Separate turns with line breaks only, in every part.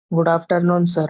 Good afternoon, sir.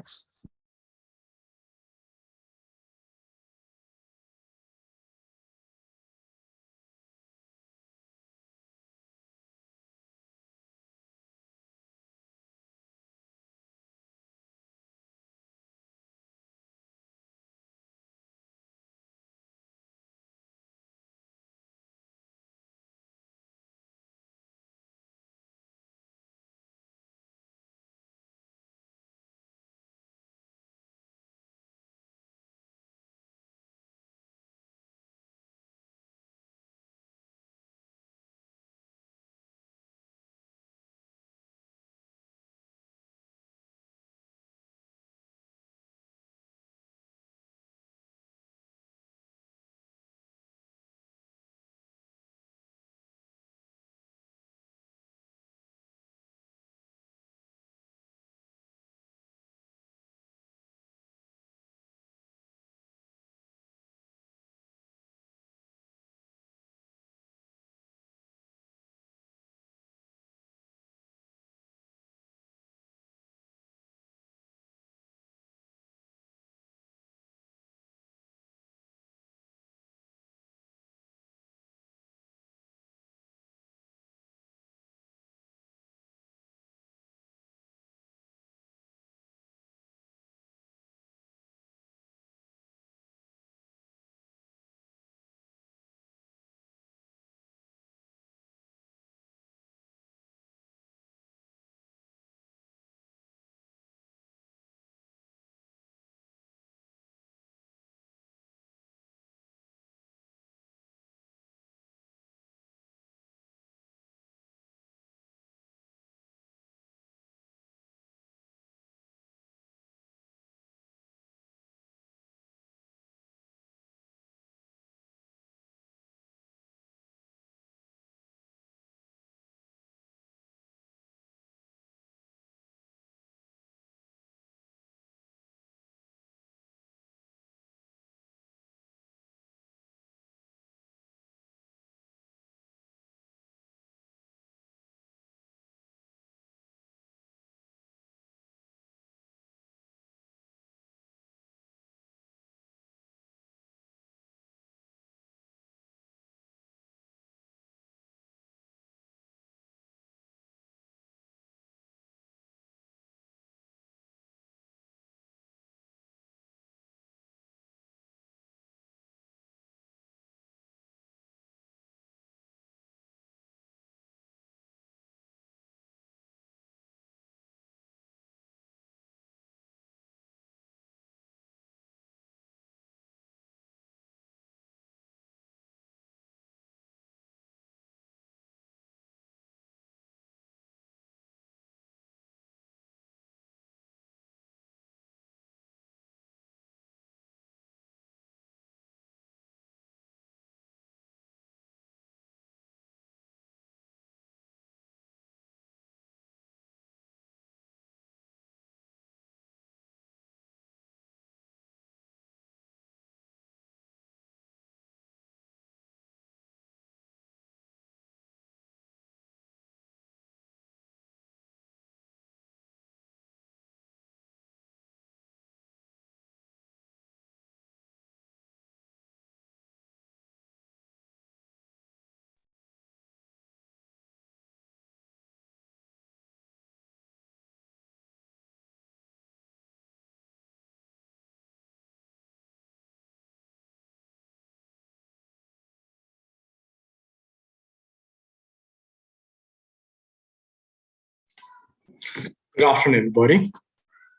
Good afternoon, everybody.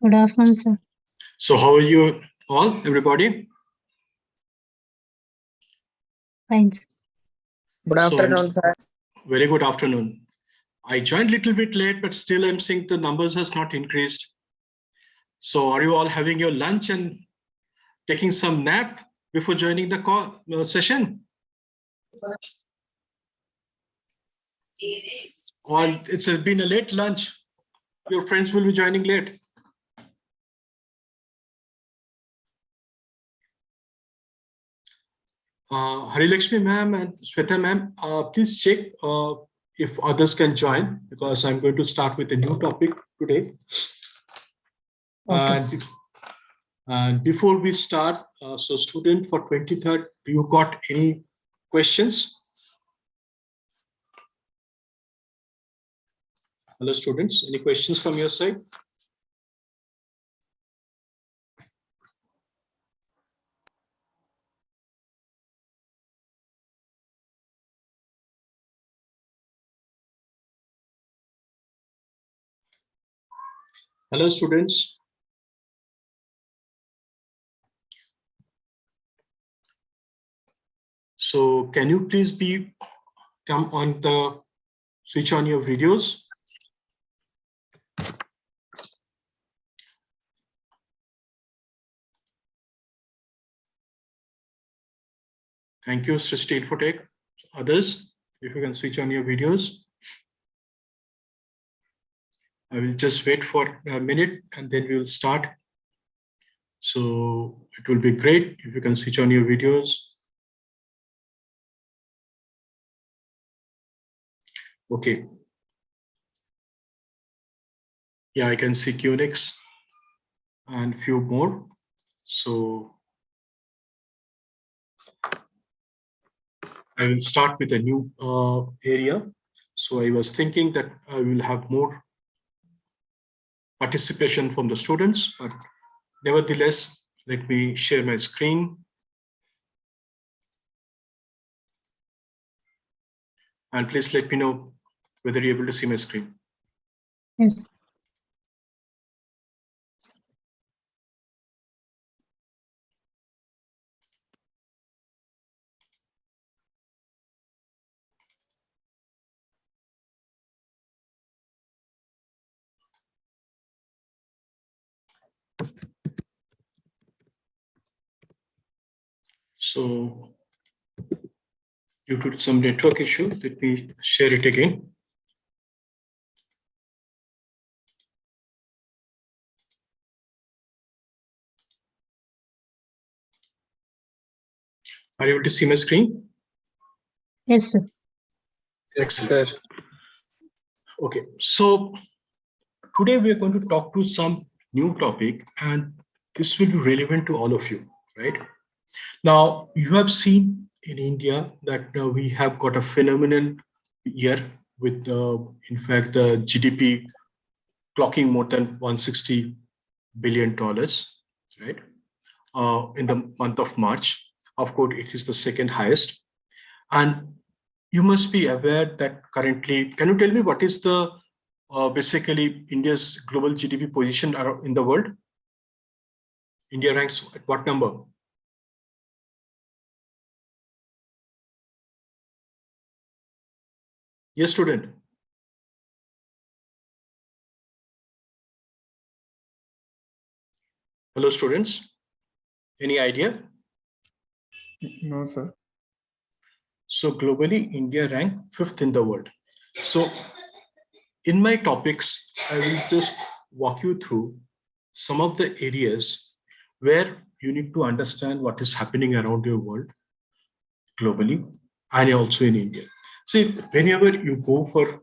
Good afternoon, sir.
So, how are you all, everybody?
Fine.
Good afternoon, sir.
Very good afternoon. I joined a little bit late, but still I'm seeing the numbers has not increased. So, are you all having your lunch and taking some nap before joining the call session? Or it's been a late lunch. Your friends will be joining late. Harilakshmi ma'am and Sweta ma'am, please check if others can join, because I'm going to start with a new topic today.
Okay, sir.
And before we start, so student for 23rd, do you got any questions? Hello students, any questions from your side? Hello students. So can you please come on the switch on your videos? Thank you, Srishti Infotech. Others, if you can switch on your videos. I will just wait for a minute and then we will start. So it will be great if you can switch on your videos. Okay. Yeah, I can see QNX and few more. So I will start with a new area. So I was thinking that I will have more participation from the students, but nevertheless, let me share my screen. And please let me know whether you're able to see my screen.
Yes.
So due to some network issue, let me share it again. Are you able to see my screen?
Yes, sir.
Excellent. Okay, so today we are going to talk to some new topic, and this will be relevant to all of you, right? Now, you have seen in India that we have got a phenomenal year with, in fact, the GDP clocking more than $160 billion, right? In the month of March. Of course, it is the second highest. And you must be aware that currently, can you tell me what is the basically India's global GDP position in the world? India ranks at what number? Yes, student. Hello, students. Any idea?
No, sir.
So globally, India ranked 5th in the world. So in my topics, I will just walk you through some of the areas where you need to understand what is happening around your world globally and also in India. See, whenever you go for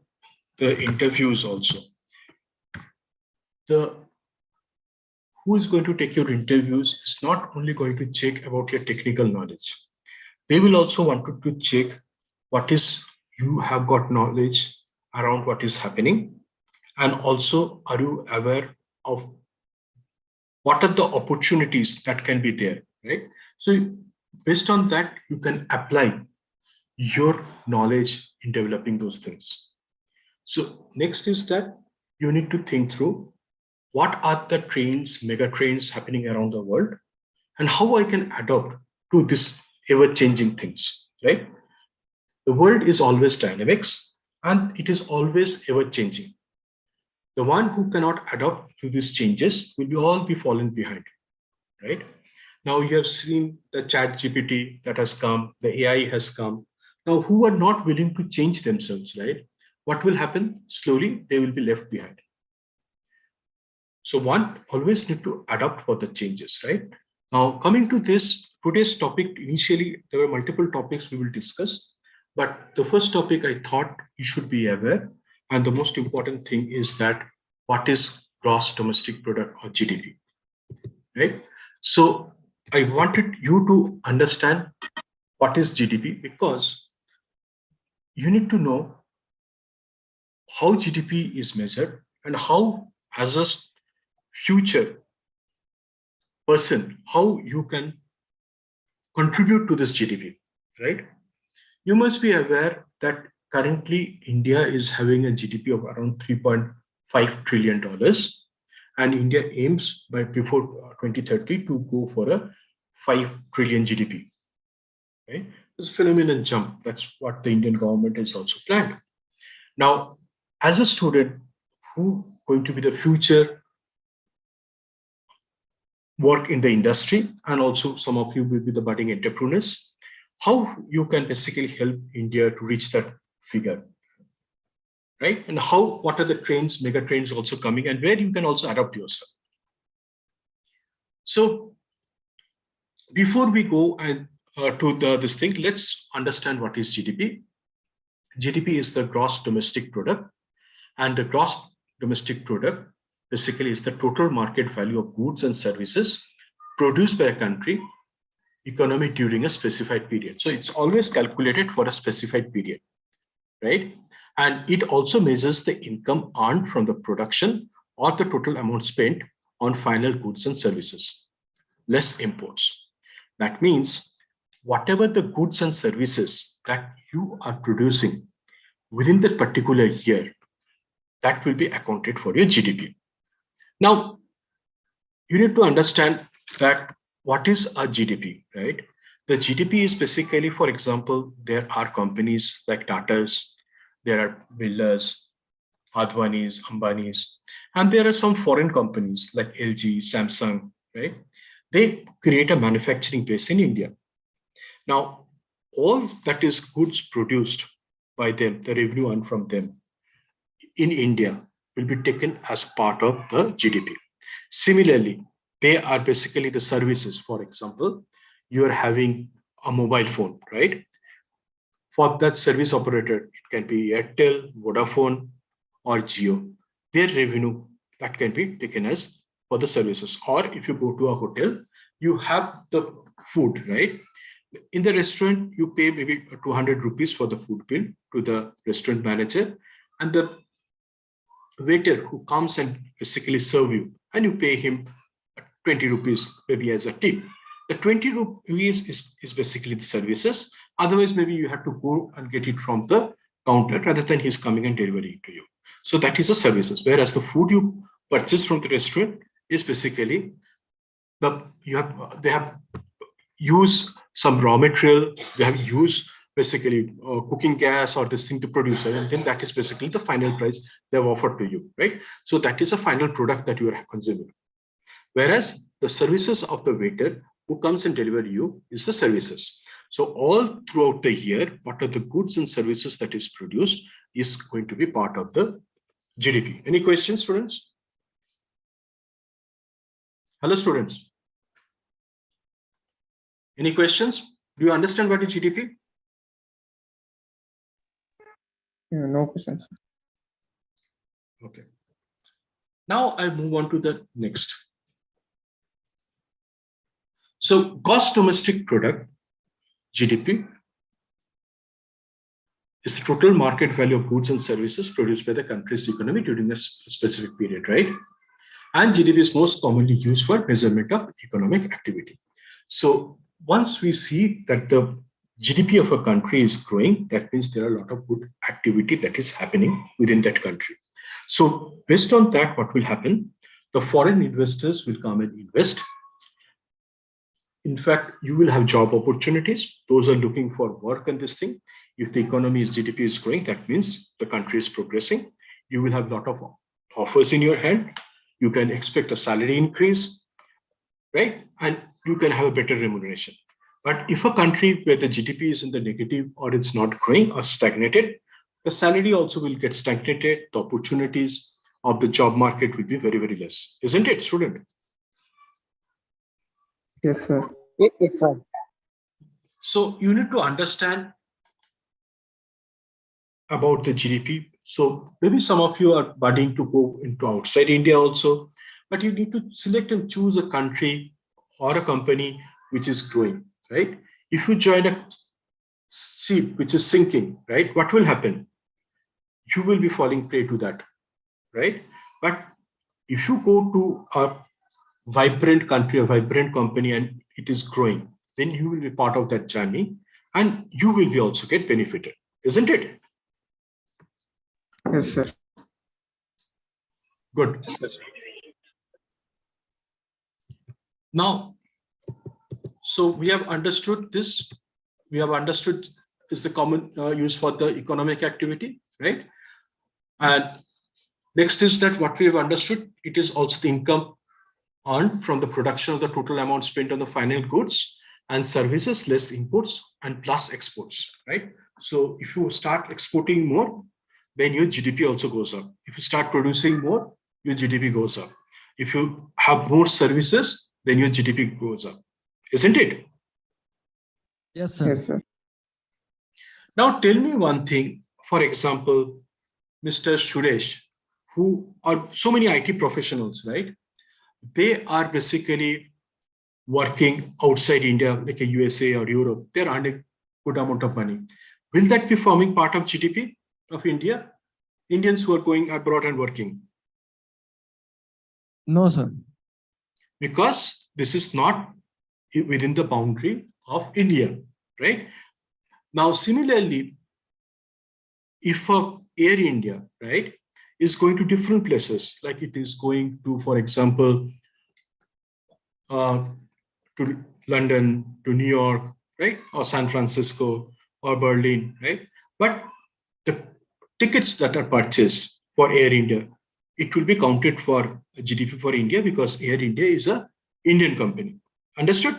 the interviews also, the who is going to take your interviews is not only going to check about your technical knowledge. They will also want to check what is you have got knowledge around what is happening, and also are you aware of what are the opportunities that can be there, right? So based on that, you can apply your knowledge in developing those things. So next is that you need to think through what are the trends, mega trends happening around the world, and how I can adapt to this ever-changing things, right? The world is always dynamics and it is always ever-changing. The one who cannot adapt to these changes will all be fallen behind, right? Now you have seen the chat GPT that has come, the AI has come. Now, who are not willing to change themselves, right? What will happen? Slowly, they will be left behind. So one always need to adapt for the changes, right? Now, coming to today's topic, initially, there were multiple topics we will discuss, but the first topic I thought you should be aware, and the most important thing is that what is gross domestic product or GDP, right? So I wanted you to understand what is GDP, because you need to know how GDP is measured and how, as a future person, how you can contribute to this GDP, right? You must be aware that currently India is having a GDP of around $3.5 trillion, and India aims by before 2030 to go for a 5 trillion GDP. Right? It's a phenomenal jump. That's what the Indian government has also planned. Now, as a student who going to be the future work in the industry, and also some of you will be the budding entrepreneurs, how you can basically help India to reach that figure, right? And how, what are the trends, mega trends also coming, and where you can also adapt yourself. So before we go and to this thing, let's understand what is GDP. GDP is the gross domestic product, and the gross domestic product basically is the total market value of goods and services produced by a country economy during a specified period. So it's always calculated for a specified period, right? And it also measures the income earned from the production or the total amount spent on final goods and services, less imports. That means whatever the goods and services that you are producing within that particular year, that will be accounted for your GDP. Now, you need to understand that what is a GDP, right? The GDP is basically, for example, there are companies like Tata's, there are builders, Advani's, Ambani's, and there are some foreign companies like LG, Samsung, right? They create a manufacturing base in India. Now, all that is goods produced by them, the revenue earned from them in India will be taken as part of the GDP. Similarly, they are basically the services. For example, you are having a mobile phone, right? For that service operator, it can be Airtel, Vodafone, or Jio. Their revenue that can be taken as for the services. Or if you go to a hotel, you have the food, right? In the restaurant, you pay maybe 200 rupees for the food bill to the restaurant manager, and the waiter who comes and basically serve you, and you pay him 20 rupees maybe as a tip. The 20 rupees is basically the services. Otherwise, maybe you have to go and get it from the counter rather than he's coming and delivering it to you. So that is the services. Whereas the food you purchase from the restaurant is basically they have used some raw material, they have used basically cooking gas or this thing to produce it, and then that is basically the final price they have offered to you, right? So that is a final product that you are consuming. Whereas the services of the waiter who comes and delivers you is the services. So all throughout the year, what are the goods and services that is produced is going to be part of the GDP. Any questions, students? Hello, students. Any questions? Do you understand what is GDP?
Yeah, no questions.
Okay. Now I move on to the next. So gross domestic product, GDP, is the total market value of goods and services produced by the country's economy during a specific period, right? And GDP is most commonly used for measurement of economic activity. So once we see that the GDP of a country is growing, that means there are a lot of good activity that is happening within that country. So based on that, what will happen? The foreign investors will come and invest. In fact, you will have job opportunities. Those are looking for work and this thing. If the economy's GDP is growing, that means the country is progressing. You will have a lot of offers in your hand. You can expect a salary increase, right? And you can have a better remuneration. But if a country where the GDP is in the negative or it's not growing or stagnated, the salary also will get stagnated. The opportunities of the job market will be very, very less. Isn't it, student?
Yes, sir.
Yes, sir.
So you need to understand about the GDP So maybe some of you are budding to go into outside India also, but you need to select and choose a country or a company which is growing, right? If you join a ship which is sinking, right, what will happen? You will be falling prey to that, right? But if you go to a vibrant country, a vibrant company, and it is growing, then you will be part of that journey and you will be also get benefited, isn't it?
Yes, sir.
Good. Now, so we have understood this. We have understood is the common use for the economic activity, right? And next is that what we have understood, it is also the income earned from the production of the total amount spent on the final goods and services, less imports and plus exports, right? So if you start exporting more, then your GDP also goes up. If you start producing more, your GDP goes up. If you have more services, then your GDP goes up, isn't it?
Yes, sir.
Yes, sir.
Now tell me one thing, for example, Mr. Suresh, who are so many IT professionals, right? They are basically working outside India, like a USA or Europe. They're earning good amount of money. Will that be forming part of GDP of India? Indians who are going abroad and working?
No, sir.
Because this is not within the boundary of India, right? Now, similarly, if Air India, right, is going to different places, like it is going to, for example, to London, to New York, right, or San Francisco or Berlin, right? But the tickets that are purchased for Air India, it will be counted for GDP for India because Air India is a Indian company. Understood?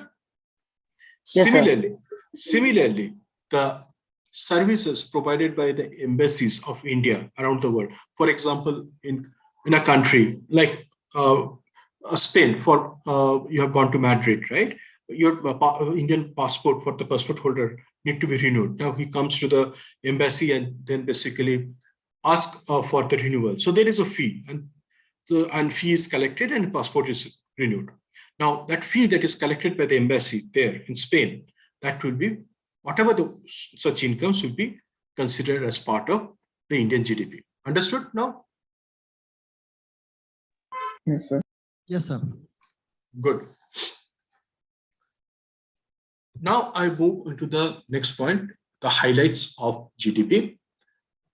Yes, sir.
Similarly, the services provided by the embassies of India around the world, for example, in a country like Spain, for you have gone to Madrid, right? Your Indian passport for the passport holder need to be renewed. Now he comes to the embassy and then basically ask for the renewal. So there is a fee, and fee is collected and passport is renewed. Now that fee that is collected by the embassy there in Spain, that will be whatever the such incomes will be considered as part of the Indian GDP. Understood now?
Yes, sir.
Yes, sir.
Good. Now I move into the next point, the highlights of GDP.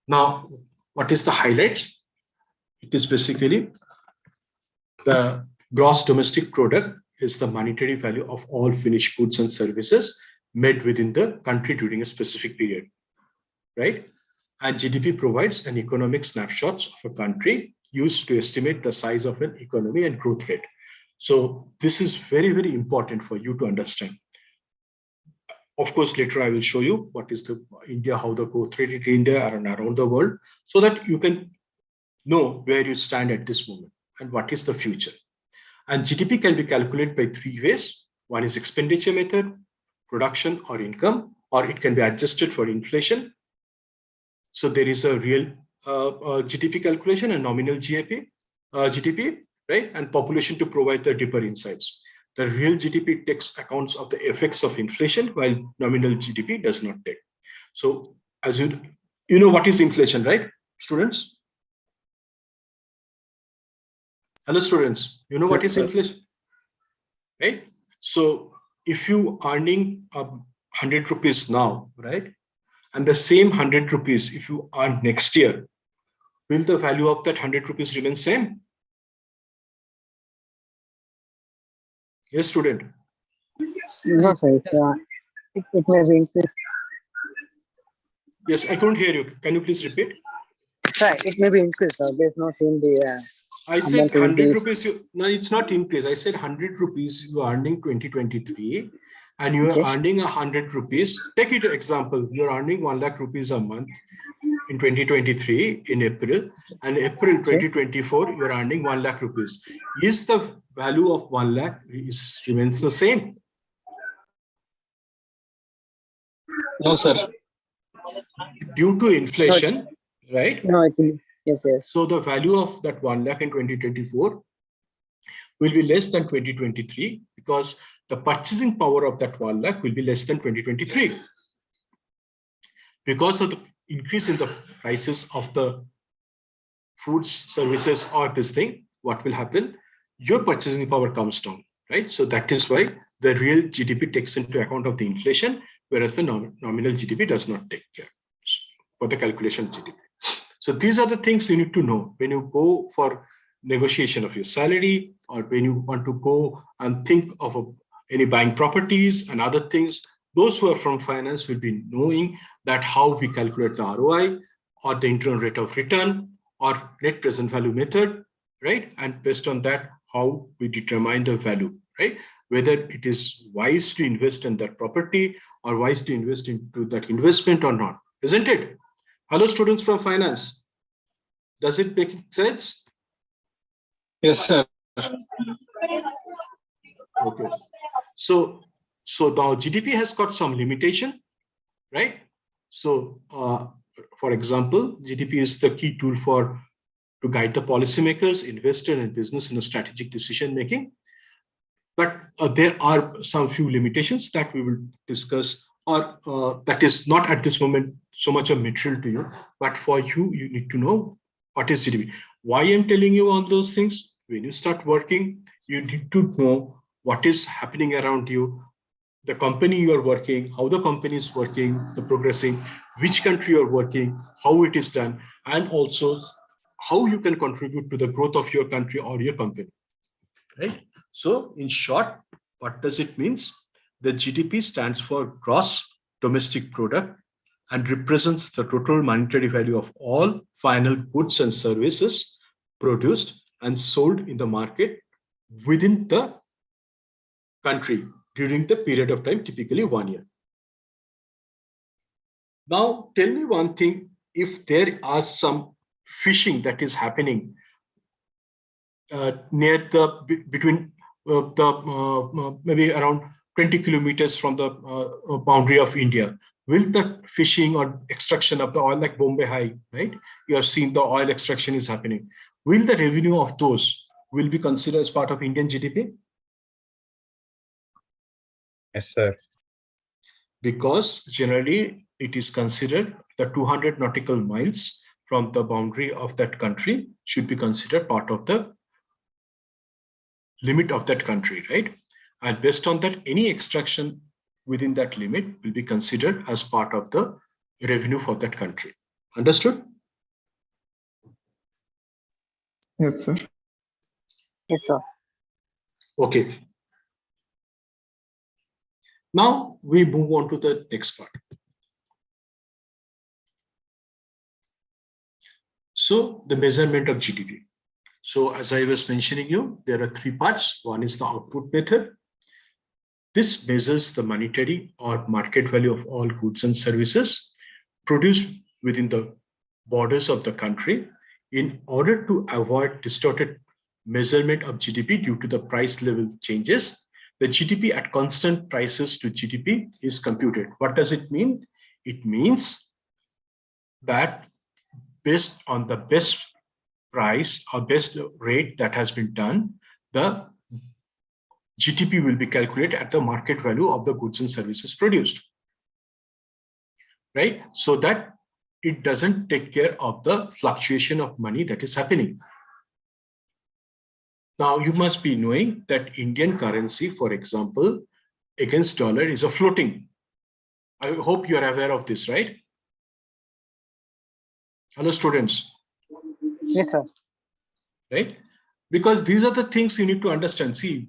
Now, what is the highlights? It is basically the gross domestic product is the monetary value of all finished goods and services made within the country during a specific period, right? And GDP provides an economic snapshot of a country used to estimate the size of an economy and growth rate. So this is very, very important for you to understand. Of course, later I will show you what is the India, how the growth rate in India and around the world, so that you can know where you stand at this moment and what is the future. And GDP can be calculated by three ways. One is expenditure method, production or income, or it can be adjusted for inflation. So there is a real GDP calculation and nominal GDP, right? And population to provide the deeper insights. The real GDP takes accounts of the effects of inflation, while nominal GDP does not take. So as you know what is inflation, right, students? Hello, students. You know what
Yes,
is
sir.
inflation, right? So if you earning 100 rupees now, right, and the same 100 rupees if you earn next year, will the value of that 100 rupees remain same? Yes, student.
No, sir. It may be increased.
Yes, I couldn't hear you. Can you please repeat?
Sir, it may be increased. There's no in the.
I said
amount will
100
increase.
rupees. No, it's not increase. I said 100 rupees you are earning 2023 and you are
Okay.
earning 100 rupees. Take it example. You're earning 1 lakh rupees a month in 2023 in April, and April 2024 you're earning 1 lakh rupees. Is the value of 1 lakh remains the same?
No, sir.
Due to inflation, right?
No, I think yes, yes.
So the value of that 1 lakh in 2024 will be less than 2023 because the purchasing power of that 1 lakh will be less than 2023. Because of the increase in the prices of the foods, services, or this thing, what will happen? Your purchasing power comes down, right? So that is why the real GDP takes into account of the inflation, whereas the nominal GDP does not take care for the calculation of GDP. So these are the things you need to know when you go for negotiation of your salary, or when you want to go and think of any buying properties and other things. Those who are from finance will be knowing that how we calculate the ROI or the internal rate of return or net present value method, right? And based on that, how we determine the value, right? Whether it is wise to invest in that property or wise to invest into that investment or not, isn't it? Hello, students from finance. Does it make sense?
Yes, sir.
Okay. So now GDP has got some limitation, right? So, for example, GDP is the key tool to guide the policymakers, investor, and business in a strategic decision making. But there are some few limitations that we will discuss, or that is not at this moment so much of material to you. But for you, you need to know what is GDP. Why I'm telling you all those things? When you start working, you need to know what is happening around you, the company you are working, how the company is working, the progressing, which country you're working, how it is done, and also how you can contribute to the growth of your country or your company, right? So in short, what does it mean? The GDP stands for gross domestic product and represents the total monetary value of all final goods and services produced and sold in the market within the country during the period of time, typically 1 year. Now, tell me one thing, if there are some fishing that is happening near the between the maybe around 20 kilometers from the boundary of India, will the fishing or extraction of the oil, like Bombay High, right? You have seen the oil extraction is happening. Will the revenue of those will be considered as part of Indian GDP?
Yes, sir.
Because generally it is considered the 200 nautical miles from the boundary of that country should be considered part of the limit of that country, right? And based on that, any extraction within that limit will be considered as part of the revenue for that country. Understood?
Yes, sir.
Yes, sir.
Okay. Now we move on to the next part. So the measurement of GDP. So as I was mentioning you, there are three parts. One is the output method. This measures the monetary or market value of all goods and services produced within the borders of the country in order to avoid distorted measurement of GDP due to the price level changes. The GDP at constant prices to GDP is computed. What does it mean? It means that based on the best price or best rate that has been done, the GDP will be calculated at the market value of the goods and services produced, right? So that it doesn't take care of the fluctuation of money that is happening. Now, you must be knowing that Indian currency, for example, against dollar is a floating. I hope you are aware of this, right? Hello, students.
Yes, sir.
Right? Because these are the things you need to understand. See,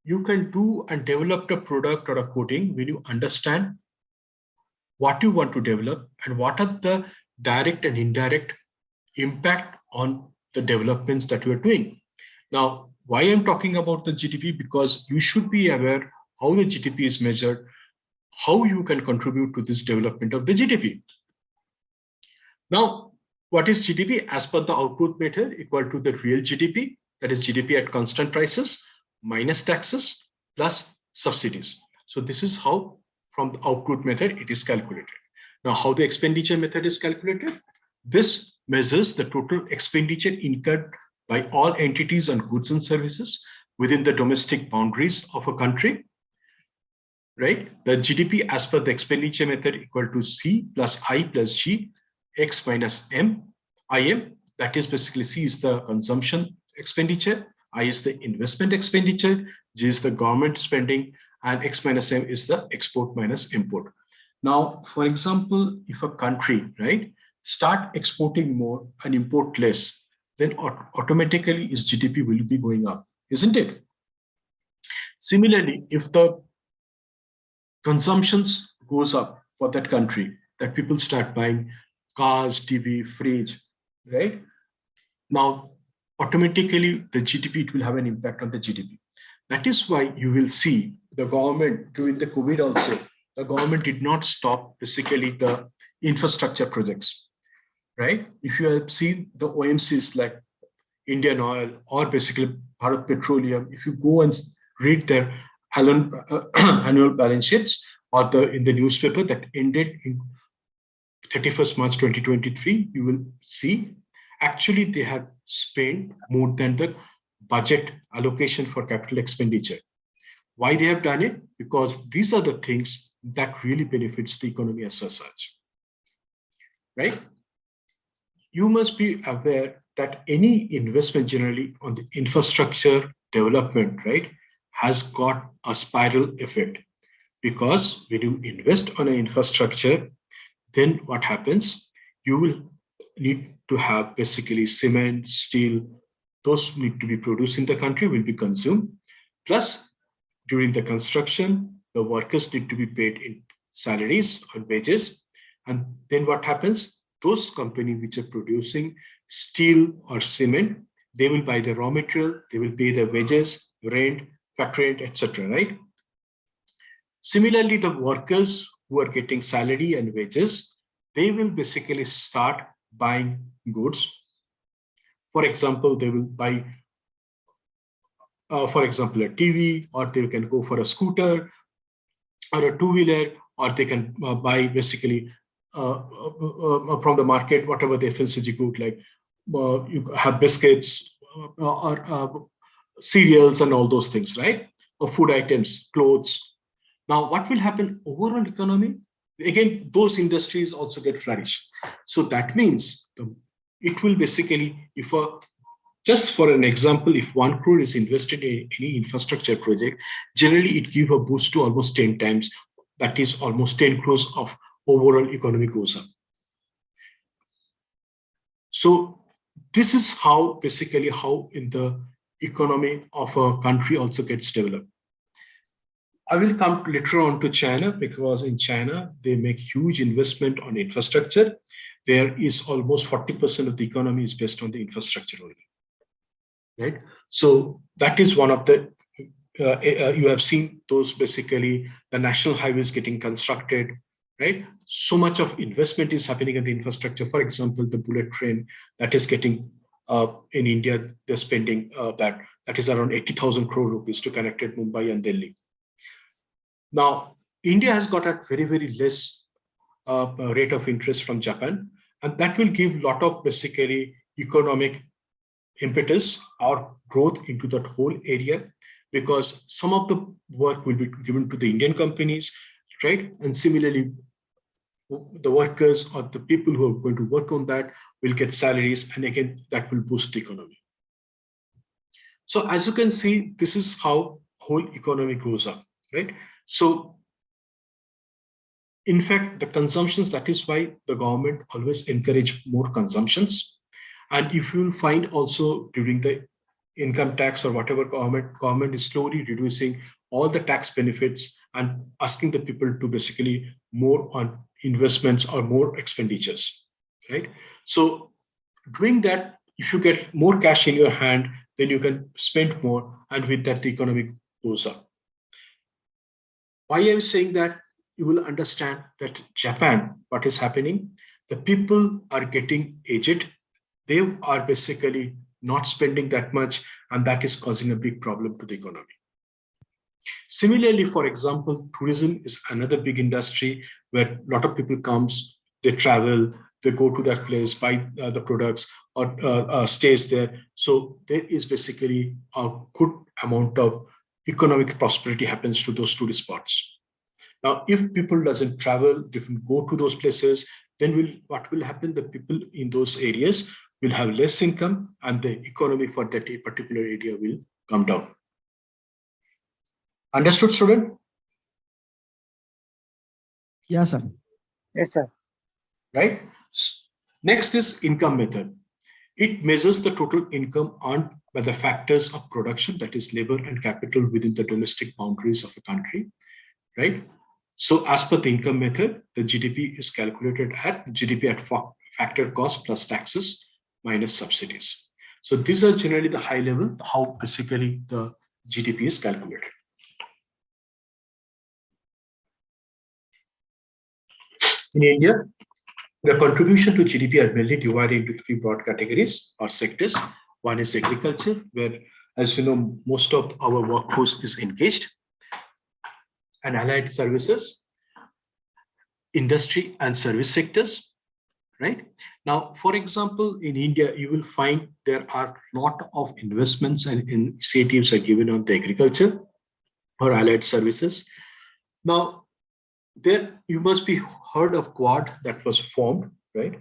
you can do and develop a product or a coating when you understand what you want to develop and what are the direct and indirect impact on the developments that you are doing. Now, why I'm talking about the GDP? Because you should be aware how the GDP is measured, how you can contribute to this development of the GDP. Now, what is GDP? As per the output method, equal to the real GDP, that is GDP at constant prices, minus taxes, plus subsidies. So this is how, from the output method, it is calculated. Now, how the expenditure method is calculated? This measures the total expenditure incurred by all entities on goods and services within the domestic boundaries of a country, right? The GDP as per the expenditure method equal to C plus I plus G, X minus M, IM. That is basically C is the consumption expenditure, I is the investment expenditure, G is the government spending, and X minus M is the export minus import. Now, for example, if a country, right, start exporting more and import less, then automatically its GDP will be going up, isn't it? Similarly, if the consumptions goes up for that country, that people start buying cars, TV, fridge, right? Now, automatically the GDP, it will have an impact on the GDP. That is why you will see the government during the COVID also, the government did not stop basically the infrastructure projects, right? If you have seen the OMCs like Indian Oil or basically Bharat Petroleum, if you go and read their annual balance sheets or in the newspaper that ended in 31st March 2023, you will see actually they have spent more than the budget allocation for capital expenditure. Why they have done it? Because these are the things that really benefits the economy as such, right? You must be aware that any investment generally on the infrastructure development, right, has got a spiral effect. Because when you invest on an infrastructure, then what happens? You will need to have basically cement, steel, those need to be produced in the country, will be consumed. Plus, during the construction, the workers need to be paid in salaries or wages. And then what happens? Those companies which are producing steel or cement, they will buy the raw material, they will pay the wages, rent, factory rent, etc. Right? Similarly, the workers who are getting salary and wages, they will basically start buying goods. For example, they will buy, for example, a TV, or they can go for a scooter or a two-wheeler, or they can buy basically from the market, whatever the FMCG good, like you have biscuits or cereals and all those things, right? Or food items, clothes. Now, what will happen overall economy? Again, those industries also get flourished. So that means it will basically, if just for an example, if 1 crore is invested in any infrastructure project, generally it gives a boost to almost 10 times. That is almost 10 crores of overall economy goes up. So this is how basically how in the economy of a country also gets developed. I will come later on to China, because in China, they make huge investment on infrastructure. There is almost 40% of the economy is based on the infrastructure only, right? So that is one of the, you have seen those basically the national highways getting constructed, right? So much of investment is happening in the infrastructure. For example, the bullet train that is getting in India, they're spending that is around 80,000 crore rupees to connect Mumbai and Delhi. Now, India has got a very, very less rate of interest from Japan, and that will give a lot of basically economic impetus or growth into that whole area, because some of the work will be given to the Indian companies, right? And similarly, the workers or the people who are going to work on that will get salaries, and again, that will boost the economy. So as you can see, this is how whole economy goes up, right? So in fact, the consumptions, that is why the government always encourage more consumptions. And if you will find also during the income tax or whatever, government is slowly reducing all the tax benefits and asking the people to basically more on investments or more expenditures, right? So doing that, if you get more cash in your hand, then you can spend more, and with that, the economy goes up. Why I'm saying that, you will understand that Japan, what is happening, the people are getting aged. They are basically not spending that much, and that is causing a big problem to the economy. Similarly, for example, tourism is another big industry where a lot of people comes, they travel, they go to that place, buy the products, or stays there. So there is basically a good amount of economic prosperity happens to those tourist spots. Now, if people doesn't travel, different go to those places, then what will happen? The people in those areas will have less income, and the economy for that particular area will come down. Understood, student?
Yes, sir.
Yes, sir.
Right? Next is income method. It measures the total income earned by the factors of production, that is labor and capital, within the domestic boundaries of a country, right? So as per the income method, the GDP is calculated at GDP at factor cost plus taxes minus subsidies. So these are generally the high level, how basically the GDP is calculated. In India, the contribution to GDP are mainly divided into three broad categories or sectors. One is agriculture, where, as you know, most of our workforce is engaged, and allied services, industry and service sectors, right? Now, for example, in India, you will find there are a lot of investments and initiatives are given on the agriculture or allied services. Now, there you must be heard of Quad that was formed, right?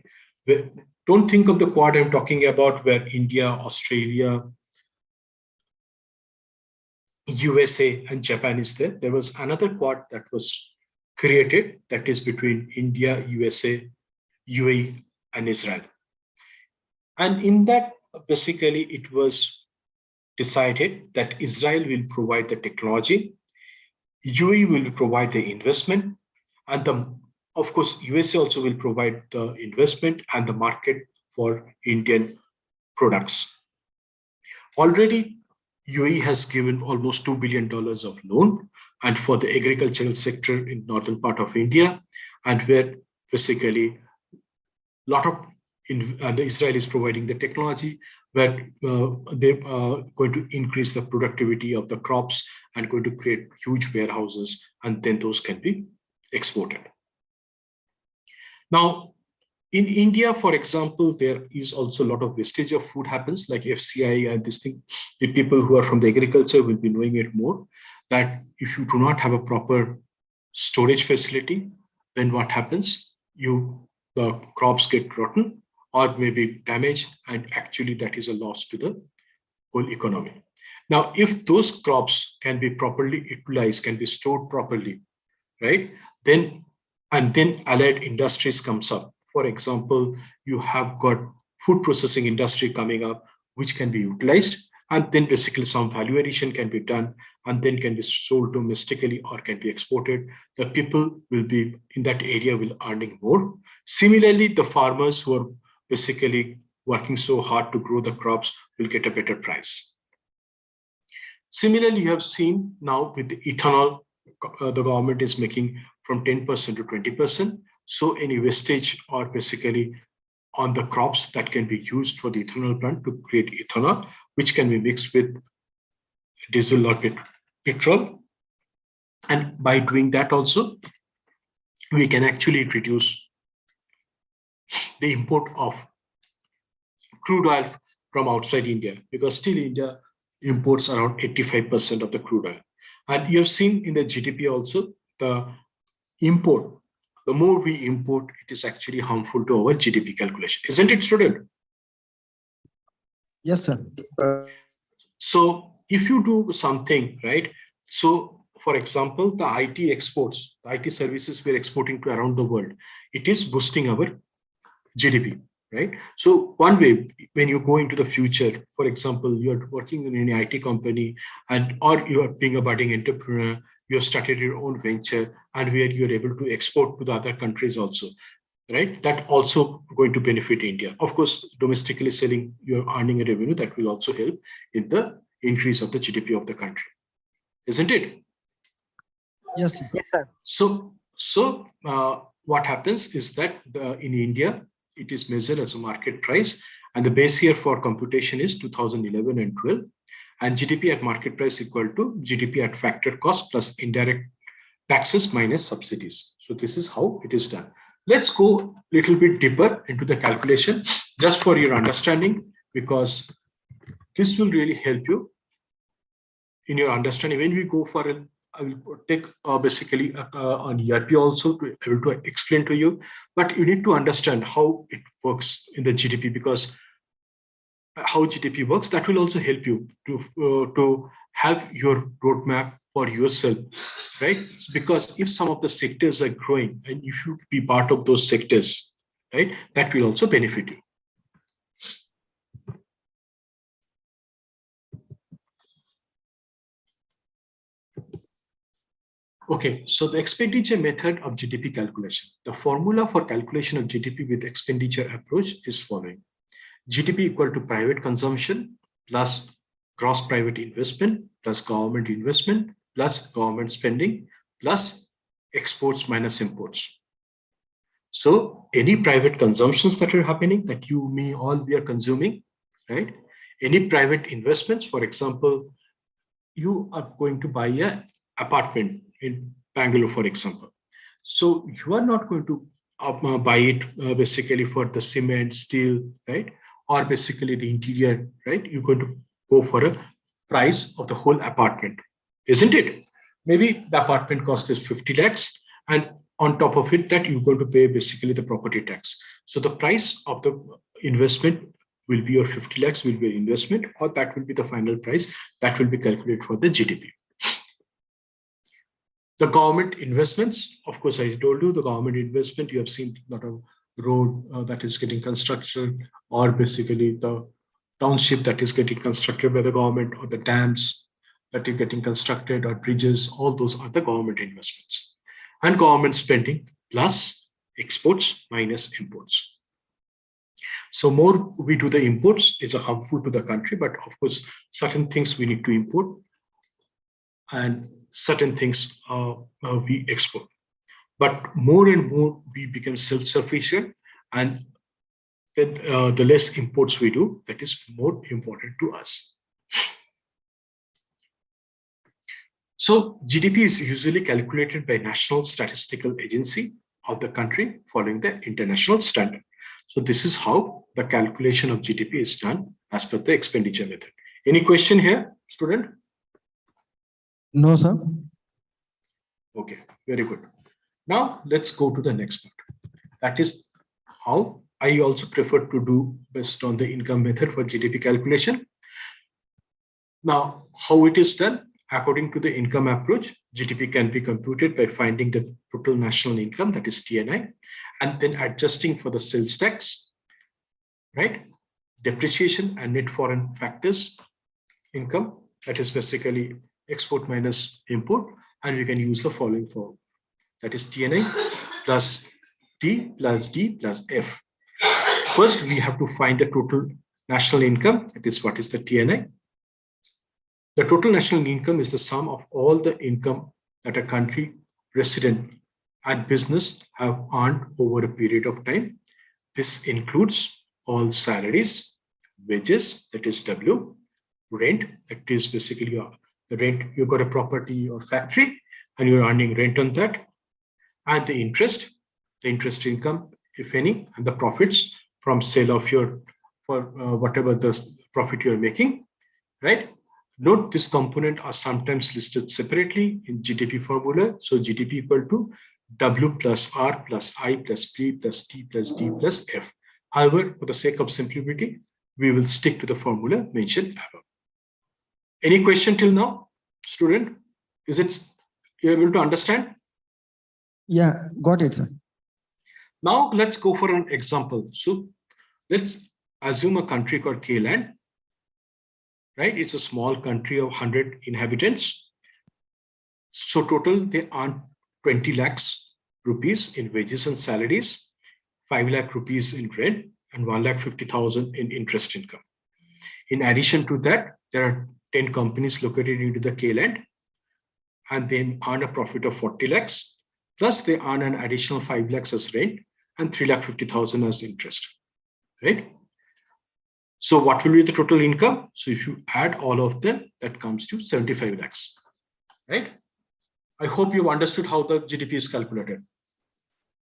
Don't think of the Quad I'm talking about, where India, Australia, USA, and Japan is there. There was another Quad that was created that is between India, USA, UAE, and Israel. And in that, basically, it was decided that Israel will provide the technology, UAE will provide the investment, and of course, USA also will provide the investment and the market for Indian products. Already, UAE has given almost $2 billion of loan, and for the agricultural sector in northern part of India, and where basically a lot of the Israel is providing the technology where they are going to increase the productivity of the crops and going to create huge warehouses, and then those can be exported. Now, in India, for example, there is also a lot of wastage of food happens, like FCI and this thing. The people who are from the agriculture will be knowing it more, that if you do not have a proper storage facility, then what happens? The crops get rotten or maybe damaged, and actually that is a loss to the whole economy. Now, if those crops can be properly utilized, can be stored properly, right? Then allied industries comes up. For example, you have got food processing industry coming up, which can be utilized, and then basically some value addition can be done, and then can be sold domestically or can be exported. The people will be in that area will earning more. Similarly, the farmers who are basically working so hard to grow the crops will get a better price. Similarly, you have seen now with the ethanol, the government is making from 10% to 20%. So any wastage or basically on the crops that can be used for the ethanol plant to create ethanol, which can be mixed with diesel or petrol. And by doing that also, we can actually reduce the import of crude oil from outside India, because still India imports around 85% of the crude oil. And you have seen in the GDP also, the import, the more we import, it is actually harmful to our GDP calculation. Isn't it, student?
Yes, sir.
So if you do something, right? So for example, the IT exports, the IT services we're exporting to around the world, it is boosting our GDP, right? So one way, when you go into the future, for example, you're working in an IT company or you are being a budding entrepreneur, you have started your own venture, and where you're able to export to the other countries also, right? That also going to benefit India. Of course, domestically selling, you're earning a revenue that will also help in the increase of the GDP of the country. Isn't it?
Yes, sir.
Yes, sir.
So what happens is that in India, it is measured as a market price, and the base year for computation is 2011 and 12, and GDP at market price equal to GDP at factor cost plus indirect taxes minus subsidies. So this is how it is done. Let's go a little bit deeper into the calculation just for your understanding, because this will really help you in your understanding. When we go for it, I will take basically an ERP also to able to explain to you, but you need to understand how it works in the GDP, because how GDP works, that will also help you to have your roadmap for yourself, right? Because if some of the sectors are growing and if you be part of those sectors, right, that will also benefit you. Okay, so the expenditure method of GDP calculation. The formula for calculation of GDP with expenditure approach is following. GDP equal to private consumption plus gross private investment plus government investment plus government spending plus exports minus imports. So any private consumptions that are happening, that you, me, all we are consuming, right? Any private investments, for example, you are going to buy a apartment in Bangalore, for example. So you are not going to buy it basically for the cement, steel, right? Or basically the interior, right? You're going to go for a price of the whole apartment, isn't it? Maybe the apartment cost is 50 lakhs, and on top of it, that you're going to pay basically the property tax. So the price of the investment will be your 50 lakhs will be an investment, or that will be the final price that will be calculated for the GDP. The government investments, of course, I told you the government investment, you have seen a lot of road that is getting constructed, or basically the township that is getting constructed by the government, or the dams that are getting constructed, or bridges, all those are the government investments. And government spending plus exports minus imports. So more we do the imports is harmful to the country, but of course, certain things we need to import and certain things we export. But more and more we become self-sufficient, and then the less imports we do, that is more important to us. So GDP is usually calculated by National Statistical Agency of the country following the international standard. So this is how the calculation of GDP is done as per the expenditure method. Any question here, student?
No, sir.
Okay, very good. Now let's go to the next part. That is how I also prefer to do based on the income method for GDP calculation. Now, how it is done? According to the income approach, GDP can be computed by finding the total national income, that is TNI, and then adjusting for the sales tax, right? Depreciation and net foreign factors income, that is basically export minus import, and we can use the following form. That is TNI plus T plus D plus F. First, we have to find the total national income, that is what is the TNI. The total national income is the sum of all the income that a country resident and business have earned over a period of time. This includes all salaries, wages, that is W, rent, that is basically the rent, you've got a property or factory and you're earning rent on that, and the interest income, if any, and the profits from sale of your, for whatever the profit you're making, right? Note this component are sometimes listed separately in GDP formula. So GDP equal to W plus R plus I plus P plus T plus D plus F. However, for the sake of simplicity, we will stick to the formula mentioned above. Any question till now, student? Is it you able to understand?
Yeah, got it, sir.
Now let's go for an example. So let's assume a country called K-Land. Right? It's a small country of 100 inhabitants. So total, they earn 20 lakhs rupees in wages and salaries, 5 lakh rupees in rent, and 1,50,000 in interest income. In addition to that, there are 10 companies located into the K-Land, and they earn a profit of 40 lakhs. Plus, they earn an additional 5 lakhs as rent and 3,50,000 as interest. Right? So what will be the total income? So if you add all of them, that comes to 75 lakhs, right? I hope you've understood how the GDP is calculated.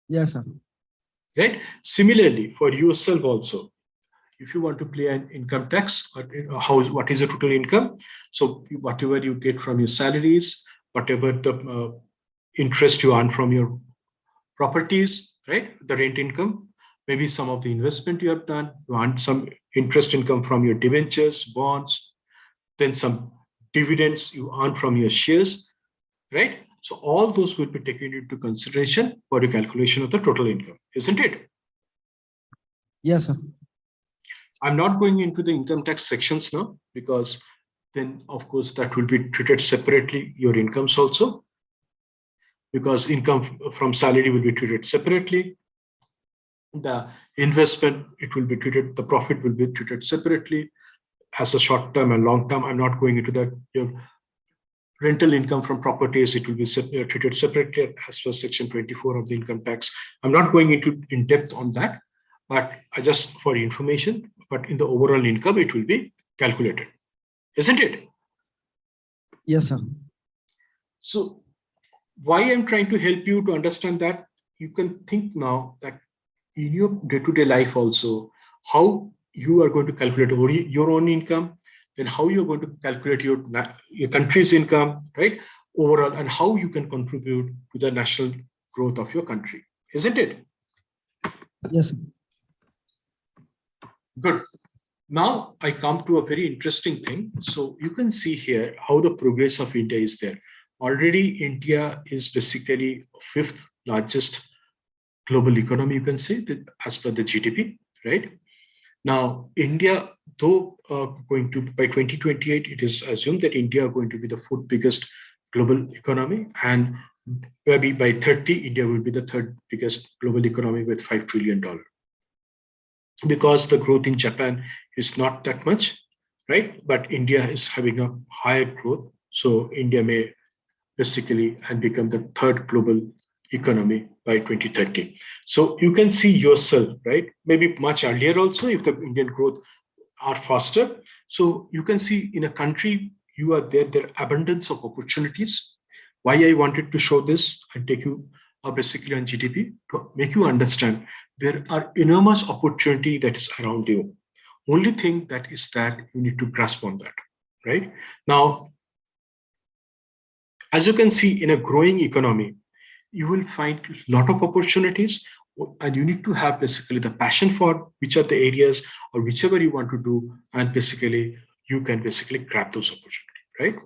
Yes, sir.
right? Similarly, for yourself also, if you want to play an income tax, what is your total income? So whatever you get from your salaries, whatever the interest you earn from your properties, right? The rent income, maybe some of the investment you have done, you earn some interest income from your debentures, bonds, then some dividends you earn from your shares, right? So all those will be taken into consideration for the calculation of the total income, isn't it?
Yes, sir.
I'm not going into the income tax sections now, because then of course that will be treated separately, your incomes also, because income from salary will be treated separately. The investment, it will be treated, the profit will be treated separately as a short term and long term. I'm not going into that. Your rental income from properties, it will be treated separately as per section 24 of the income tax. I'm not going into in depth on that, but just for information, but in the overall income, it will be calculated, isn't it?
Yes, sir.
So why I'm trying to help you to understand that, you can think now that in your day-to-day life also, how you are going to calculate your own income, then how you're going to calculate your country's income, right? Overall, and how you can contribute to the national growth of your country, isn't it?
Yes, sir.
Good. Now I come to a very interesting thing. So you can see here how the progress of India is there. Already India is basically fifth largest global economy, you can say, that as per the GDP, right? Now, India, though going to by 2028, it is assumed that India are going to be the fourth biggest global economy, and maybe by 30, India will be the third biggest global economy with $5 trillion. Because the growth in Japan is not that much, right? But India is having a higher growth, so India may basically and become the third global economy by 2030. So you can see yourself, right? Maybe much earlier also, if the Indian growth are faster. So you can see in a country, you are there are abundance of opportunities. Why I wanted to show this and take you basically on GDP to make you understand there are enormous opportunity that is around you. Only thing that is that you need to grasp on that, right? Now, as you can see, in a growing economy, you will find a lot of opportunities, and you need to have basically the passion for which are the areas or whichever you want to do, and basically you can basically grab those opportunities, right?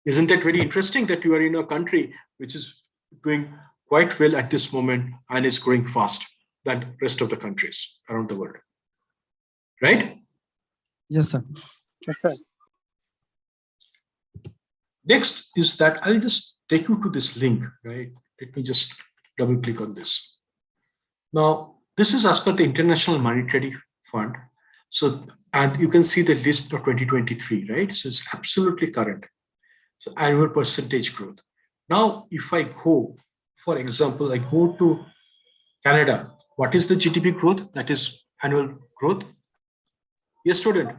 Isn't that very interesting that you are in a country which is doing quite well at this moment and is growing fast than rest of the countries around the world, right?
Yes, sir.
Yes, sir.
Next is that I'll just take you to this link, right? Let me just double click on this. Now, this is as per the International Monetary Fund. So, and you can see the list of 2023, right? So it's absolutely current. So annual percentage growth. Now, if I go, for example, I go to Canada, what is the GDP growth? That is annual growth. Yes, student,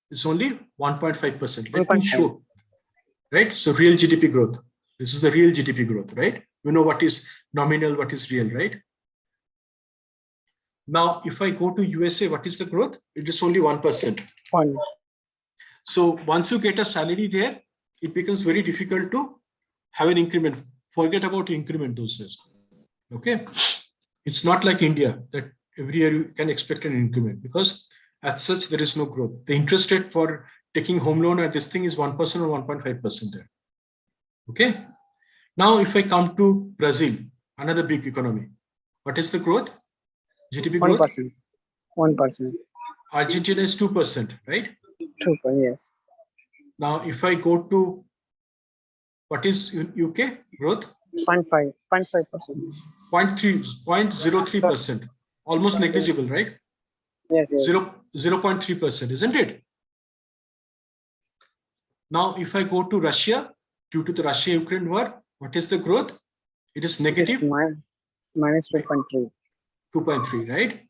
it's only 1.5%. Let me
1.5.
show, right? So real GDP growth. This is the real GDP growth, right? You know what is nominal, what is real, right? Now, if I go to USA, what is the growth? It is only 1%.
1.
So once you get a salary there, it becomes very difficult to have an increment. Forget about increment those days. Okay. It's not like India that every year you can expect an increment, because as such, there is no growth. The interest rate for taking home loan at this thing is 1% or 1.5% there. Okay. Now, if I come to Brazil, another big economy, what is the growth? GDP growth?
1%. 1%.
Argentina is 2%, right?
2. Yes.
Now, if I go to, what is UK growth?
0.5. 0.5%.
0.03%, almost negligible, right?
Yes. Yes.
0.3%, isn't it? Now, if I go to Russia, due to the Russia-Ukraine war, what is the growth? It is negative.
Minus 2.3.
2.3, right?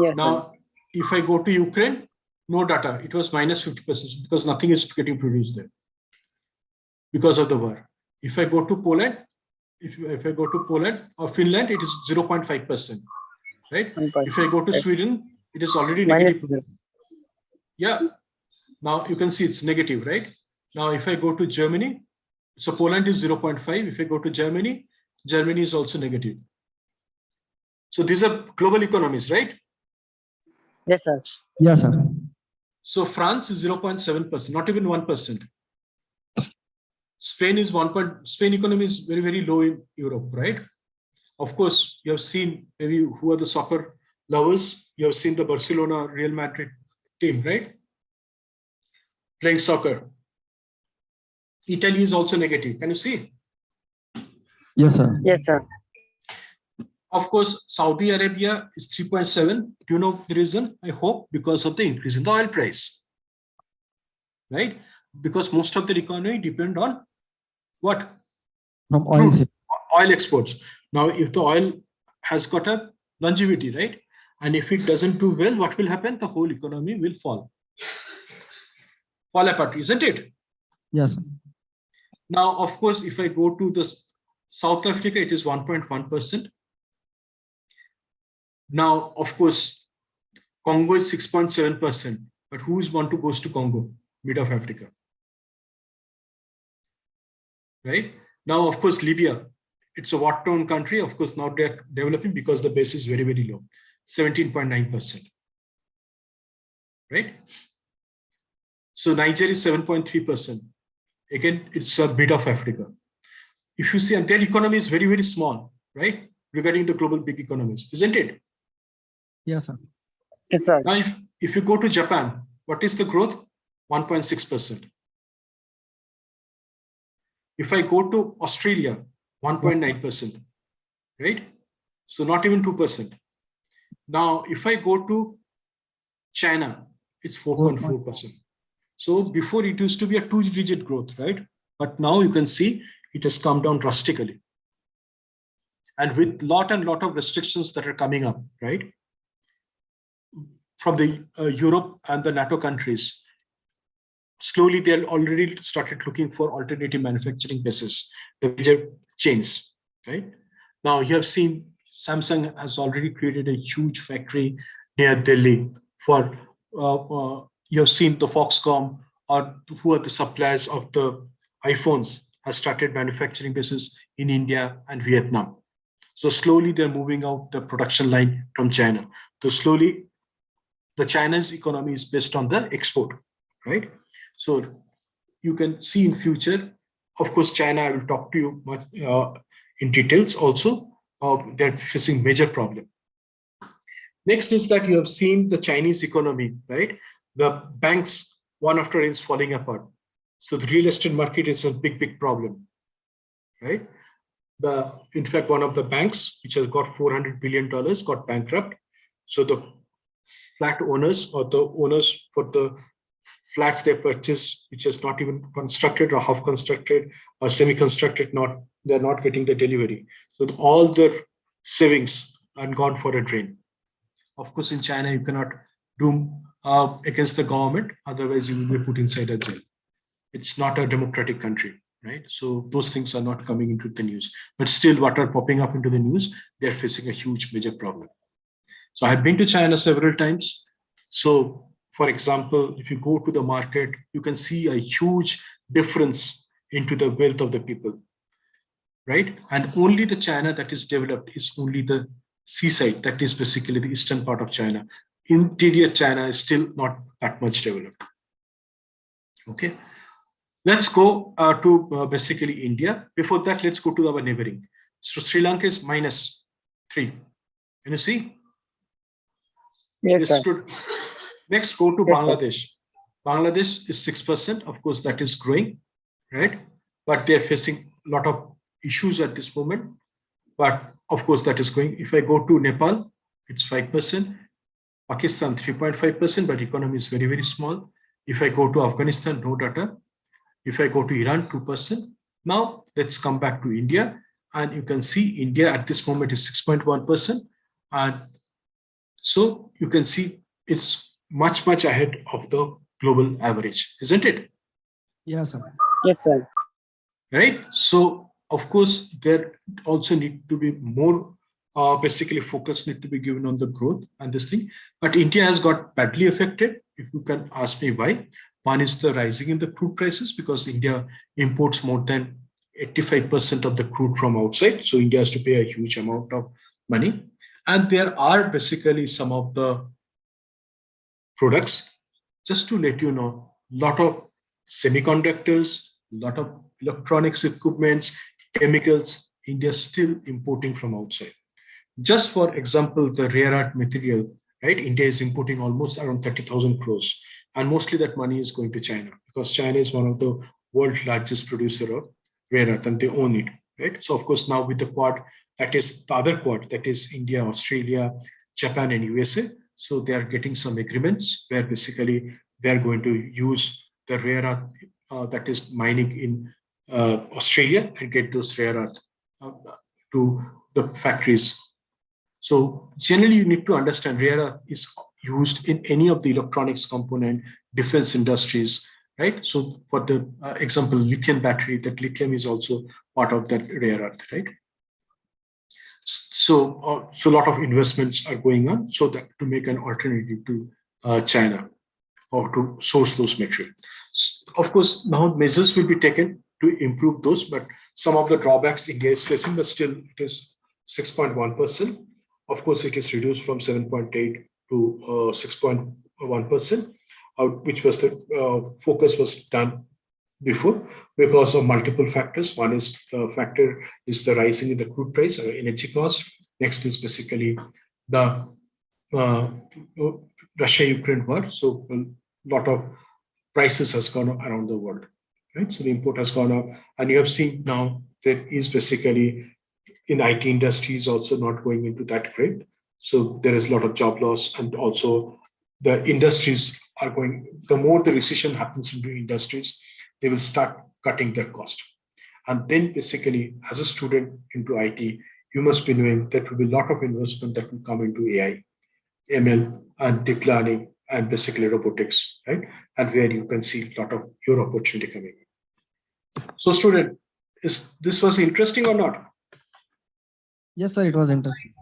Yes.
Now, if I go to Ukraine, no data. It was minus 50% because nothing is getting produced there because of the war. If I go to Poland, if I go to Poland or Finland, it is 0.5%, right?
1%.
If I go to Sweden, it is already
Minus
negative. Yeah. Now you can see it's negative, right? Now, if I go to Germany, so Poland is 0.5. If I go to Germany, Germany is also negative. So these are global economies, right?
Yes, sir.
Yes, sir.
So France is 0.7%, not even 1%. Spain is 1. Spain economy is very, very low in Europe, right? Of course, you have seen maybe who are the soccer lovers. You have seen the Barcelona Real Madrid team, right? Playing soccer. Italy is also negative. Can you see?
Yes, sir.
Yes, sir.
Of course, Saudi Arabia is 3.7. Do you know the reason? I hope because of the increase in the oil price, right? Because most of the economy depend on what?
From oil.
Crude, oil exports. Now, if the oil has got a longevity, right? And if it doesn't do well, what will happen? The whole economy will fall apart, isn't it?
Yes, sir.
Now, of course, if I go to the South Africa, it is 1.1%. Now, of course, Congo is 6.7%. But who is want to goes to Congo, mid of Africa? Right? Now, of course, Libya, it's a war-torn country. Of course, now they're developing because the base is very, very low, 17.9%. Right? So Nigeria is 7.3%. Again, it's a bit of Africa. If you see, and their economy is very, very small, right? Regarding the global big economies, isn't it?
Yes, sir.
Yes, sir.
Now, if you go to Japan, what is the growth? 1.6%. If I go to Australia, 1.9%, right? So not even 2%. Now, if I go to China, it's 4.4%. So before it used to be a 2-digit growth, right? But now you can see it has come down drastically. And with lot of restrictions that are coming up, right? From the Europe and the NATO countries, slowly they're already started looking for alternative manufacturing bases, the major chains, right? Now you have seen Samsung has already created a huge factory near Delhi for, you have seen the Foxconn or who are the suppliers of the iPhones has started manufacturing bases in India and Vietnam. So slowly they're moving out the production line from China. So slowly the China's economy is based on the export, right? So you can see in future, of course, China, I will talk to you much in details also. They're facing major problem. Next is that you have seen the Chinese economy, right? The banks, one after is falling apart. So the real estate market is a big problem, right? In fact, one of the banks, which has got $400 billion, got bankrupt. So the flat owners or the owners for the flats they purchased, which is not even constructed or half constructed or semi-constructed, they're not getting the delivery. So all their savings are gone for a drain. Of course, in China, you cannot do against the government, otherwise you will be put inside a jail. It's not a democratic country, right? So those things are not coming into the news. But still, what are popping up into the news, they're facing a huge major problem. So I've been to China several times. So, for example, if you go to the market, you can see a huge difference into the wealth of the people, right? And only the China that is developed is only the seaside, that is basically the eastern part of China. Interior China is still not that much developed. Okay, let's go to basically India. Before that, let's go to our neighboring. So Sri Lanka is -3. Can you see?
Yes, sir.
Next, go to
Yes, sir.
Bangladesh. Bangladesh is 6%. Of course, that is growing, right? But they're facing a lot of issues at this moment. But of course, that is going. If I go to Nepal, it's 5%. Pakistan, 3.5%, but economy is very, very small. If I go to Afghanistan, no data. If I go to Iran, 2%. Now, let's come back to India. And you can see India at this moment is 6.1%. And so you can see it's much ahead of the global average, isn't it?
Yes, sir.
Yes, sir.
Right? So of course, there also need to be more basically focus need to be given on the growth and this thing. But India has got badly affected. If you can ask me why, one is the rising in the crude prices because India imports more than 85% of the crude from outside. So India has to pay a huge amount of money. And there are basically some of the products, just to let you know, lot of semiconductors, lot of electronics equipments, chemicals, India is still importing from outside. Just for example, the rare earth material, right? India is importing almost around 30,000 crores. And mostly that money is going to China because China is one of the world's largest producer of rare earth and they own it, right? So of course, now with the quad, that is the other quad, that is India, Australia, Japan, and USA. So they are getting some agreements where basically they're going to use the rare earth that is mining in Australia and get those rare earth to the factories. So generally, you need to understand rare earth is used in any of the electronics component, defense industries, right? So for the example, lithium battery, that lithium is also part of that rare earth, right? So a lot of investments are going on so that to make an alternative to China or to source those materials. Of course, now measures will be taken to improve those, but some of the drawbacks India is facing, but still it is 6.1%. Of course, it is reduced from 7.8 to 6.1%, which was the focus was done before because of multiple factors. One is the factor is the rising in the crude price or energy cost. Next is basically the Russia-Ukraine war. So a lot of prices has gone up around the world, right? So the import has gone up, and you have seen now there is basically in IT industries also not going into that great. So there is a lot of job loss, and also the industries are going. The more the recession happens into industries, they will start cutting their cost. And then basically, as a student into IT, you must be knowing that will be a lot of investment that will come into AI, ML, and deep learning, and basically robotics, right? And where you can see a lot of your opportunity coming in. So, student, is this was interesting or not?
Yes, sir. It was interesting.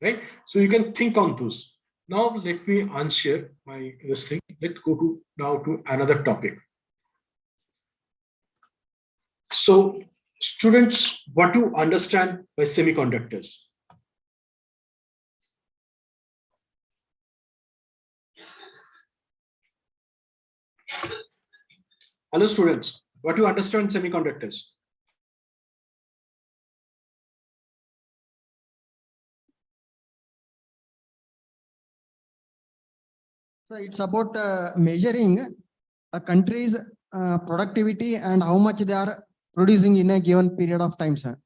Right? So you can think on those. Now let me unshare my this thing. Let's go to now to another topic. So, students, what do you understand by semiconductors? Hello, students. What do you understand semiconductors?
So it's about measuring a country's productivity and how much they are producing in a given period of time, sir.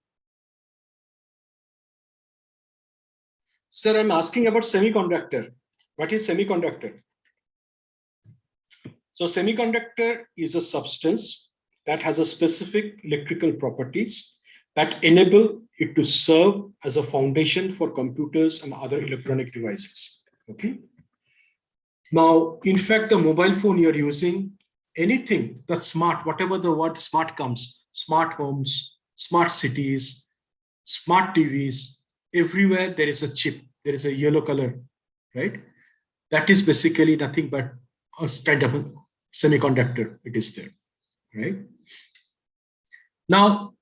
Sir, I'm asking about semiconductor. What is semiconductor? So semiconductor is a substance that has a specific electrical properties that enable it to serve as a foundation for computers and other electronic devices. Okay. Now, in fact, the mobile phone you're using, anything that's smart, whatever the word smart comes, smart homes, smart cities, smart TVs, everywhere there is a chip, there is a yellow color, right? That is basically nothing but a kind of a semiconductor, it is there, right? Now,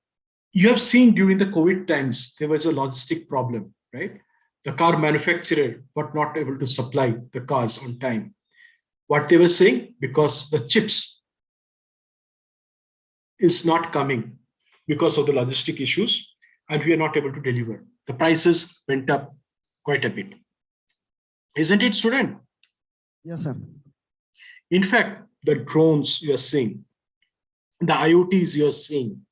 you have seen during the COVID times, there was a logistic problem, right? The car manufacturer were not able to supply the cars on time. What they were saying, because the chips is not coming because of the logistic issues, and we are not able to deliver. The prices went up quite a bit. Isn't it, student?
Yes, sir.
In fact, the drones you are seeing, the IoTs you are seeing,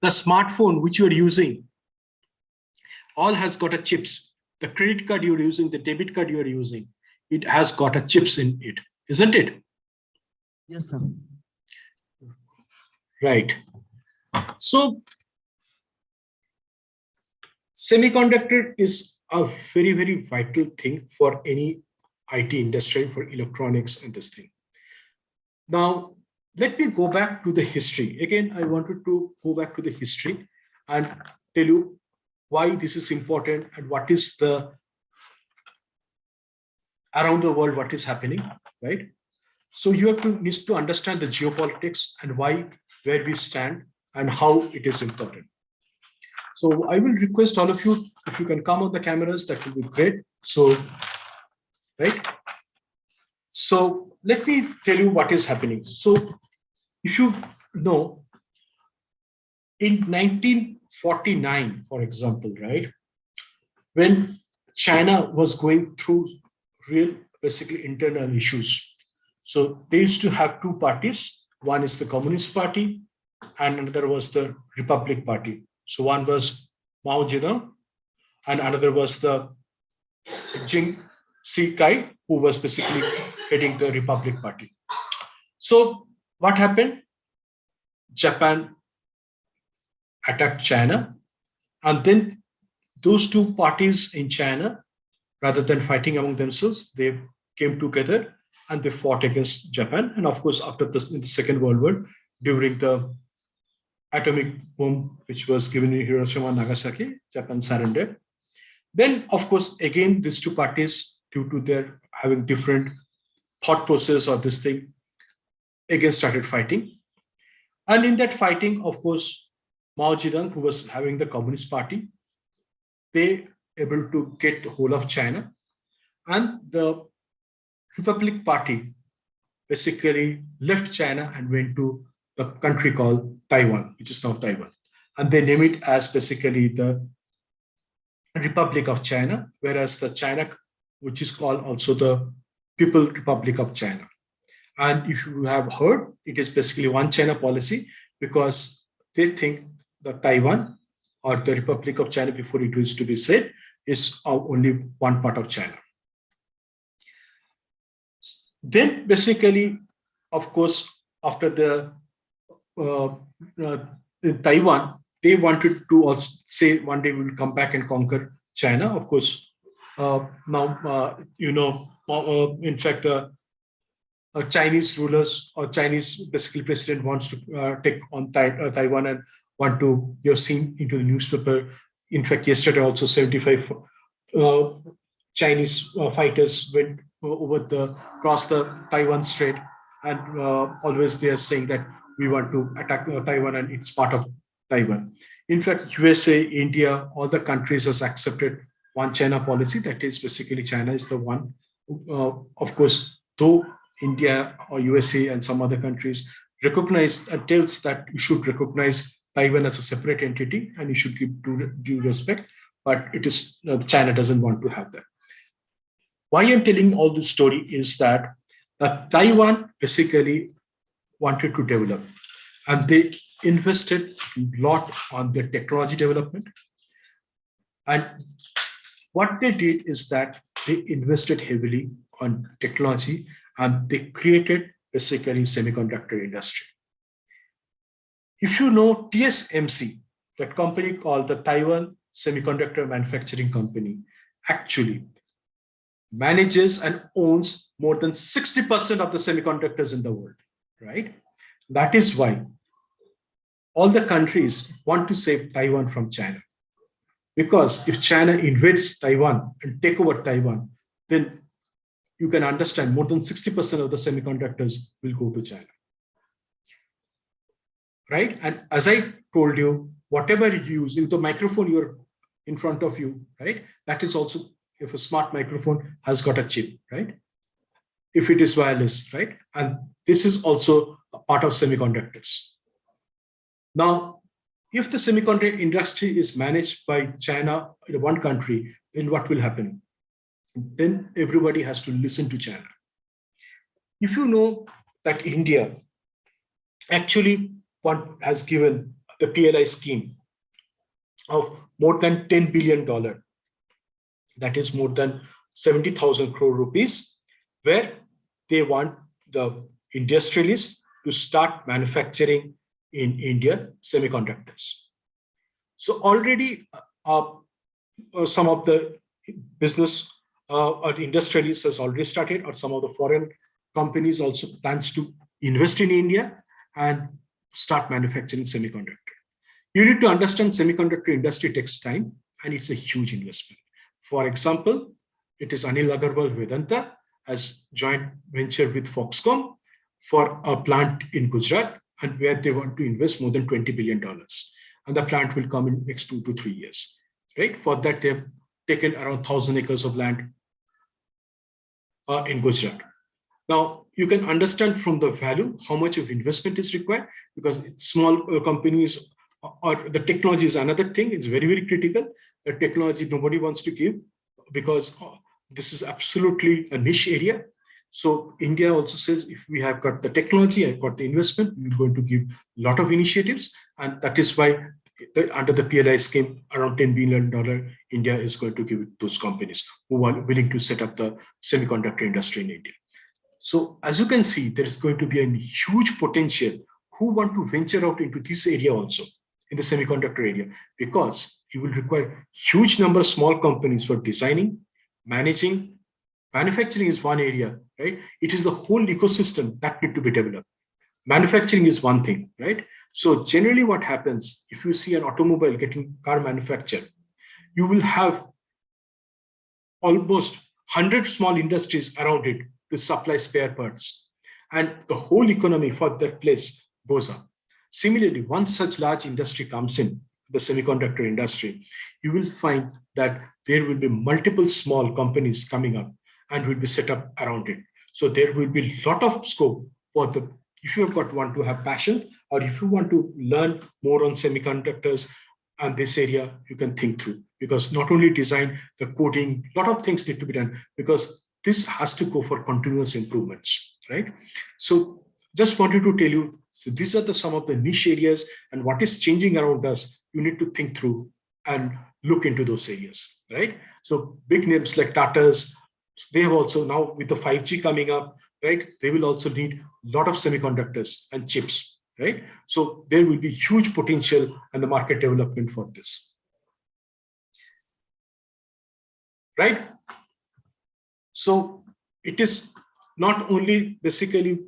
the smartphone which you are using, all has got a chips. The credit card you're using, the debit card you are using, it has got a chips in it, isn't it?
Yes, sir.
Right. So semiconductor is a very, very vital thing for any IT industry, for electronics and this thing. Now, let me go back to the history. Again, I wanted to go back to the history and tell you why this is important and what is the around the world, what is happening, right? So you have to need to understand the geopolitics and why, where we stand and how it is important. So I will request all of you, if you can come on the cameras, that will be great. So, right. So let me tell you what is happening. So if you know, in 1949, for example, right, when China was going through real, basically internal issues. So they used to have two parties. One is the Communist Party and another was the Republic Party. So one was Mao Zedong and another was the Jing Si Kai, who was basically heading the Republic Party. So what happened? Japan attacked China, and then those two parties in China, rather than fighting among themselves, they came together and they fought against Japan. And of course, after this, in the Second World War, during the atomic bomb which was given in Hiroshima and Nagasaki, Japan surrendered. Then, of course, again, these two parties, due to their having different thought process or this thing, again started fighting. And in that fighting, of course, Mao Zedong, who was having the Communist Party, they able to get the whole of China. And the Republic Party basically left China and went to the country called Taiwan, which is now Taiwan. And they name it as basically the Republic of China, whereas the China, which is called also the People Republic of China. And if you have heard, it is basically one China policy because they think that Taiwan or the Republic of China, before it used to be said, is only one part of China. Then basically, of course, after the Taiwan, they wanted to also say one day we will come back and conquer China. Of course, now, in fact, Chinese rulers or Chinese basically president wants to take on Taiwan and want to, you're seen into the newspaper. In fact, yesterday also 75 Chinese fighters went across the Taiwan Strait, and always they are saying that we want to attack Taiwan and it's part of Taiwan. In fact, USA, India, all the countries has accepted one China policy. That is basically China is the one. Of course, though India or USA and some other countries recognize and tells that you should recognize Taiwan as a separate entity and you should give due respect, but it is China doesn't want to have that. Why I'm telling all this story is that Taiwan basically wanted to develop, and they invested a lot on the technology development. And what they did is that they invested heavily on technology and they created basically semiconductor industry. If you know TSMC, that company called the Taiwan Semiconductor Manufacturing Company, actually manages and owns more than 60% of the semiconductors in the world, right? That is why all the countries want to save Taiwan from China. Because if China invades Taiwan and take over Taiwan, then you can understand more than 60% of the semiconductors will go to China. Right? And as I told you, whatever you use, in the microphone you're in front of you, right? That is also, if a smart microphone has got a chip, right? If it is wireless, right? And this is also a part of semiconductors. Now, if the semiconductor industry is managed by China in one country, then what will happen? Then everybody has to listen to China. If you know that India actually has given the PLI scheme of more than $10 billion, that is more than 70,000 crore rupees, where they want the industrialists to start manufacturing in India semiconductors. So already some of the business or industrialists has already started, or some of the foreign companies also plans to invest in India and start manufacturing semiconductor. You need to understand semiconductor industry takes time and it's a huge investment. For example, it is Anil Agarwal Vedanta has joint venture with Foxconn for a plant in Gujarat, and where they want to invest more than $20 billion. And the plant will come in next 2 to 3 years, right? For that, they have taken around 1,000 acres of land in Gujarat. Now, you can understand from the value how much of investment is required, because small companies or the technology is another thing. It's very, very critical. The technology nobody wants to give, because this is absolutely a niche area. So India also says, if we have got the technology, I've got the investment, we're going to give a lot of initiatives. And that is why under the PLI scheme, around $10 billion, India is going to give it to those companies who are willing to set up the semiconductor industry in India. So as you can see, there is going to be a huge potential who want to venture out into this area also, in the semiconductor area, because you will require huge number of small companies for designing, managing. Manufacturing is one area, right? It is the whole ecosystem that need to be developed. Manufacturing is one thing, right? So generally what happens, if you see an automobile getting car manufactured, you will have almost 100 small industries around it to supply spare parts. And the whole economy for that place goes up. Similarly, once such large industry comes in, the semiconductor industry, you will find that there will be multiple small companies coming up and will be set up around it. So there will be a lot of scope for the, if you want to have passion, or if you want to learn more on semiconductors and this area, you can think through, because not only design, the coding, a lot of things need to be done, because this has to go for continuous improvements, right? So just wanted to tell you, so these are some of the niche areas, and what is changing around us, you need to think through and look into those areas, right? So big names like Tata's, they have also now with the 5G coming up, right? They will also need a lot of semiconductors and chips, right? So there will be huge potential and the market development for this, right? So it is not only basically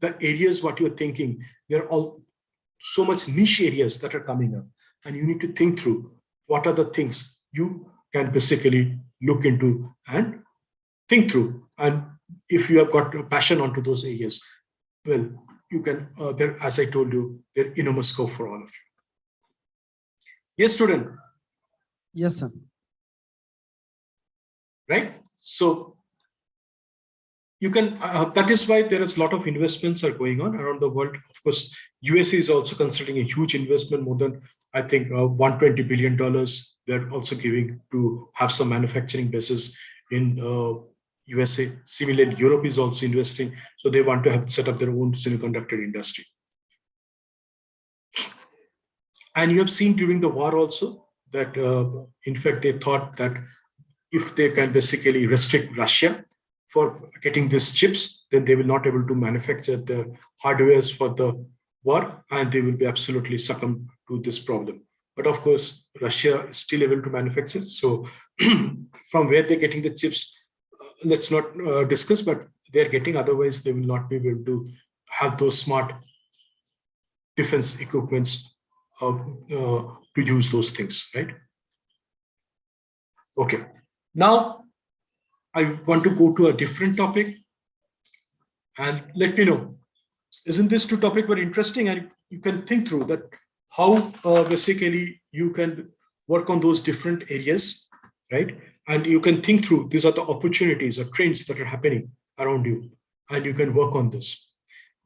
the areas what you're thinking, there are all so much niche areas that are coming up, and you need to think through what are the things you can basically look into and think through. And if you have got a passion onto those areas, well, you can, there, as I told you, there enormous scope for all of you. Yes, student?
Yes, sir.
Right? So you can, that is why there is a lot of investments are going on around the world. Of course, USA is also considering a huge investment, more than, I think, $120 billion. They're also giving to have some manufacturing bases in USA. Similarly, Europe is also investing. So they want to have set up their own semiconductor industry. And you have seen during the war also that, in fact, they thought that if they can basically restrict Russia for getting these chips, then they will not able to manufacture the hardwares for the war, and they will be absolutely succumb to this problem. But of course, Russia is still able to manufacture. So from where they're getting the chips, let's not discuss, but they're getting, otherwise they will not be able to have those smart defense equipments to use those things, right? Okay, now I want to go to a different topic, and let me know, isn't this two topic very interesting? And you can think through that how basically you can work on those different areas, right? And you can think through, these are the opportunities or trends that are happening around you, and you can work on this.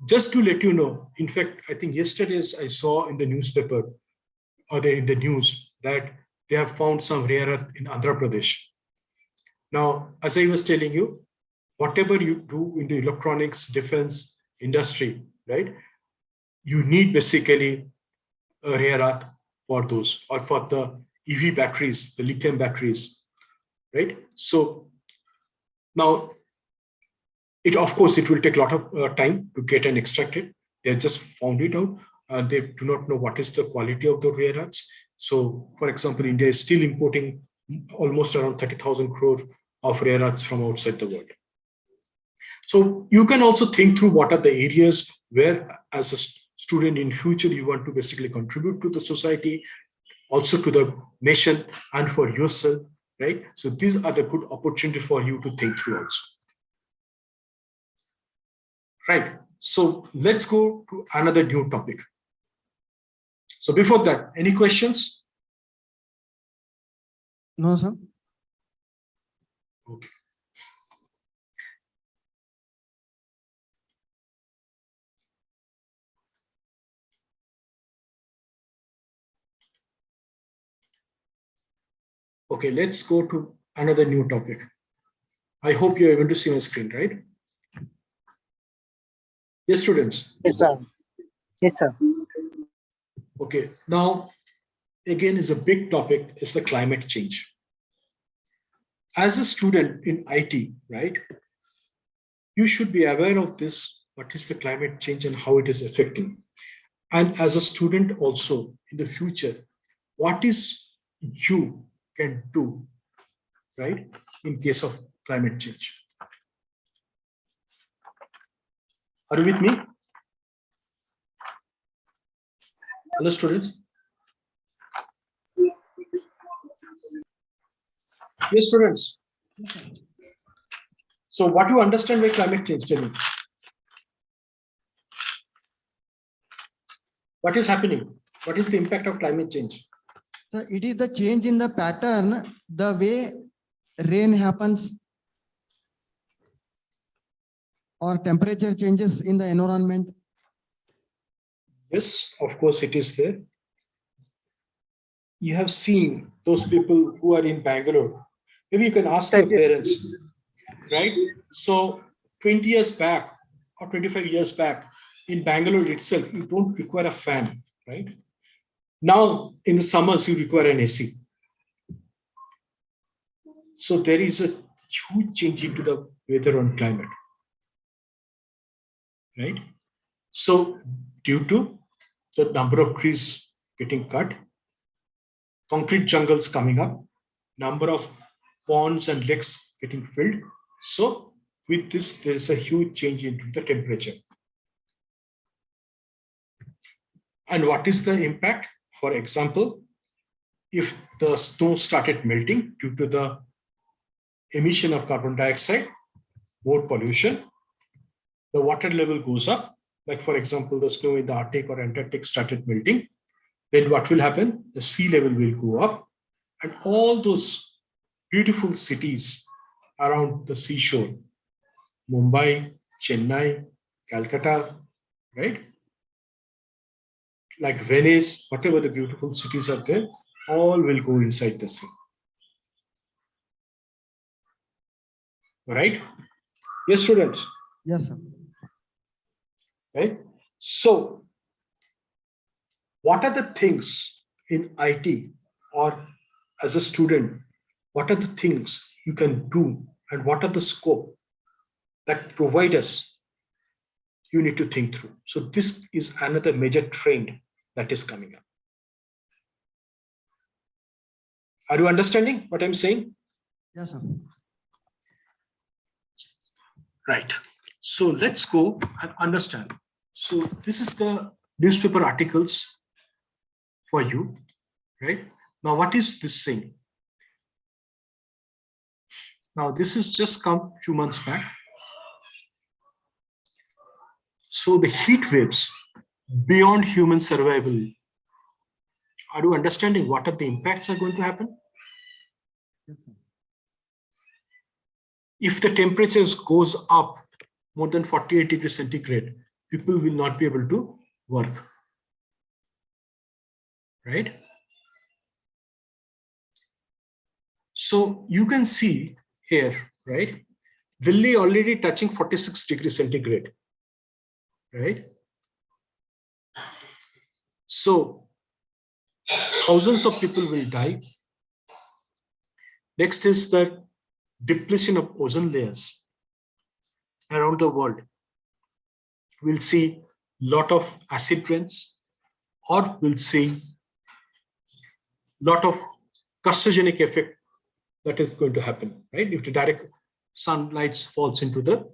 Just to let you know, in fact, I think yesterday I saw in the newspaper or in the news that they have found some rare earth in Andhra Pradesh. Now, as I was telling you, whatever you do in the electronics, defense industry, right? You need basically a rare earth for those, or for the EV batteries, the lithium batteries, right? So now, of course, it will take a lot of time to get and extract it. They just found it out. They do not know what is the quality of the rare earths. So, for example, India is still importing almost around 30,000 crore of rare earths from outside the world. So you can also think through what are the areas where, as a student in future, you want to basically contribute to the society, also to the nation and for yourself, right? So these are the good opportunity for you to think through also. Right. So let's go to another new topic. So before that, any questions?
No, sir.
Okay. Okay, let's go to another new topic. I hope you're able to see my screen, right? Yes, students.
Yes, sir. Yes, sir.
Okay, now again is a big topic is the climate change. As a student in IT, right, you should be aware of this, what is the climate change and how it is affecting. And as a student also in the future, what is you can do, right, in case of climate change. Are you with me? Hello, students. Yes, students. So what do you understand by climate change? Tell me. What is happening? What is the impact of climate change?
So it is the change in the pattern, the way rain happens or temperature changes in the environment.
Yes, of course it is there. You have seen those people who are in Bangalore. Maybe you can ask your parents, right? So 20 years back or 25 years back in Bangalore itself, you don't require a fan, right? Now in the summers, you require an AC. So there is a huge change into the weather and climate, right? So due to the number of trees getting cut, concrete jungles coming up, number of ponds and lakes getting filled. So with this, there is a huge change into the temperature. And what is the impact? For example, if the snow started melting due to the emission of carbon dioxide, more pollution, the water level goes up. Like for example, the snow in the Arctic or Antarctic started melting, then what will happen? The sea level will go up and all those beautiful cities around the seashore, Mumbai, Chennai, Calcutta, right? Like Venice, whatever the beautiful cities are there, all will go inside the sea. Right? Yes, students.
Yes, sir.
Right? So, what are the things in IT or as a student, what are the things you can do and what are the scope that provide us? You need to think through. So this is another major trend that is coming up. Are you understanding what I'm saying?
Yes, sir.
Right. So let's go and understand. So this is the newspaper articles for you, right? Now, what is this saying? Now, this is just come a few months back. So the heat waves beyond human survival. Are you understanding what are the impacts are going to happen?
Yes, sir.
If the temperatures goes up more than 48 degrees centigrade, people will not be able to work, right? So you can see here, right? Delhi already touching 46 degrees centigrade, right? So thousands of people will die. Next is the depletion of ozone layers around the world. We'll see lot of acid rains, or we'll see lot of carcinogenic effect that is going to happen, right? If the direct sunlight falls into the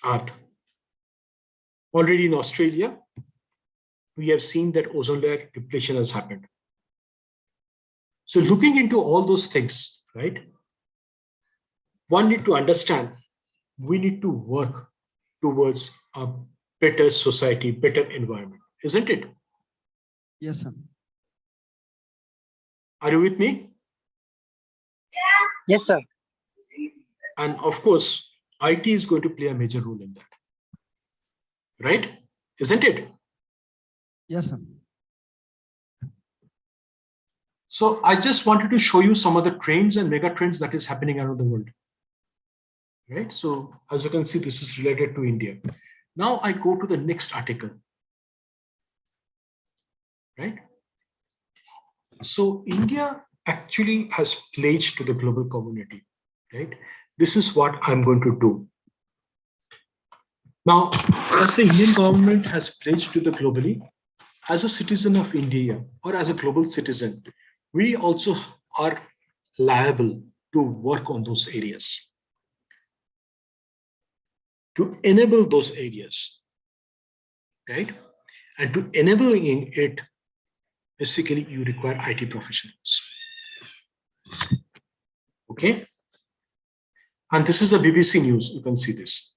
earth. Already in Australia, we have seen that ozone layer depletion has happened. So looking into all those things, right? One need to understand, we need to work towards a better society, better environment, isn't it?
Yes, sir.
Are you with me?
Yes, sir.
And of course, IT is going to play a major role in that, right? Isn't it?
Yes, sir.
So I just wanted to show you some of the trends and mega trends that is happening around the world, right? So as you can see, this is related to India. Now I go to the next article, right? So India actually has pledged to the global community, right? This is what I'm going to do. Now, as the Indian government has pledged to the globally, as a citizen of India or as a global citizen, we also are liable to work on those areas, to enable those areas, right? And to enabling it, basically you require IT professionals. Okay. And this is a BBC News. You can see this.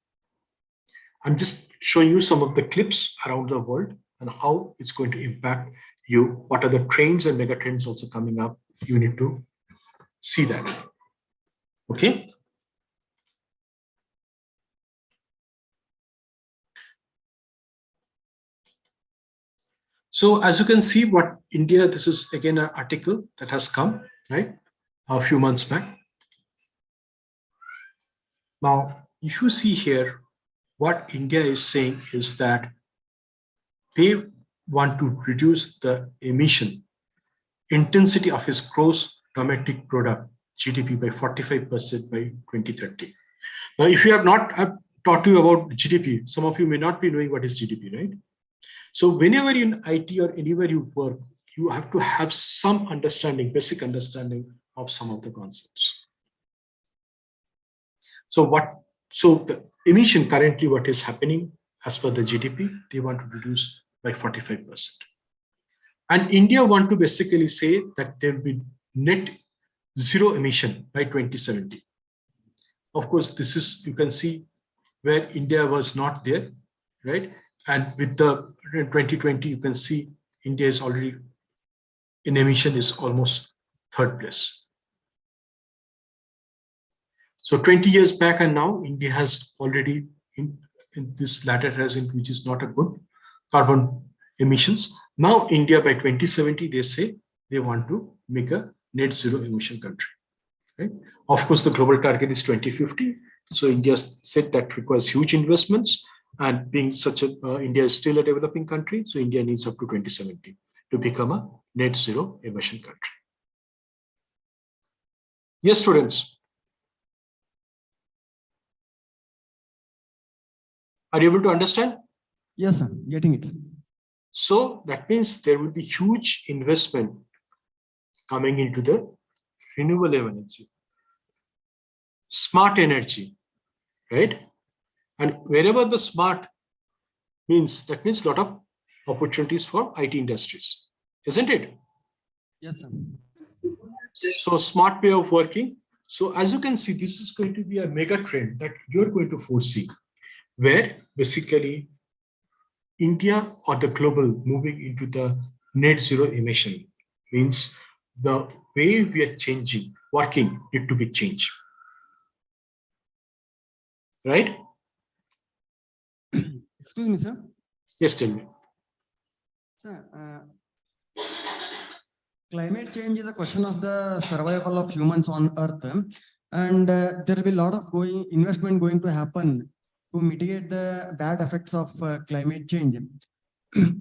I'm just showing you some of the clips around the world and how it's going to impact you. What are the trends and mega trends also coming up? You need to see that. Okay. So as you can see, what India, this is again an article that has come, right, a few months back. Now, if you see here, what India is saying is that they want to reduce the emission intensity of its gross domestic product, GDP, by 45% by 2030. Now, if you have not, I've taught you about GDP, some of you may not be knowing what is GDP, right? So whenever in IT or anywhere you work, you have to have some understanding, basic understanding of some of the concepts. So the emission currently, what is happening as per the GDP, they want to reduce by 45%. And India want to basically say that there will be net zero emission by 2070. Of course, this is, you can see where India was not there, right? And with the 2020, you can see India is already in emission is almost third place. So 20 years back and now, India has already in this latter horizon, which is not a good carbon emissions. Now India by 2070, they say they want to make a net zero emission country. Right? Of course, the global target is 2050. So India said that requires huge investments, and being such a India is still a developing country, so India needs up to 2070 to become a net zero emission country. Yes, students. Are you able to understand?
Yes, sir. Getting it.
So that means there will be huge investment coming into the renewable energy, smart energy, right? And wherever the smart means, that means a lot of opportunities for IT industries, isn't it?
Yes, sir.
So smart way of working. So as you can see, this is going to be a mega trend that you're going to foresee, where basically India or the global moving into the net zero emission means the way we are changing, working need to be changed. Right?
Excuse me, sir.
Yes, tell me.
Sir, climate change is a question of the survival of humans on Earth, and there will be a lot of investment going to happen to mitigate the bad effects of climate change.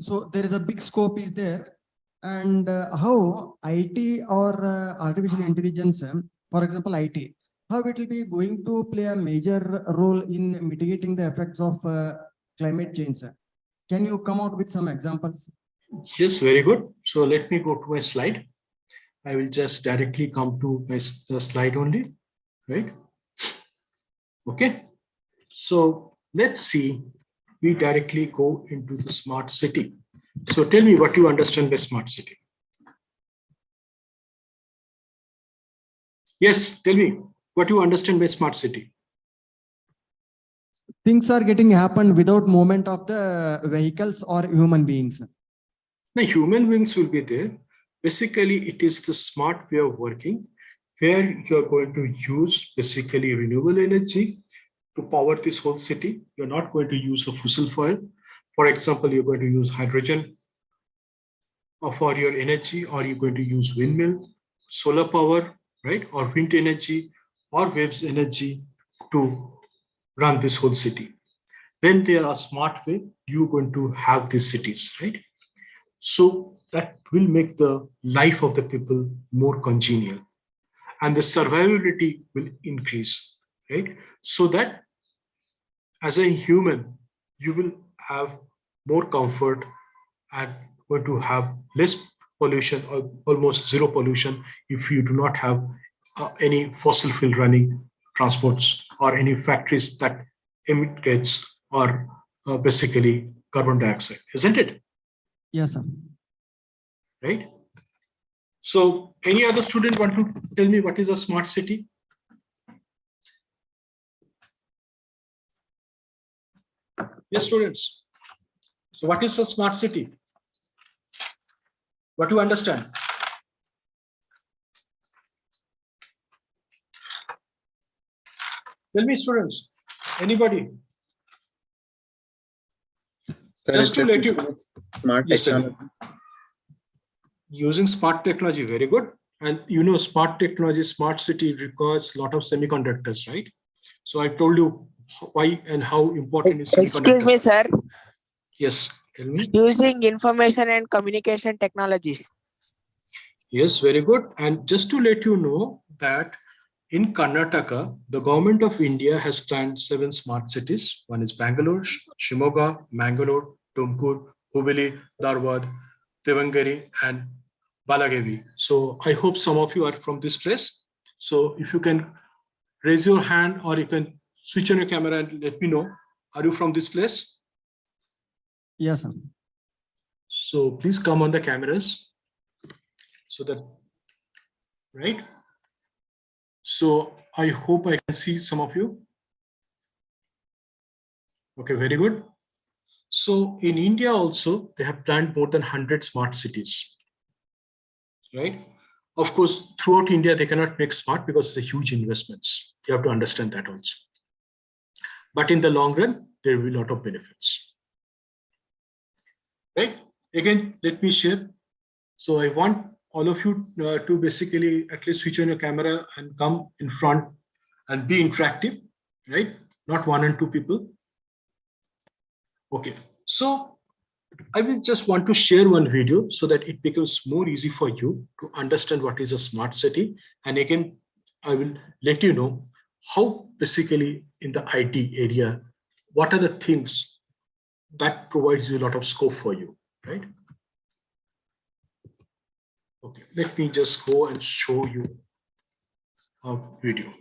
So there is a big scope is there, and how IT or artificial intelligence, for example, IT, how it will be going to play a major role in mitigating the effects of climate change, sir? Can you come out with some examples?
Yes, very good. So let me go to my slide. I will just directly come to my slide only, right? Okay. So let's see, we directly go into the smart city. So tell me what you understand by smart city. Yes, tell me what you understand by smart city.
Things are getting happen without movement of the vehicles or human beings.
Now, human beings will be there. Basically, it is the smart way of working where you are going to use basically renewable energy to power this whole city. You're not going to use a fossil fuel. For example, you're going to use hydrogen for your energy, or you're going to use windmill, solar power, right? Or wind energy or waves energy to run this whole city. Then there are smart way you're going to have these cities, right? So that will make the life of the people more congenial and the survivability will increase, right? So that as a human, you will have more comfort and going to have less pollution or almost zero pollution if you do not have any fossil fuel running transports or any factories that emit gases or basically carbon dioxide, isn't it?
Yes, sir.
Right? So any other student want to tell me what is a smart city? Yes, students. So what is a smart city? What do you understand? Tell me, students. Anybody? Just to let you
smart
yes,
technology.
Using smart technology, very good. And you know, smart technology, smart city requires a lot of semiconductors, right? So I told you why and how important is semiconductor.
Excuse me, sir.
Yes, tell me.
Using information and communication technologies.
Yes, very good. And just to let you know that in Karnataka, the government of India has planned 7 smart cities. One is Bangalore, Shimoga, Mangalore, Tumkur, Hubli, Dharwad, Devangari, and Balagavi. So I hope some of you are from this place. So if you can raise your hand or you can switch on your camera and let me know, are you from this place?
Yes, sir.
So please come on the cameras so that, right? So I hope I can see some of you. Okay, very good. So in India also, they have planned more than 100 smart cities, right? Of course, throughout India, they cannot make smart because it's a huge investments. You have to understand that also. But in the long run, there will be a lot of benefits, right? Again, let me share. So I want all of you to basically at least switch on your camera and come in front and be interactive, right? Not 1 and 2 people. Okay, so I will just want to share one video so that it becomes more easy for you to understand what is a smart city. And again, I will let you know how basically in the IT area, what are the things that provides you a lot of scope for you, right? Okay, let me just go and show you a video.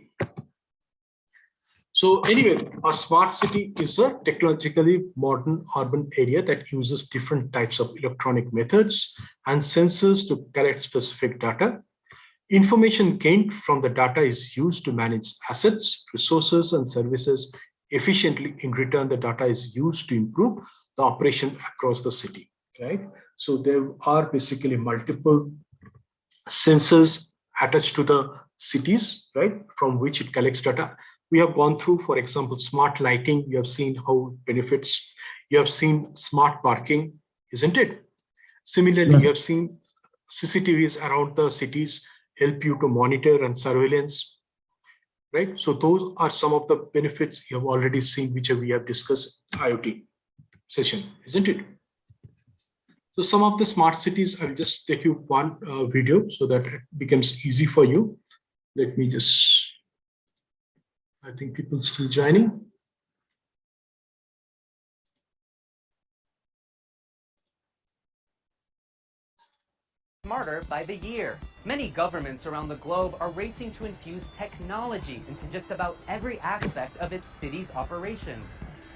So anyway, a smart city is a technologically modern urban area that uses different types of electronic methods and sensors to collect specific data. Information gained from the data is used to manage assets, resources, and services efficiently. In return, the data is used to improve the operation across the city, right? So there are basically multiple sensors attached to the cities, right, from which it collects data. We have gone through, for example, smart lighting. You have seen how it benefits. You have seen smart parking, isn't it? Similarly,
Yes.
you have seen CCTVs around the cities help you to monitor and surveillance, right? So those are some of the benefits you have already seen, which we have discussed IoT session, isn't it? So some of the smart cities, I'll just take you one video so that it becomes easy for you. Let me just, I think people still joining.
Smarter by the year. Many governments around the globe are racing to infuse technology into just about every aspect of its city's operations.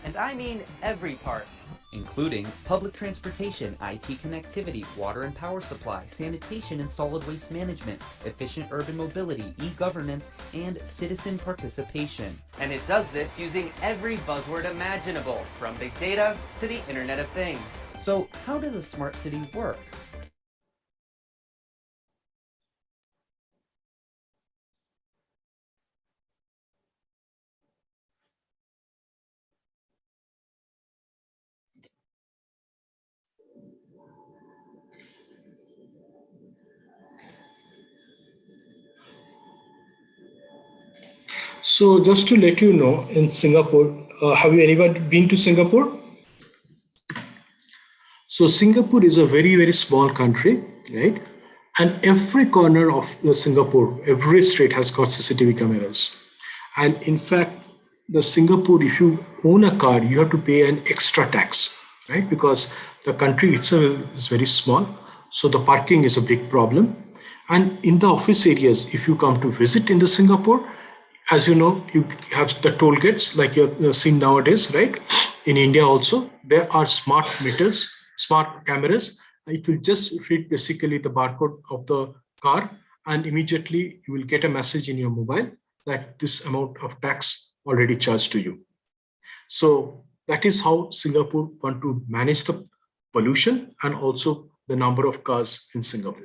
And I mean every part. including public transportation, IT connectivity, water and power supply, sanitation and solid waste management, efficient urban mobility, e-governance, and citizen participation. And it does this using every buzzword imaginable, from big data to the Internet of Things. So how does a smart city work?
So just to let you know, in Singapore, have you anyone been to Singapore? So Singapore is a very, very small country, right? And every corner of Singapore, every street has got CCTV cameras. And in fact, the Singapore, if you own a car, you have to pay an extra tax, right? Because the country itself is very small. So the parking is a big problem. And in the office areas, if you come to visit in the Singapore, as you know, you have the toll gates like you're seeing nowadays, right? In India also, there are smart meters, smart cameras. It will just read basically the barcode of the car, and immediately you will get a message in your mobile that this amount of tax already charged to you. So that is how Singapore want to manage the pollution and also the number of cars in Singapore.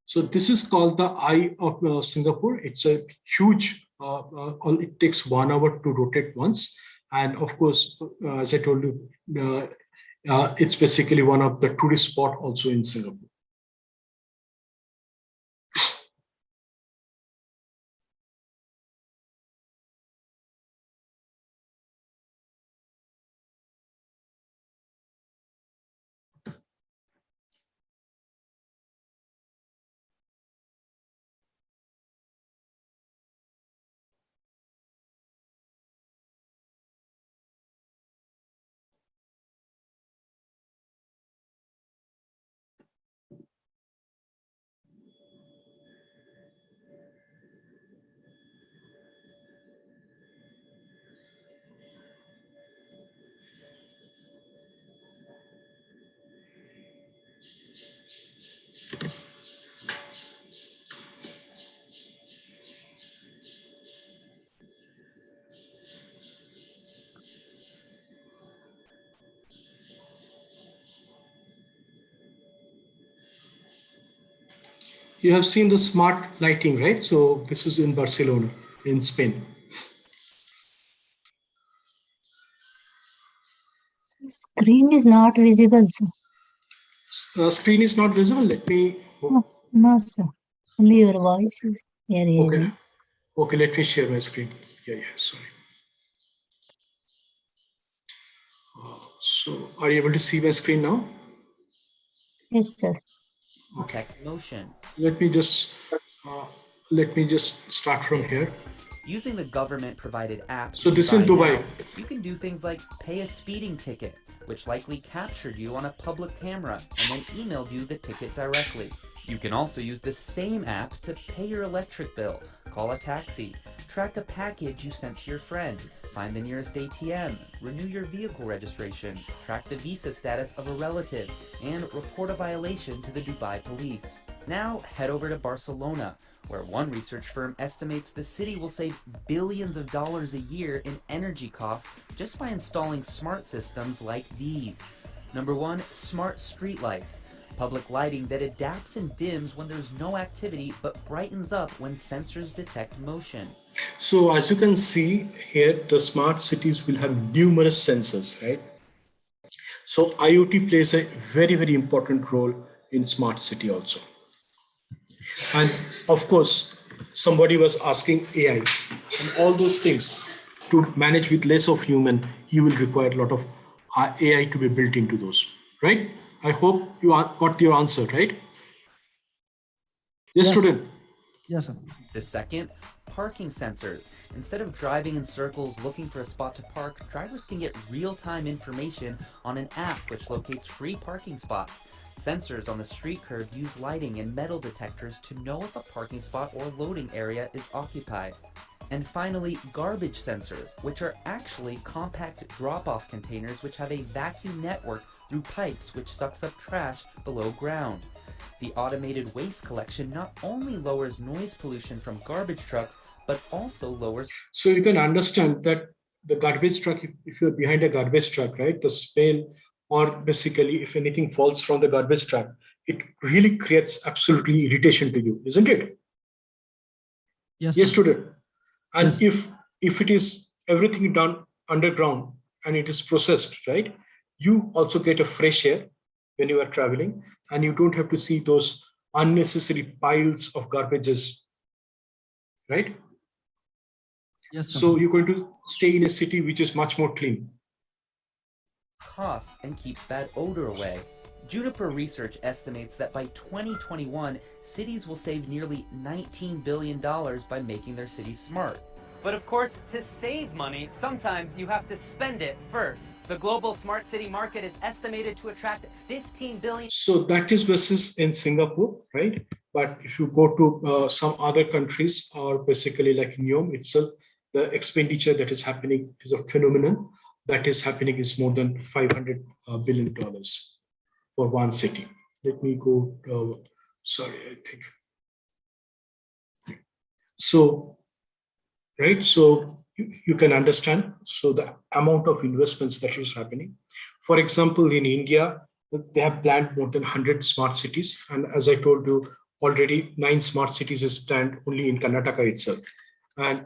So this is called the Eye of Singapore. It's a huge, it takes 1 hour to rotate once. And of course, as I told you, it's basically one of the tourist spot also in Singapore. You have seen the smart lighting, right? So this is in Barcelona, in Spain.
Screen is not visible, sir.
Screen is not visible. Let me.
No, sir. Only your voice is here.
Okay. Okay, let me share my screen. Yeah, sorry. So are you able to see my screen now?
Yes, sir.
Detect motion.
Let me just start from here.
Using the government-provided app
So this is in Dubai.
Now, you can do things like pay a speeding ticket, which likely captured you on a public camera and then emailed you the ticket directly. You can also use the same app to pay your electric bill, call a taxi, track a package you sent to your friend, find the nearest ATM, renew your vehicle registration, track the visa status of a relative, and report a violation to the Dubai police. Now head over to Barcelona, where one research firm estimates the city will save billions of dollars a year in energy costs just by installing smart systems like these. Number 1, smart streetlights. Public lighting that adapts and dims when there's no activity but brightens up when sensors detect motion.
So as you can see here, the smart cities will have numerous sensors, right? So IoT plays a very, very important role in smart city also. And of course, somebody was asking AI and all those things to manage with less of human, you will require a lot of AI to be built into those, right? I hope you got your answer, right? Yes, student.
Yes, sir.
The second, parking sensors. Instead of driving in circles looking for a spot to park, drivers can get real-time information on an app which locates free parking spots. Sensors on the street curb use lighting and metal detectors to know if a parking spot or loading area is occupied. And finally, garbage sensors, which are actually compact drop-off containers which have a vacuum network through pipes which sucks up trash below ground. The automated waste collection not only lowers noise pollution from garbage trucks, but also lowers...
So you can understand that the garbage truck, if you're behind a garbage truck, right, the smell, or basically if anything falls from the garbage truck, it really creates absolutely irritation to you, isn't it?
Yes,
Yes,
sir.
student. And
Yes.
if it is everything done underground and it is processed, right, you also get a fresh air when you are traveling, and you don't have to see those unnecessary piles of garbages, right?
Yes, sir.
So you're going to stay in a city which is much more clean.
costs and keeps bad odor away. Juniper Research estimates that by 2021, cities will save nearly $19 billion by making their cities smart.
But of course, to save money, sometimes you have to spend it first. The global smart city market is estimated to attract 15 billion.
So that is versus in Singapore, right? But if you go to some other countries, or basically like NEOM itself, the expenditure that is happening is a phenomenon. That is happening is more than $500 billion for one city. Let me go, sorry, I think. So, right, so you can understand, so the amount of investments that is happening. For example, in India, they have planned more than 100 smart cities. And as I told you, already 9 smart cities is planned only in Karnataka itself. And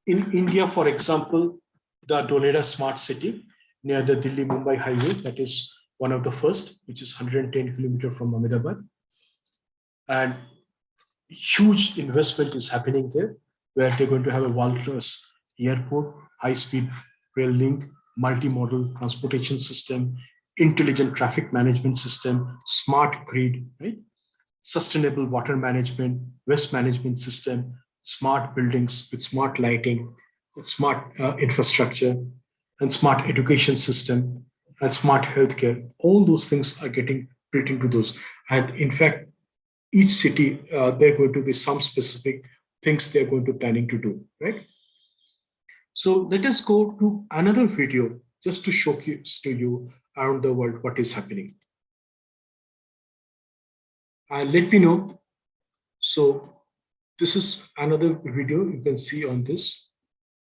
in India, for example, the Dholera smart city near the Delhi-Mumbai highway, that is one of the first, which is 110 kilometers from Ahmedabad. And huge investment is happening there, where they're going to have a world-class airport, high-speed rail link, multimodal transportation system, intelligent traffic management system, smart grid, right? Sustainable water management, waste management system, smart buildings with smart lighting, smart infrastructure, and smart education system, and smart healthcare. All those things are getting built into those. And in fact, each city, there are going to be some specific things they're going to planning to do, right? So let us go to another video just to showcase to you around the world what is happening. And let me know. So this is another video you can see on this.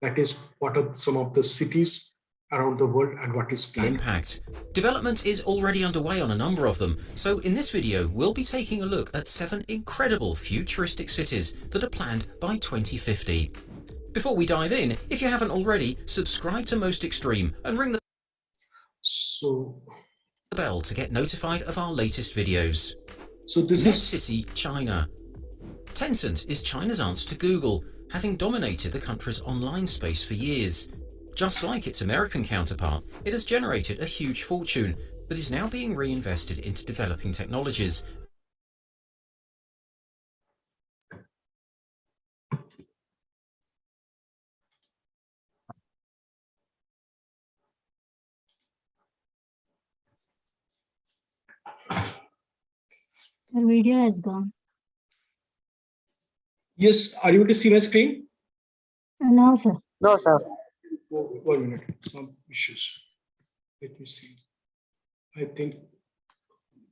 That is what are some of the cities around the world and what is planned.
Impact. Development is already underway on a number of them, so in this video we'll be taking a look at 7 incredible futuristic cities that are planned by 2050. Before we dive in, if you haven't already, subscribe to Most Extreme and ring the bell to get notified of our latest videos.
So this
Next
is
city, China. Tencent is China's answer to Google, having dominated the country's online space for years. Just like its American counterpart, it has generated a huge fortune that is now being reinvested into developing technologies.
Your video has gone.
yes. Are you able to see my screen?
No, sir.
No, sir.
Oh, 1 minute. Some issues. Let me see. I think.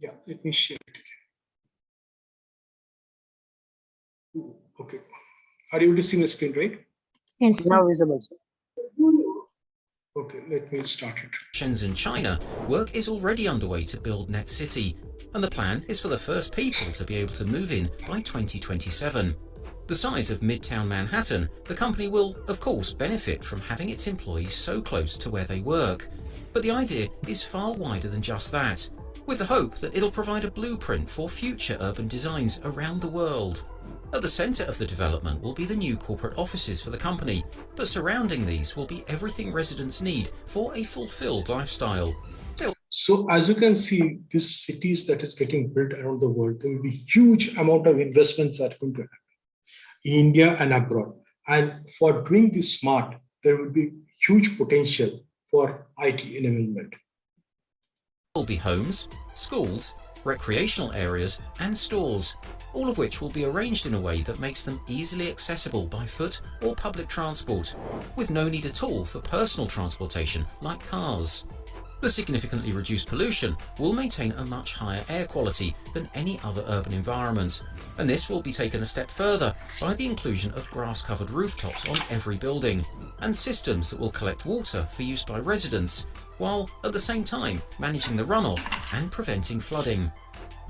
Yeah. Let me share it again. Okay. Are you able to see my screen, right?
Yes, sir.
Now visible, sir.
Okay. Let me start it.
Shenzhen, China, work is already underway to build Net City, and the plan is for the first people to be able to move in by 2027. The size of Midtown Manhattan, the company will, of course, benefit from having its employees so close to where they work. But the idea is far wider than just that, with the hope that it'll provide a blueprint for future urban designs around the world. At the centre of the development will be the new corporate offices for the company, but surrounding these will be everything residents need for a fulfilled lifestyle.
So as you can see, these cities that is getting built around the world, there will be huge amount of investments that are going to happen. in India and abroad. And for doing this smart, there will be huge potential for IT enablement.
Will be homes, schools, recreational areas and stores, all of which will be arranged in a way that makes them easily accessible by foot or public transport, with no need at all for personal transportation like cars. The significantly reduced pollution will maintain a much higher air quality than any other urban environment, and this will be taken a step further by the inclusion of grass-covered rooftops on every building, and systems that will collect water for use by residents, while at the same time managing the runoff and preventing flooding.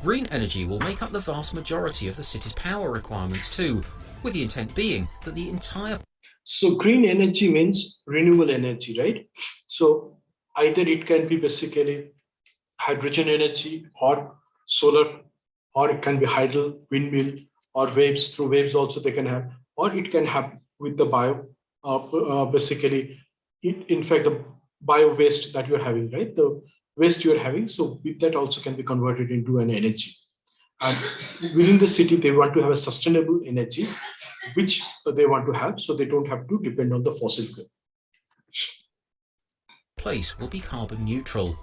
Green energy will make up the vast majority of the city's power requirements too, with the intent being that the entire...
So green energy means renewable energy, right? So either it can be basically hydrogen energy or solar, or it can be hydel, windmill, or waves. Through waves also they can have, or it can have with the bio, basically, in fact, the bio waste that you're having, right? The waste you're having, so with that also can be converted into an energy. And within the city, they want to have a sustainable energy, which they want to have, so they don't have to depend on the fossil fuel.
Place will be carbon neutral.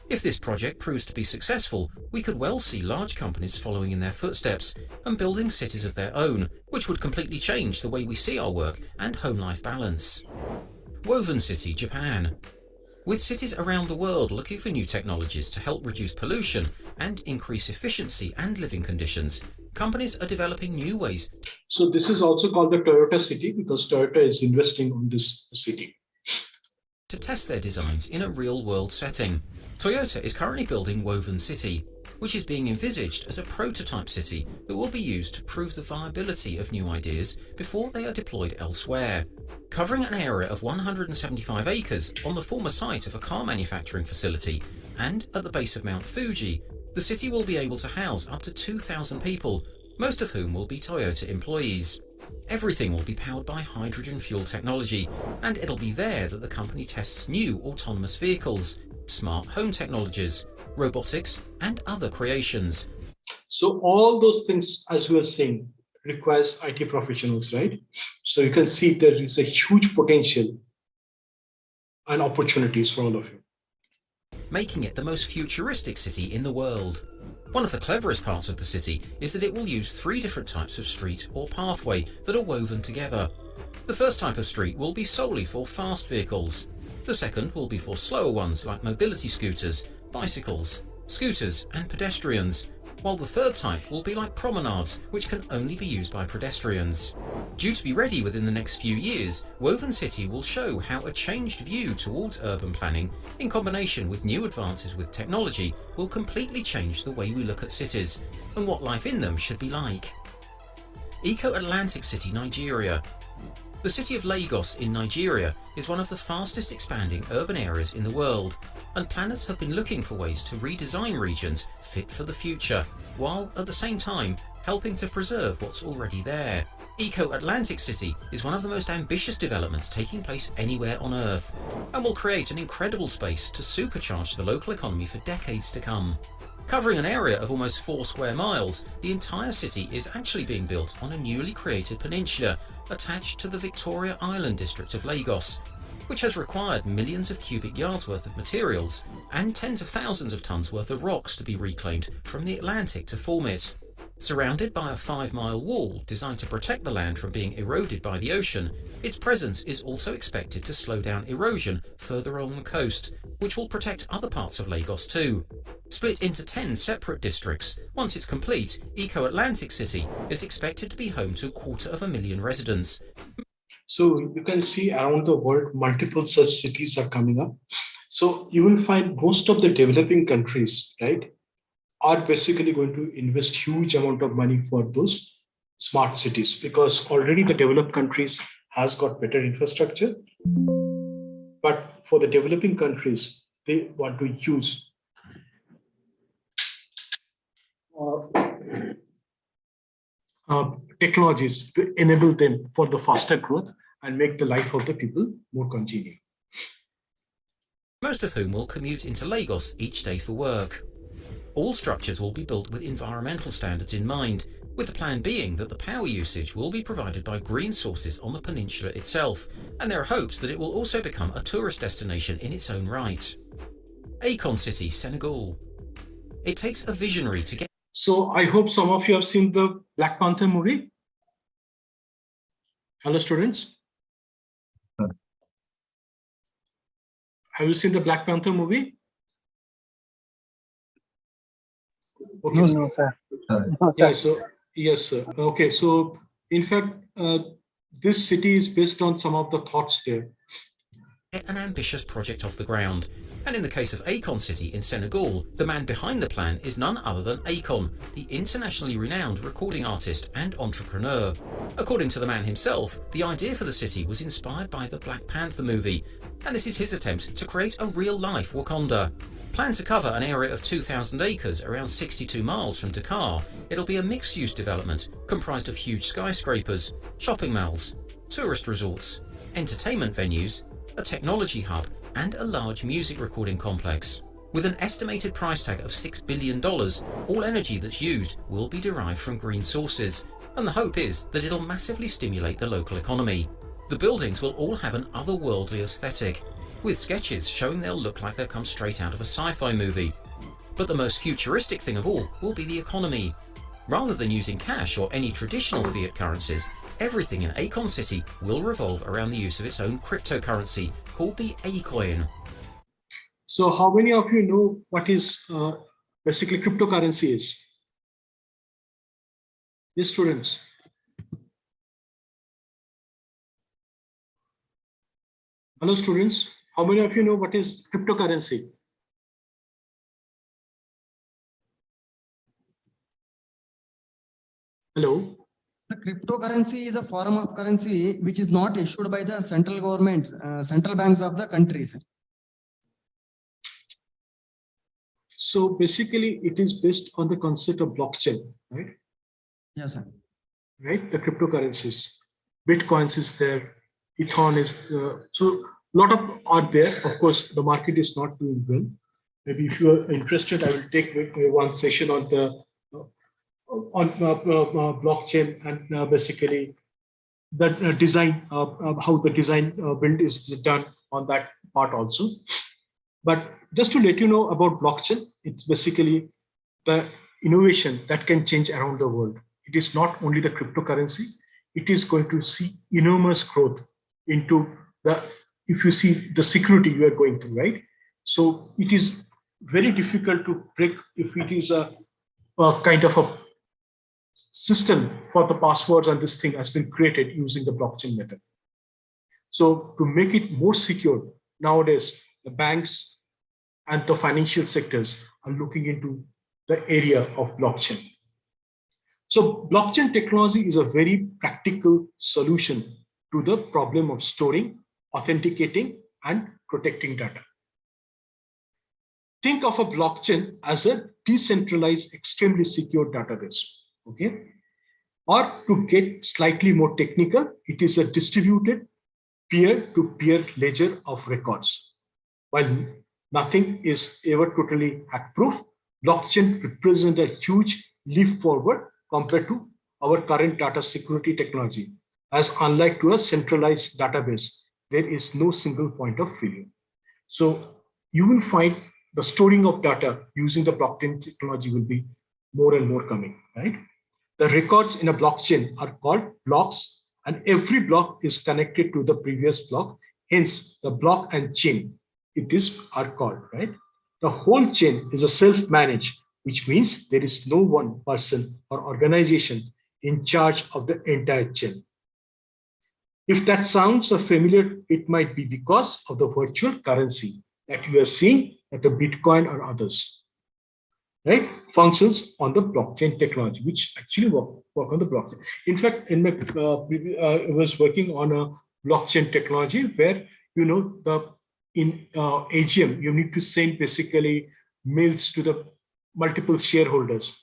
If this project proves to be successful, we could well see large companies following in their footsteps and building cities of their own, which would completely change the way we see our work and home-life balance. Woven City, Japan. With cities around the world looking for new technologies to help reduce pollution and increase efficiency and living conditions, companies are developing new ways.
So this is also called the Toyota City because Toyota is investing on this city
To test their designs in a real-world setting. Toyota is currently building Woven City, which is being envisaged as a prototype city that will be used to prove the viability of new ideas before they are deployed elsewhere. Covering an area of 175 acres on the former site of a car manufacturing facility and at the base of Mount Fuji, the city will be able to house up to 2,000 people, most of whom will be Toyota employees. Everything will be powered by hydrogen fuel technology, and it'll be there that the company tests new autonomous vehicles, smart home technologies, robotics, and other creations.
So all those things, as we were saying, requires IT professionals, right? So you can see there is a huge potential and opportunities for all of you.
Making it the most futuristic city in the world. One of the cleverest parts of the city is that it will use 3 different types of street or pathway that are woven together. The first type of street will be solely for fast vehicles. The second will be for slower ones like mobility scooters, bicycles, scooters and pedestrians, while the third type will be like promenades, which can only be used by pedestrians. Due to be ready within the next few years, Woven City will show how a changed view towards urban planning, in combination with new advances with technology, will completely change the way we look at cities and what life in them should be like. Eco-Atlantic City, Nigeria. The city of Lagos in Nigeria is one of the fastest expanding urban areas in the world, and planners have been looking for ways to redesign regions fit for the future, while at the same time helping to preserve what's already there. Eco-Atlantic City is one of the most ambitious developments taking place anywhere on Earth, and will create an incredible space to supercharge the local economy for decades to come. Covering an area of almost 4 square miles, the entire city is actually being built on a newly created peninsula attached to the Victoria Island district of Lagos, which has required millions of cubic yards worth of materials and tens of thousands of tons worth of rocks to be reclaimed from the Atlantic to form it. Surrounded by a 5-mile wall designed to protect the land from being eroded by the ocean, its presence is also expected to slow down erosion further along the coast, which will protect other parts of Lagos too. Split into 10 separate districts, once it's complete, Eco-Atlantic City is expected to be home to 250,000 residents.
So you can see around the world, multiple such cities are coming up. So you will find most of the developing countries, right, are basically going to invest huge amount of money for those smart cities, because already the developed countries has got better infrastructure. But for the developing countries, they want to use technologies to enable them for the faster growth and make the life of the people more congenial.
Most of whom will commute into Lagos each day for work. All structures will be built with environmental standards in mind, with the plan being that the power usage will be provided by green sources on the peninsula itself, and there are hopes that it will also become a tourist destination in its own right. Akon City, Senegal. It takes a visionary to get...
So I hope some of you have seen the Black Panther movie. Hello, students. Have you seen the Black Panther movie? Okay.
No, sir. No, sir.
Yeah, so yes, sir. Okay, so in fact, this city is based on some of the thoughts there.
An ambitious project off the ground. And in the case of Akon City in Senegal, the man behind the plan is none other than Akon, the internationally renowned recording artist and entrepreneur. According to the man himself, the idea for the city was inspired by the Black Panther movie, and this is his attempt to create a real-life Wakanda. Planned to cover an area of 2,000 acres around 62 miles from Dakar, it'll be a mixed-use development comprised of huge skyscrapers, shopping malls, tourist resorts, entertainment venues, a technology hub, and a large music recording complex. With an estimated price tag of $6 billion, all energy that's used will be derived from green sources, and the hope is that it'll massively stimulate the local economy. The buildings will all have an otherworldly aesthetic, with sketches showing they'll look like they've come straight out of a sci-fi movie. But the most futuristic thing of all will be the economy. Rather than using cash or any traditional fiat currencies, everything in Akon City will revolve around the use of its own cryptocurrency called the A-coin.
So how many of you know what is basically cryptocurrency is? Yes, students. Hello, students. How many of you know what is cryptocurrency? Hello.
The cryptocurrency is a form of currency which is not issued by the central government, central banks of the countries.
So basically, it is based on the concept of blockchain, right?
Yes, sir.
Right, the cryptocurrencies, Bitcoins is there, Ethon is so a lot of are there. Of course, the market is not doing well. Maybe if you are interested, I will take one session on the blockchain and basically the design, how the design build is done on that part also. But just to let you know about blockchain, it's basically the innovation that can change around the world. It is not only the cryptocurrency, it is going to see enormous growth into the, if you see the security you are going through, right? So it is very difficult to break if it is a kind of a system for the passwords, and this thing has been created using the blockchain method. So to make it more secure, nowadays, the banks and the financial sectors are looking into the area of blockchain. So blockchain technology is a very practical solution to the problem of storing, authenticating, and protecting data. Think of a blockchain as a decentralized, extremely secure database, okay? Or to get slightly more technical, it is a distributed peer-to-peer ledger of records. While nothing is ever totally hack-proof, blockchain represents a huge leap forward compared to our current data security technology, as unlike to a centralized database, there is no single point of failure. So you will find the storing of data using the blockchain technology will be more and more coming, right? The records in a blockchain are called blocks, and every block is connected to the previous block. Hence, the block and chain are called, right? The whole chain is a self-managed, which means there is no one person or organization in charge of the entire chain. If that sounds familiar, it might be because of the virtual currency that you are seeing at the Bitcoin or others, right? Functions on the blockchain technology, which actually work on the blockchain. In fact, in my I was working on a blockchain technology where, you know, in AGM, you need to send basically mails to the multiple shareholders,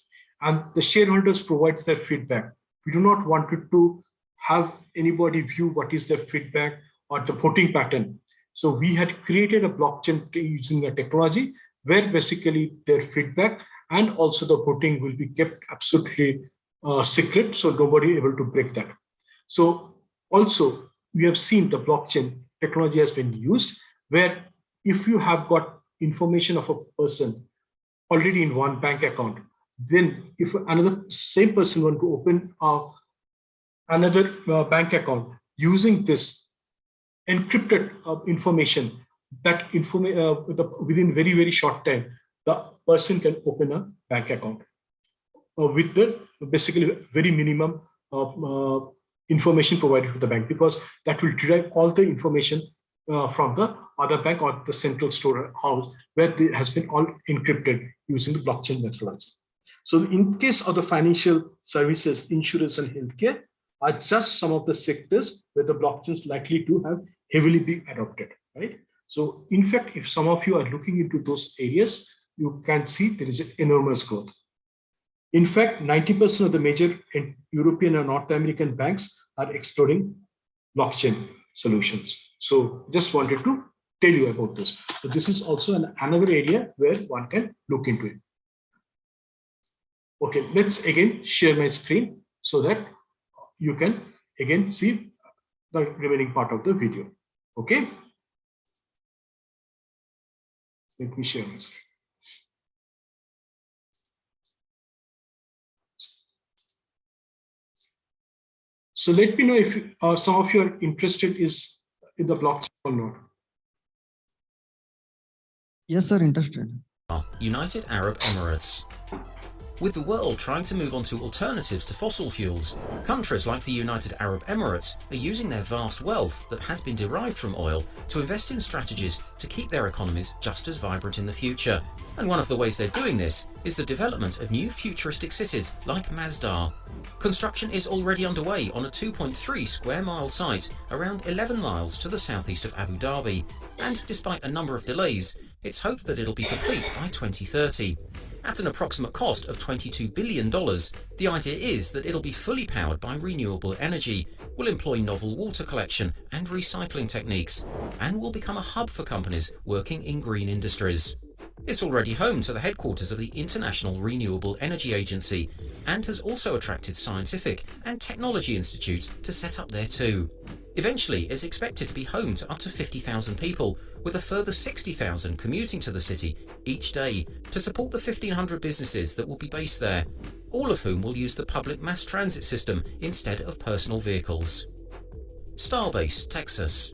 and the shareholders provides their feedback. We do not want to have anybody view what is their feedback or the voting pattern. So we had created a blockchain using a technology where basically their feedback and also the voting will be kept absolutely secret, so nobody able to break that. So also we have seen the blockchain technology has been used where if you have got information of a person already in one bank account, then if another same person want to open another bank account using this encrypted information, that within very short time, the person can open a bank account with the basically very minimum information provided to the bank, because that will derive all the information from the other bank or the central storehouse where it has been all encrypted using the blockchain methodology. So in case of the financial services, insurance and healthcare are just some of the sectors where the blockchain is likely to have heavily be adopted, right? So in fact, if some of you are looking into those areas, you can see there is an enormous growth. In fact, 90% of the major European and North American banks are exploring blockchain solutions. So just wanted to tell you about this. So this is also another area where one can look into it. Okay, let's again share my screen so that you can again see the remaining part of the video. Okay. Let me share my screen. So let me know if some of you are interested in the blockchain or not.
Yes, sir, interested.
United Arab Emirates. With the world trying to move on to alternatives to fossil fuels, countries like the United Arab Emirates are using their vast wealth that has been derived from oil to invest in strategies to keep their economies just as vibrant in the future. And one of the ways they're doing this is the development of new futuristic cities like Masdar. Construction is already underway on a 2.3 square mile site around 11 miles to the southeast of Abu Dhabi, and despite a number of delays, it's hoped that it'll be complete by 2030. At an approximate cost of $22 billion, the idea is that it'll be fully powered by renewable energy, will employ novel water collection and recycling techniques, and will become a hub for companies working in green industries. It's already home to the headquarters of the International Renewable Energy Agency, and has also attracted scientific and technology institutes to set up there too. Eventually, it's expected to be home to up to 50,000 people, with a further 60,000 commuting to the city each day to support the 1,500 businesses that will be based there, all of whom will use the public mass transit system instead of personal vehicles. Starbase, Texas.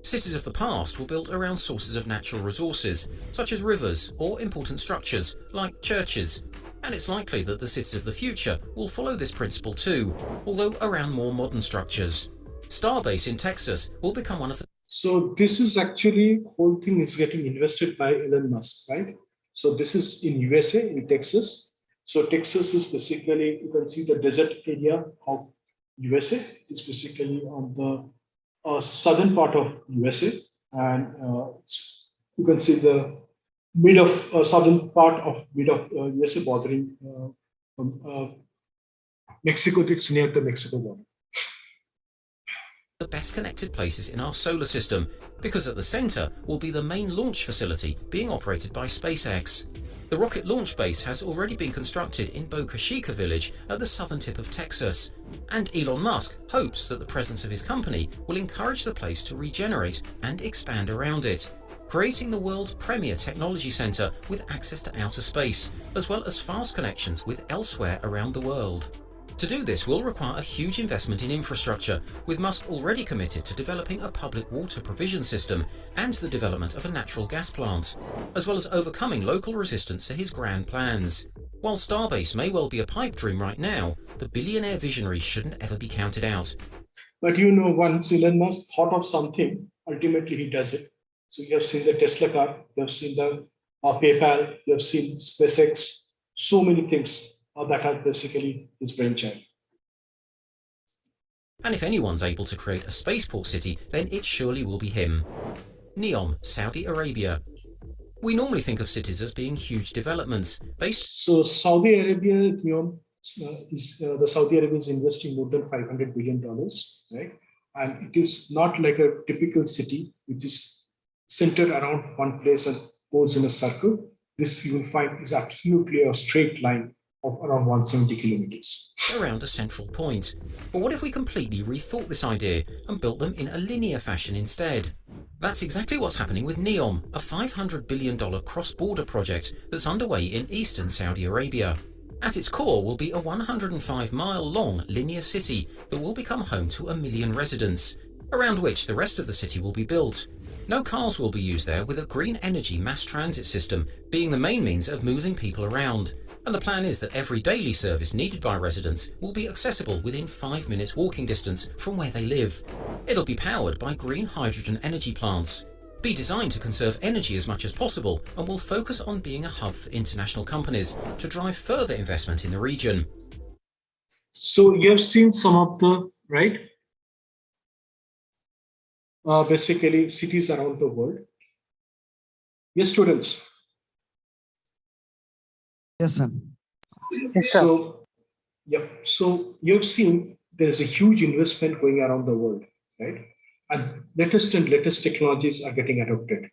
Cities of the past were built around sources of natural resources, such as rivers or important structures, like churches, and it's likely that the cities of the future will follow this principle too, although around more modern structures. Starbase in Texas will become one of the...
So this is actually, whole thing is getting invested by Elon Musk, right? So this is in USA, in Texas. So Texas is basically, you can see the desert area of USA. It's basically on the southern part of USA. And you can see the mid of southern part of mid of USA bordering Mexico. It's near the Mexico border.
The best connected places in our solar system, because at the centre will be the main launch facility being operated by SpaceX. The rocket launch base has already been constructed in Boca Chica village at the southern tip of Texas, and Elon Musk hopes that the presence of his company will encourage the place to regenerate and expand around it, creating the world's premier technology centre with access to outer space, as well as fast connections with elsewhere around the world. To do this will require a huge investment in infrastructure, with Musk already committed to developing a public water provision system and the development of a natural gas plant, as well as overcoming local resistance to his grand plans. While Starbase may well be a pipe dream right now, the billionaire visionary shouldn't ever be counted out.
But you know, once Elon Musk thought of something, ultimately he does it. So you have seen the Tesla car, you have seen the PayPal, you have seen SpaceX, so many things that are basically his brainchild.
And if anyone's able to create a spaceport city, then it surely will be him. Neom, Saudi Arabia. We normally think of cities as being huge developments based...
So Saudi Arabia, Neom, the Saudi Arabia is investing more than $500 billion, right? And it is not like a typical city, which is centered around one place and goes in a circle. This you will find is absolutely a straight line of around 170 kilometers.
around a central point. But what if we completely rethought this idea and built them in a linear fashion instead? That's exactly what's happening with NEOM, a $500 billion cross-border project that's underway in eastern Saudi Arabia. At its core will be a 105-mile-long linear city that will become home to 1 million residents, around which the rest of the city will be built. No cars will be used there, with a green energy mass transit system being the main means of moving people around. And the plan is that every daily service needed by residents will be accessible within 5 minutes walking distance from where they live. It'll be powered by green hydrogen energy plants, be designed to conserve energy as much as possible, and will focus on being a hub for international companies to drive further investment in the region.
So you have seen some of the, right? Basically cities around the world. Yes, students.
Yes, sir.
Yes, sir.
So, yeah, so you've seen there's a huge investment going around the world, right? And latest technologies are getting adopted.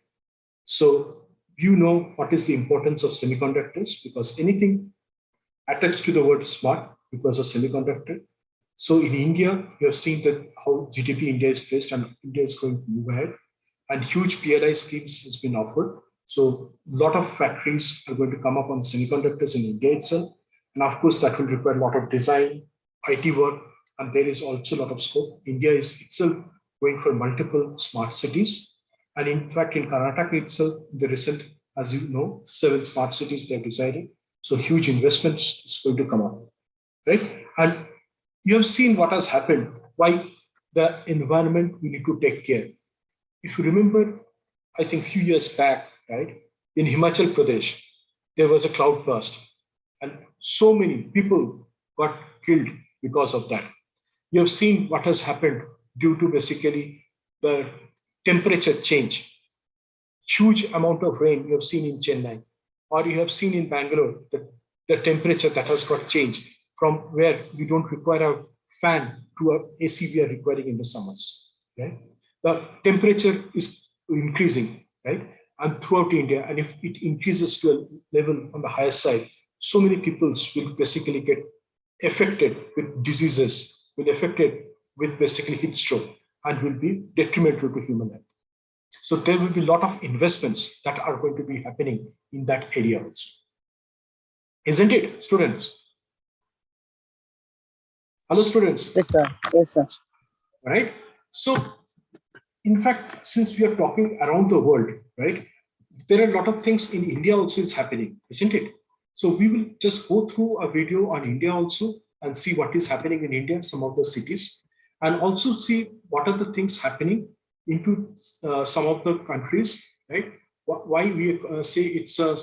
So you know what is the importance of semiconductors, because anything attached to the word smart because of semiconductor. So in India, you have seen that how GDP India is placed, and India is going to move ahead, and huge PLI schemes has been offered. So a lot of factories are going to come up on semiconductors in India itself. And of course, that will require a lot of design, IT work, and there is also a lot of scope. India is itself going for multiple smart cities. And in fact, in Karnataka itself, the recent, as you know, 7 smart cities they've decided. So huge investments is going to come up, right? And you have seen what has happened, why the environment we need to take care. If you remember, I think a few years back, right, in Himachal Pradesh, there was a cloud burst, and so many people got killed because of that. You have seen what has happened due to basically the temperature change. Huge amount of rain you have seen in Chennai, or you have seen in Bangalore, the temperature that has got changed from where we don't require a fan to a AC we are requiring in the summers. Right? The temperature is increasing, right? And throughout India, and if it increases to a level on the higher side, so many people will basically get affected with diseases, will be affected with basically heat stroke, and will be detrimental to human health. So there will be a lot of investments that are going to be happening in that area also. Isn't it, students? Hello, students.
Yes, sir. Yes, sir.
Right? So, in fact, since we are talking around the world, right, there are a lot of things in India also is happening, isn't it? So we will just go through a video on India also and see what is happening in India, some of the cities, and also see what are the things happening into some of the countries, right? Why we say it's a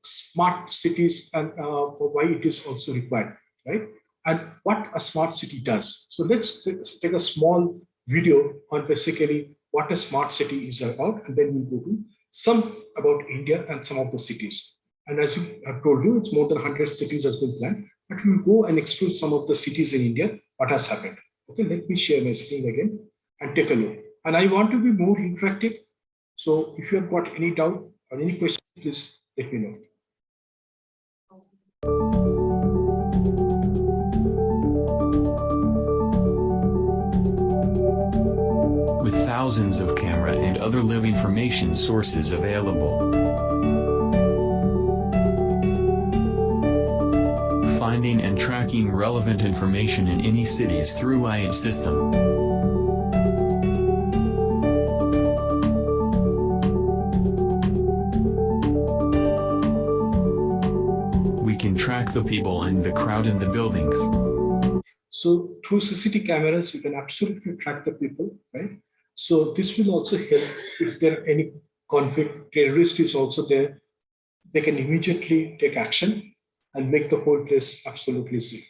smart cities, and why it is also required, right? And what a smart city does. So let's take a small video on basically what a smart city is about, and then we'll go to some about India and some of the cities. And as you have told you, it's more than 100 cities has been planned, but we'll go and explore some of the cities in India, what has happened. Okay, let me share my screen again and take a look. And I want to be more interactive. So if you have got any doubt or any question, please let me know.
With thousands of camera and other live information sources available, finding and tracking relevant information in any cities through AI system. We can track the people and the crowd in the buildings.
So through CCTV cameras, you can absolutely track the people, right? So this will also help if there are any conflict, terrorist is also there, they can immediately take action and make the whole place absolutely safe.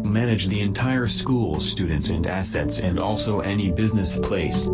Manage the entire school, students and assets, and also any business place.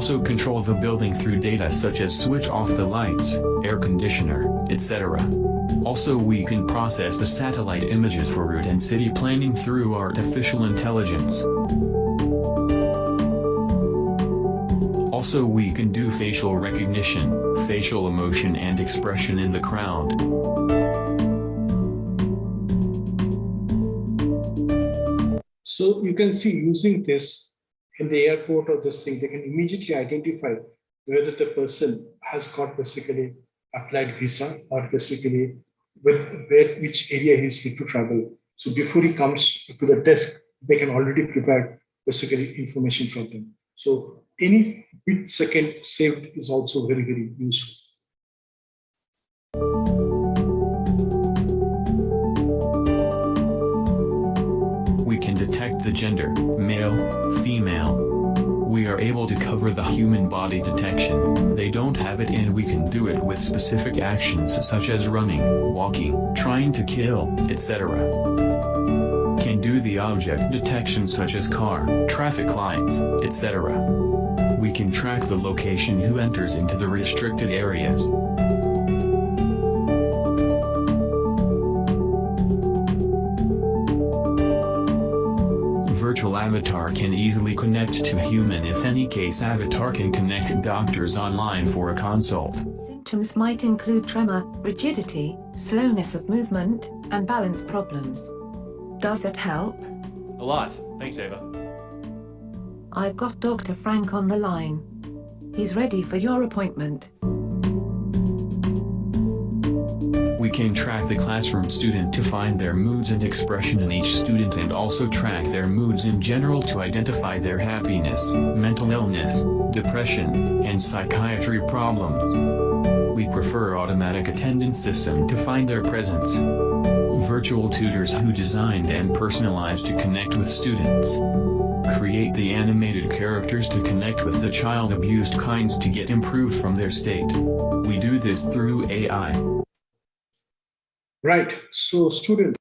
also control the building through data such as switch off the lights, air conditioner, etc. Also we can process the satellite images for route and city planning through artificial intelligence. Also we can do facial recognition, facial emotion and expression in the crowd.
So you can see using this in the airport or this thing, they can immediately identify whether the person has got basically applied visa or basically which area he's need to travel. So before he comes to the desk, they can already prepare basically information from them. So any bit second saved is also very, very useful.
We can detect the gender, male, female. We are able to cover the human body detection. They don't have it and we can do it with specific actions such as running, walking, trying to kill, etc. Can do the object detection such as car, traffic lights, etc. We can track the location who enters into the restricted areas. Virtual avatar can easily connect to human. If any case, avatar can connect doctors online for a consult.
Symptoms might include tremor, rigidity, slowness of movement, and balance problems. Does that help?
A lot. Thanks, Ava.
I've got Dr. Frank on the line. He's ready for your appointment.
We can track the classroom student to find their moods and expression in each student and also track their moods in general to identify their happiness, mental illness, depression, and psychiatry problems. We prefer automatic attendance system to find their presence. Virtual tutors who designed and personalized to connect with students. Create the animated characters to connect with the child abused kinds to get improved from their state. We do this through AI.
Right. So student,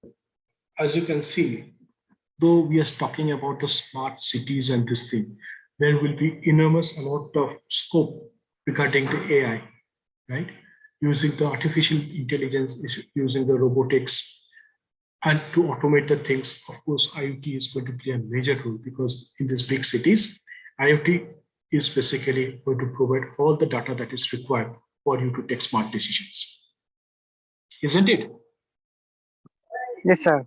as you can see, though we are talking about the smart cities and this thing, there will be enormous amount of scope regarding the AI, right? Using the artificial intelligence, using the robotics, and to automate the things. Of course, IoT is going to play a major role because in these big cities, IoT is basically going to provide all the data that is required for you to take smart decisions. Isn't it?
Yes, sir.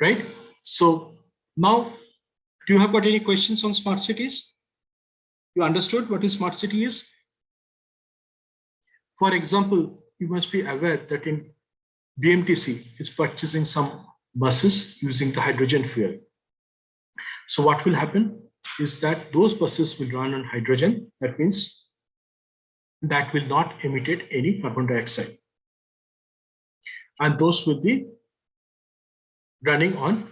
Right? So now, do you have got any questions on smart cities? You understood what a smart city is? For example, you must be aware that in BMTC is purchasing some buses using the hydrogen fuel. So what will happen is that those buses will run on hydrogen. That means that will not emit any carbon dioxide. And those will be running on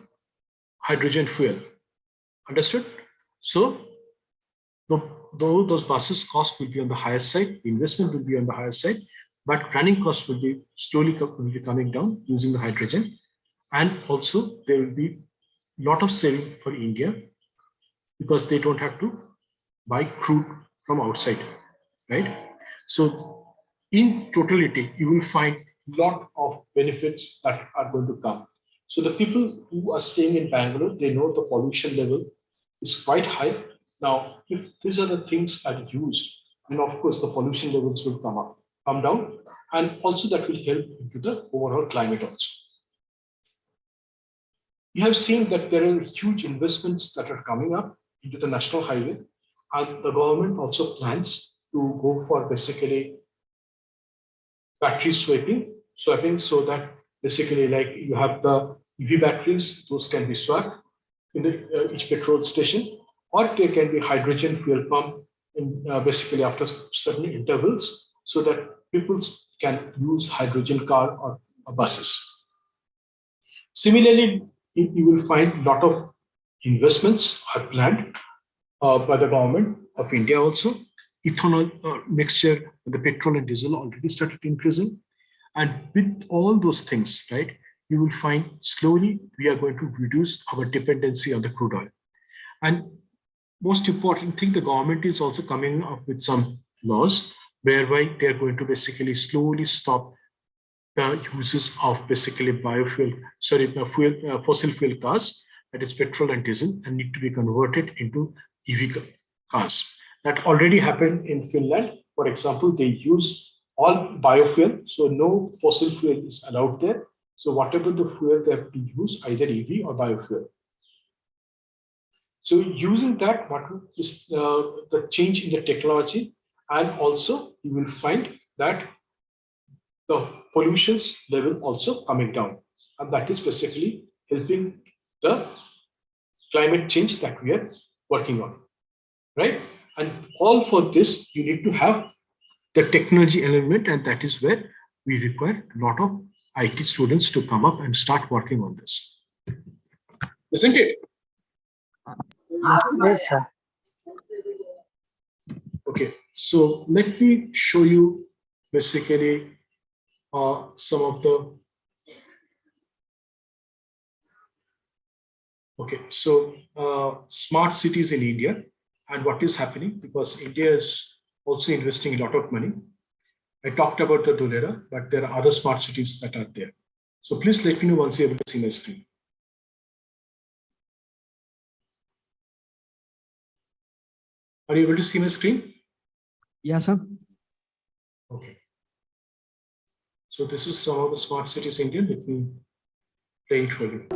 hydrogen fuel. Understood? So though those buses cost will be on the higher side, the investment will be on the higher side, but running costs will be slowly coming down using the hydrogen. And also there will be a lot of saving for India because they don't have to buy crude from outside, right? So in totality, you will find a lot of benefits that are going to come. So the people who are staying in Bangalore, they know the pollution level is quite high. Now, if these are the things are used, then of course the pollution levels will come down, and also that will help into the overall climate also. You have seen that there are huge investments that are coming up into the national highway, and the government also plans to go for basically battery swapping so that basically like you have the EV batteries, those can be swapped in the each petrol station, or there can be hydrogen fuel pump in basically after certain intervals so that people can use hydrogen car or buses. Similarly, you will find a lot of investments are planned by the government of India also. Ethanol mixture, the petrol and diesel already started increasing. And with all those things, right, you will find slowly we are going to reduce our dependency on the crude oil. And most important thing, the government is also coming up with some laws whereby they're going to basically slowly stop the uses of basically fossil fuel cars, that is petrol and diesel, and need to be converted into EV cars. That already happened in Finland. For example, they use all biofuel, so no fossil fuel is allowed there. So whatever the fuel they have to use, either EV or biofuel. So using that, what is the change in the technology, and also you will find that the pollution level also coming down, and that is basically helping the climate change that we are working on, right? And all for this, you need to have the technology element, and that is where we require a lot of IT students to come up and start working on this, isn't it?
Yes, sir.
Okay, so let me show you basically some of the. Okay, so smart cities in India and what is happening, because India is also investing a lot of money. I talked about the Dholera, but there are other smart cities that are there. So please let me know once you're able to see my screen. Are you able to see my screen?
Yes, sir.
Okay. So this is some of the smart cities in India. Let me play it for you.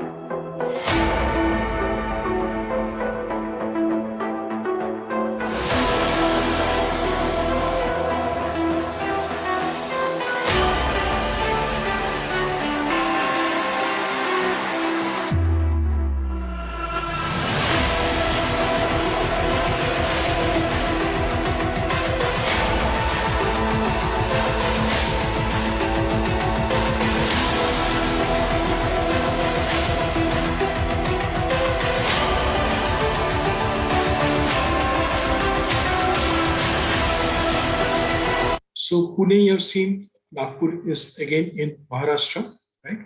So Pune, you have seen, Nagpur is again in Maharashtra, right?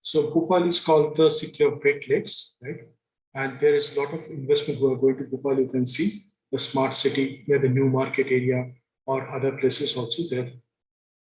So Bhopal is called the city of Great Lakes, right? And there is a lot of investment who are going to Bhopal. You can see the smart city near the new market area or other places also. They're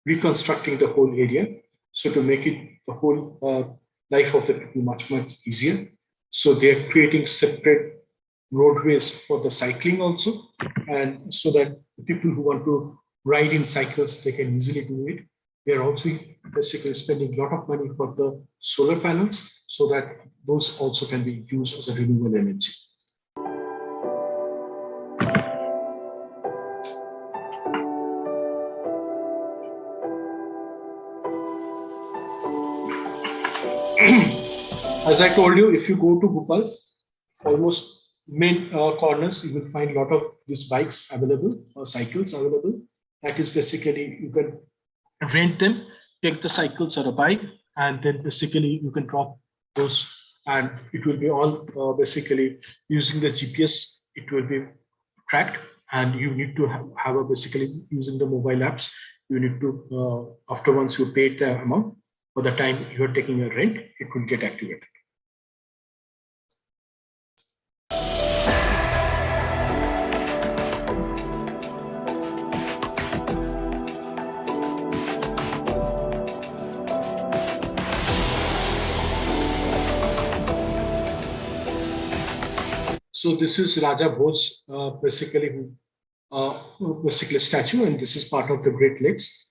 reconstructing the whole area. So to make it the whole life of the people much easier. So they're creating separate roadways for the cycling also. And so that the people who want to ride in cycles, they can easily do it. They're also basically spending a lot of money for the solar panels so that those also can be used as a renewable energy. As I told you, if you go to Bhopal, almost main corners, you will find a lot of these bikes available or cycles available. That is basically, you can rent them, take the cycles or a bike, and then basically you can drop those, and it will be all basically using the GPS. It will be tracked, and you need to have a basically using the mobile apps. You need to after once you pay the amount, for the time you are taking a rent, it will get activated. So this is Raja Bhoj, basically statue, and this is part of the Great Lakes.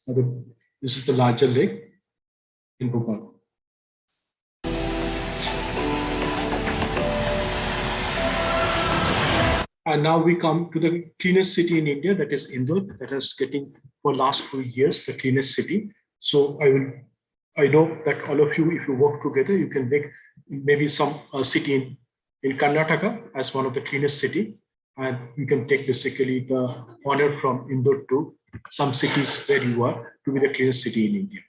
This is the larger lake in Bhopal. And now we come to the cleanest city in India, that is Indore, that is getting for last few years the cleanest city. So I know that all of you, if you work together, you can make maybe some city in Karnataka as one of the cleanest city. and you can take basically the honor from Indore to some cities where you are to be the cleanest city in India.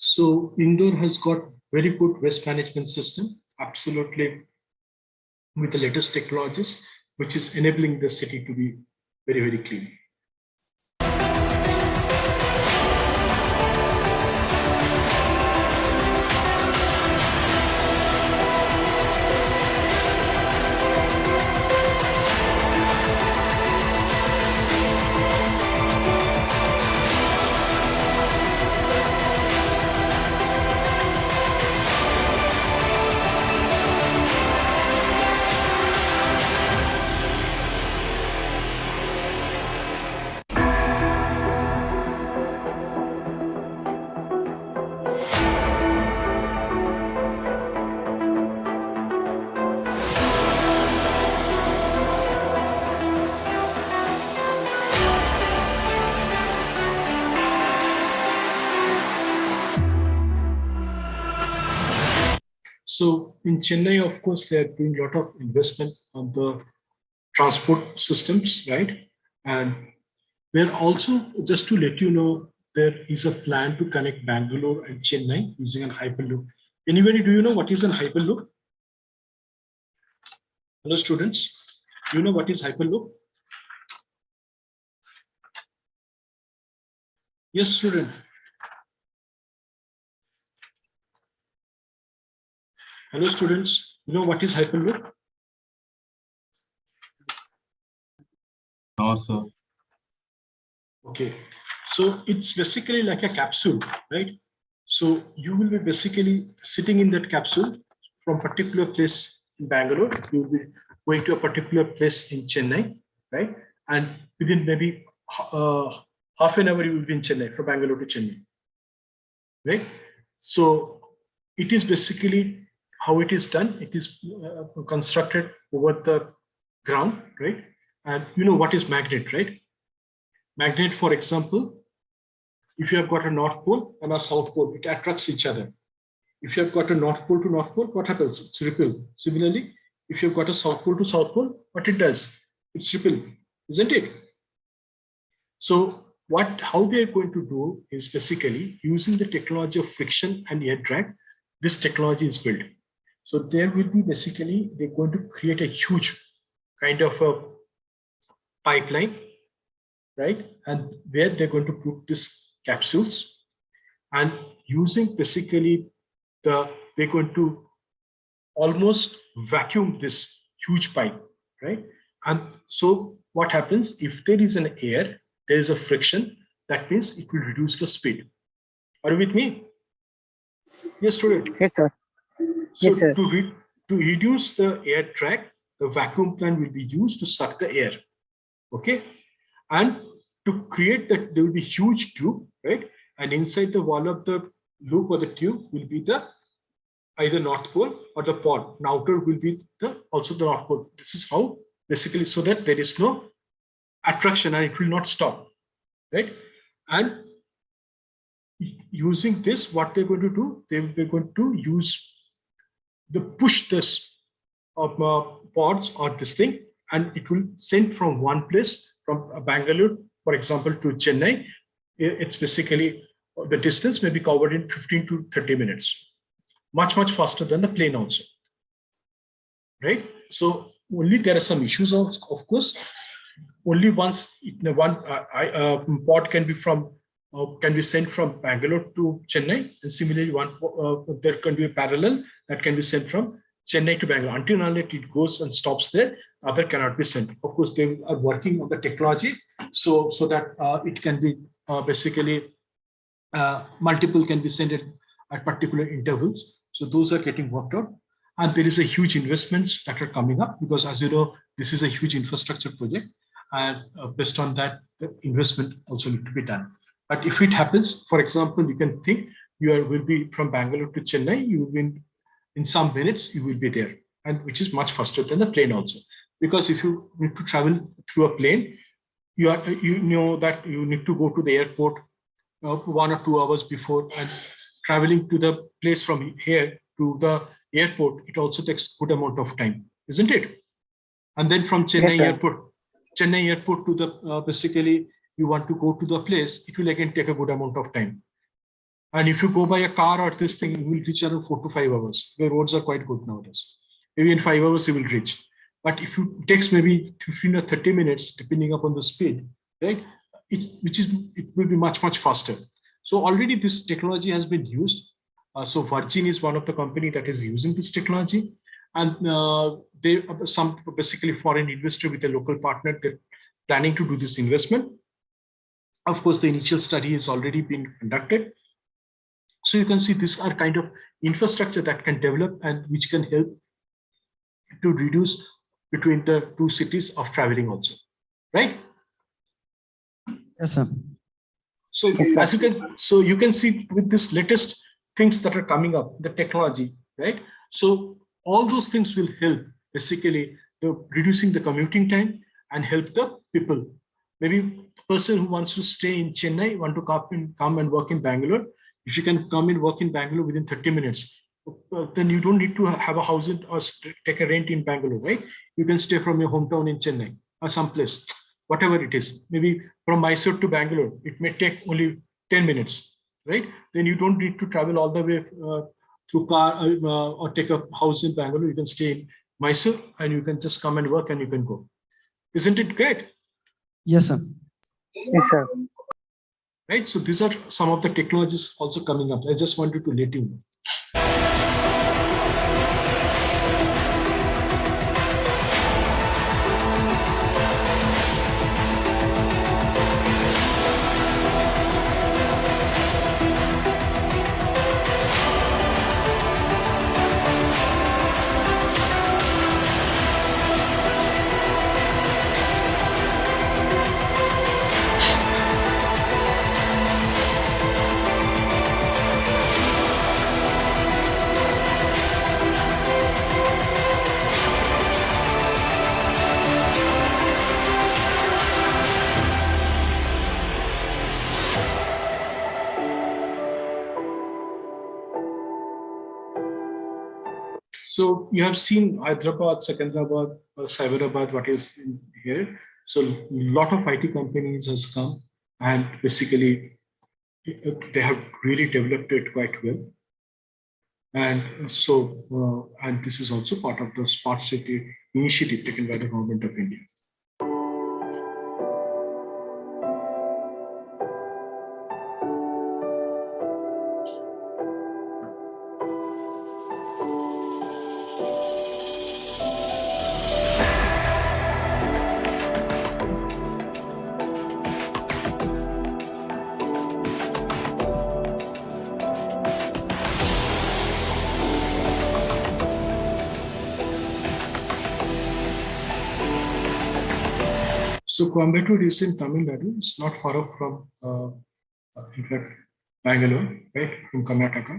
So Indore has got very good waste management system, absolutely with the latest technologies, which is enabling the city to be very, very clean. So in Chennai, of course, they are doing a lot of investment on the transport systems, right? And we're also, just to let you know, there is a plan to connect Bangalore and Chennai using a hyperloop. Anybody, do you know what is a hyperloop? Hello, students. Do you know what is hyperloop? Yes, student. Hello, students. You know what is hyperloop?
No, sir.
Okay. So it's basically like a capsule, right? So you will be basically sitting in that capsule from particular place in Bangalore. You will be going to a particular place in Chennai, right? And within maybe half an hour, you will be in Chennai, from Bangalore to Chennai, right? So it is basically how it is done. It is constructed over the ground, right? And you know what is magnet, right? Magnet, for example, if you have got a North Pole and a South Pole, it attracts each other. If you have got a North Pole to North Pole, what happens? It's repel. Similarly, if you've got a South Pole to South Pole, what it does? It's repel, isn't it? So how they are going to do is basically using the technology of friction and air drag, this technology is built. So there will be basically, they're going to create a huge kind of a pipeline, right? And where they're going to put these capsules, and using basically they're going to almost vacuum this huge pipe, right? And so what happens if there is an air, there is a friction, that means it will reduce the speed. Are you with me? Yes, student.
Yes, sir.
So
Yes, sir.
to reduce the air drag, the vacuum plant will be used to suck the air. Okay. And to create that, there will be huge tube, right? And inside the wall of the loop or the tube will be the either North Pole or the pod. And outer will be also the North Pole. This is how basically, so that there is no attraction and it will not stop, right? And using this, what they're going to do, they're going to use the push this pods or this thing, and it will send from one place, from Bangalore, for example, to Chennai. It's basically the distance may be covered in 15 to 30 minutes, much faster than the plane also, right? So only there are some issues of course. Only once one pod can be sent from Bangalore to Chennai, and similarly there can be a parallel that can be sent from Chennai to Bangalore. Until it goes and stops there, other cannot be sent. Of course, they are working on the technology so that it can be basically multiple can be sent at particular intervals. So those are getting worked out. And there is a huge investments that are coming up because, as you know, this is a huge infrastructure project. And based on that, the investment also need to be done. But if it happens, for example, you can think will be from Bangalore to Chennai, you will be in some minutes, you will be there, and which is much faster than the plane also. Because if you need to travel through a plane, you know that you need to go to the airport 1 or 2 hours before, and traveling to the place from here to the airport, it also takes good amount of time, isn't it? And then from Chennai airport to the basically you want to go to the place, it will again take a good amount of time. And if you go by a car or this thing, you will reach around 4 to 5 hours. The roads are quite good nowadays. Maybe in 5 hours you will reach. But if it takes maybe 15 or 30 minutes, depending upon the speed, right? It will be much faster. So already this technology has been used. So Virgin is one of the company that is using this technology, and they some basically foreign investor with a local partner, they're planning to do this investment. Of course, the initial study has already been conducted. So you can see these are kind of infrastructure that can develop and which can help to reduce between the two cities of traveling also, right?
Yes, sir.
So as you can see with this latest things that are coming up, the technology, right? So all those things will help basically reducing the commuting time and help the people. Maybe the person who wants to stay in Chennai want to come and work in Bangalore. If you can come and work in Bangalore within 30 minutes, then you don't need to have a house or take a rent in Bangalore, right? You can stay from your hometown in Chennai or someplace, whatever it is. Maybe from Mysore to Bangalore, it may take only 10 minutes, right? Then you don't need to travel all the way through car or take a house in Bangalore. You can stay in Mysore and you can just come and work and you can go. Isn't it great?
Yes, sir.
Yes, sir.
Right. So these are some of the technologies also coming up. I just wanted to let you know. So you have seen Hyderabad, Secunderabad, Cyberabad, what is in here. So a lot of IT companies has come and basically they have really developed it quite well. And so, and this is also part of the smart city initiative taken by the government of India. So Coimbatore is in Tamil Nadu. It's not far off from, in fact, Bangalore, right, from Karnataka.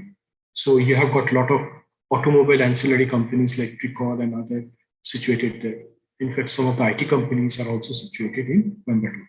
So you have got a lot of automobile ancillary companies like Precor and other situated there. In fact, some of the IT companies are also situated in Coimbatore.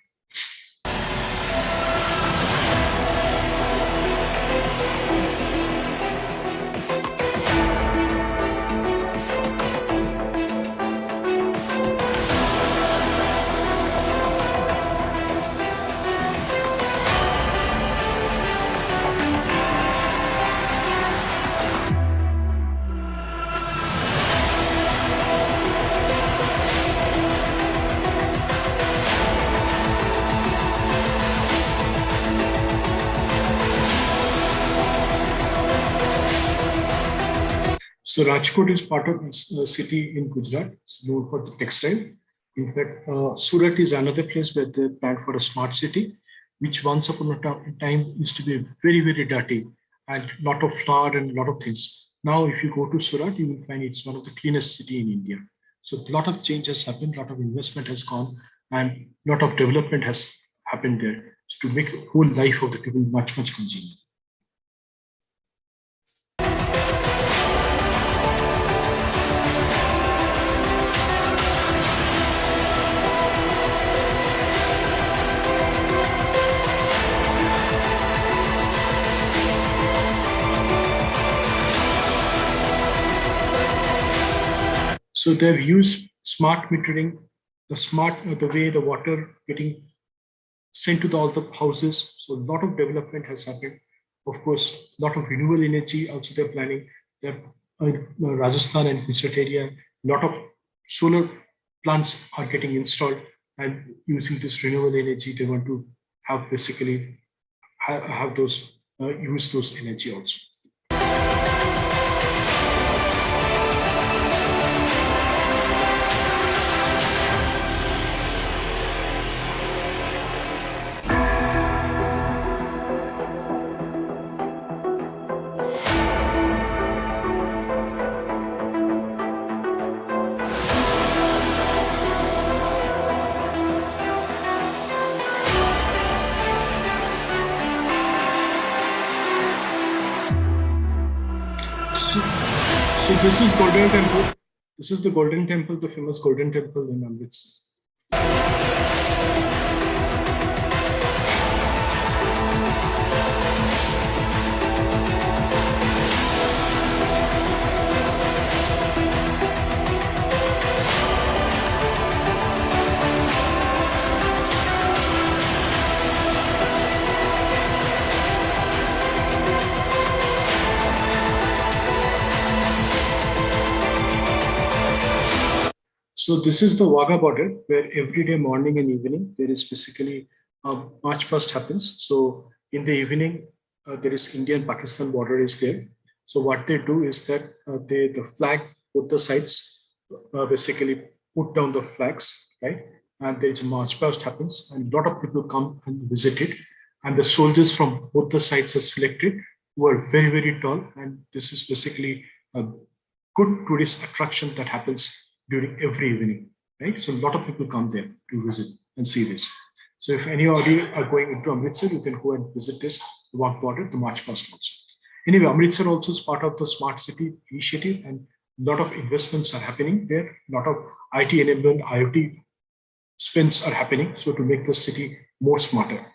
So Rajkot is part of a city in Gujarat. It's known for the textile. In fact, Surat is another place where they planned for a smart city, which once upon a time used to be very, very dirty and lot of flood and a lot of things. Now, if you go to Surat, you will find it's one of the cleanest city in India. So a lot of change has happened, a lot of investment has gone, and a lot of development has happened there to make the whole life of the people much, much congenial. So they've used smart metering, the way the water getting sent to all the houses. So a lot of development has happened. Of course, a lot of renewable energy also they're planning. They're Rajasthan and Gujarat area, a lot of solar plants are getting installed, and using this renewable energy, they want to have basically have those use those energy also. So this is Golden Temple. This is the Golden Temple, the famous Golden Temple in Amritsar. So this is the Wagah border, where every day morning and evening there is basically a march past happens. So in the evening there is Indian-Pakistan border is there. So what they do is that the flag, both the sides basically put down the flags, right? And there is a march past happens, and a lot of people come and visit it. And the soldiers from both the sides are selected, who are very, very tall. And this is basically a good tourist attraction that happens during every evening, right? So a lot of people come there to visit and see this. So if any of you are going into Amritsar, you can go and visit this Wagah border, the march past also. Anyway, Amritsar also is part of the smart city initiative, and a lot of investments are happening there. A lot of IT enablement, IoT spends are happening, so to make the city more smarter.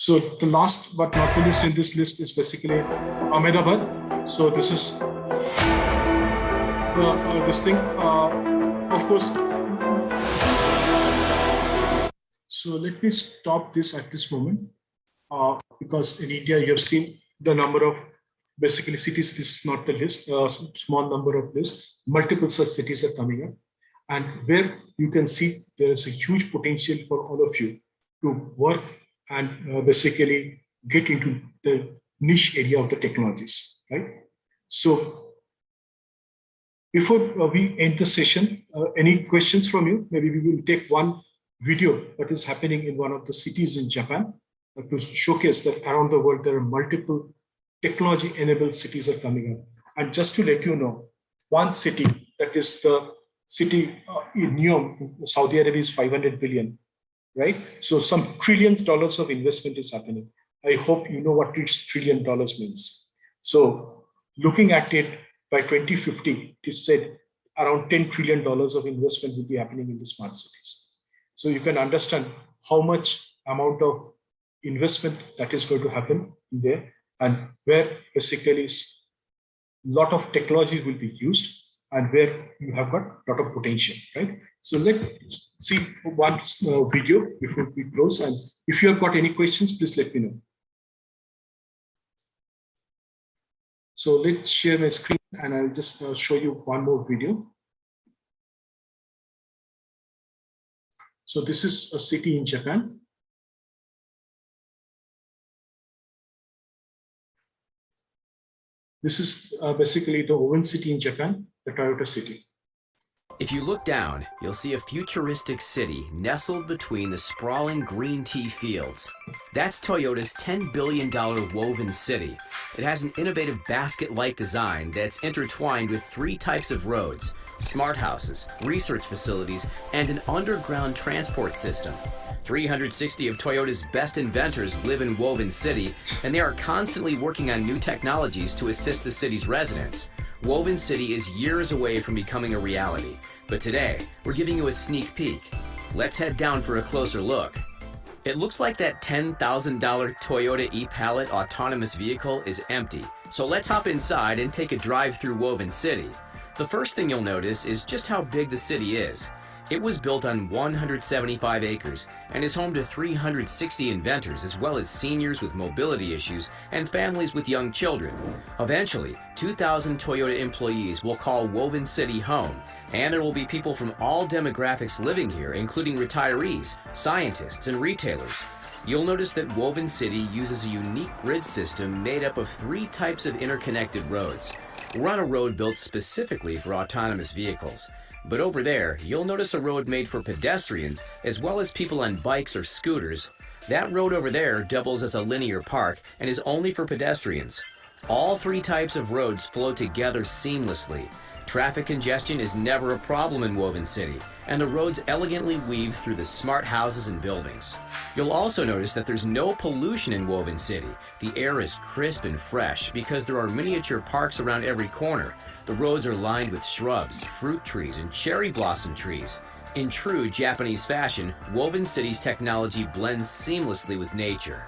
So the last but not the least in this list is basically Ahmedabad. So this is this thing, of course. So let me stop this at this moment, because in India you have seen the number of basically cities. This is not the list, small number of lists. Multiple such cities are coming up, and where you can see there is a huge potential for all of you to work and basically get into the niche area of the technologies, right? So before we end the session, any questions from you? Maybe we will take one video that is happening in one of the cities in Japan to showcase that around the world there are multiple technology-enabled cities are coming up. And just to let you know, one city, that is the city in Neom, Saudi Arabia, is 500 billion. Right? So some trillions dollars of investment is happening. I hope you know what $1 trillion means. So looking at it, by 2050, it is said around $10 trillion of investment will be happening in the smart cities. So you can understand how much amount of investment that is going to happen there, and where basically a lot of technology will be used, and where you have got a lot of potential, right? So let's see one video before we close. And if you have got any questions, please let me know. So let's share my screen, and I'll just show you one more video. So this is a city in Japan. This is basically the Owen city in Japan, the Toyota city.
If you look down, you'll see a futuristic city nestled between the sprawling green tea fields. That's Toyota's $10 billion woven city. It has an innovative basket-like design that's intertwined with 3 types of roads, smart houses, research facilities, and an underground transport system. 360 of Toyota's best inventors live in Woven City, and they are constantly working on new technologies to assist the city's residents. Woven City is years away from becoming a reality, but today we're giving you a sneak peek. Let's head down for a closer look. It looks like that $10,000 Toyota e-Palette autonomous vehicle is empty, so let's hop inside and take a drive through Woven City. The first thing you'll notice is just how big the city is. It was built on 175 acres and is home to 360 inventors as well as seniors with mobility issues and families with young children. Eventually, 2,000 Toyota employees will call Woven City home, and there will be people from all demographics living here, including retirees, scientists, and retailers. You'll notice that Woven City uses a unique grid system made up of 3 types of interconnected roads. We're on a road built specifically for autonomous vehicles. But over there, you'll notice a road made for pedestrians as well as people on bikes or scooters. That road over there doubles as a linear park and is only for pedestrians. All 3 types of roads flow together seamlessly. Traffic congestion is never a problem in Woven City, and the roads elegantly weave through the smart houses and buildings. You'll also notice that there's no pollution in Woven City. The air is crisp and fresh because there are miniature parks around every corner. The roads are lined with shrubs, fruit trees, and cherry blossom trees. In true Japanese fashion, Woven City's technology blends seamlessly with nature.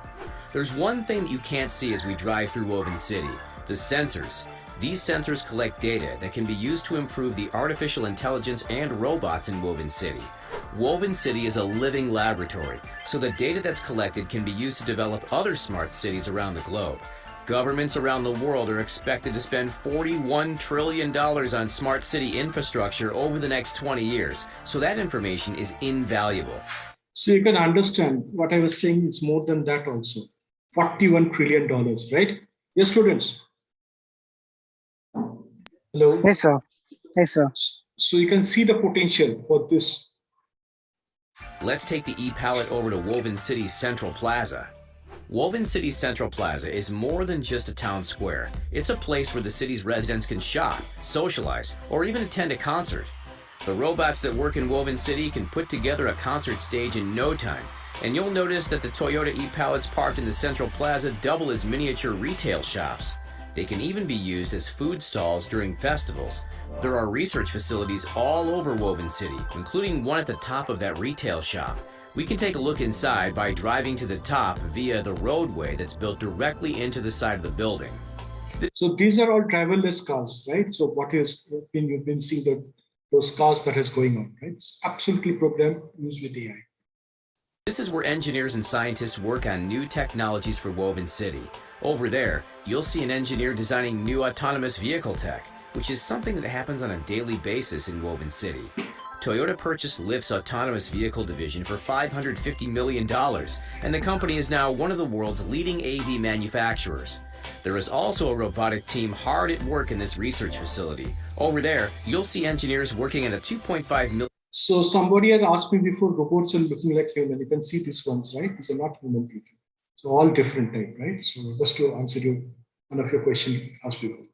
There's one thing that you can't see as we drive through Woven City: the sensors. These sensors collect data that can be used to improve the artificial intelligence and robots in Woven City. Woven City is a living laboratory, so the data that's collected can be used to develop other smart cities around the globe. Governments around the world are expected to spend $41 trillion on smart city infrastructure over the next 20 years, so that information is invaluable.
So you can understand what I was saying is more than that also. $41 trillion, right? Yes, students? Hello?
Yes, sir. Yes, sir.
So you can see the potential for this.
Let's take the e-Palette over to Woven City's Central Plaza. Woven City's Central Plaza is more than just a town square. It's a place where the city's residents can shop, socialize, or even attend a concert. The robots that work in Woven City can put together a concert stage in no time, and you'll notice that the Toyota e-Palettes parked in the Central Plaza double as miniature retail shops. They can even be used as food stalls during festivals. There are research facilities all over Woven City, including one at the top of that retail shop. We can take a look inside by driving to the top via the roadway that's built directly into the side of the building.
So these are all driverless cars, right? So what you've been seeing those cars that is going on, right? It's absolutely programmed, used with AI.
This is where engineers and scientists work on new technologies for Woven City. Over there, you'll see an engineer designing new autonomous vehicle tech, which is something that happens on a daily basis in Woven City. Toyota purchased Lyft's autonomous vehicle division for $550 million, and the company is now one of the world's leading AV manufacturers. There is also a robotic team hard at work in this research facility. Over there, you'll see engineers working on a $2.5 million.
So somebody had asked me before, robots are looking like human. You can see these ones, right? These are not human looking. So all different type, right? So just to answer one of your questions asked before.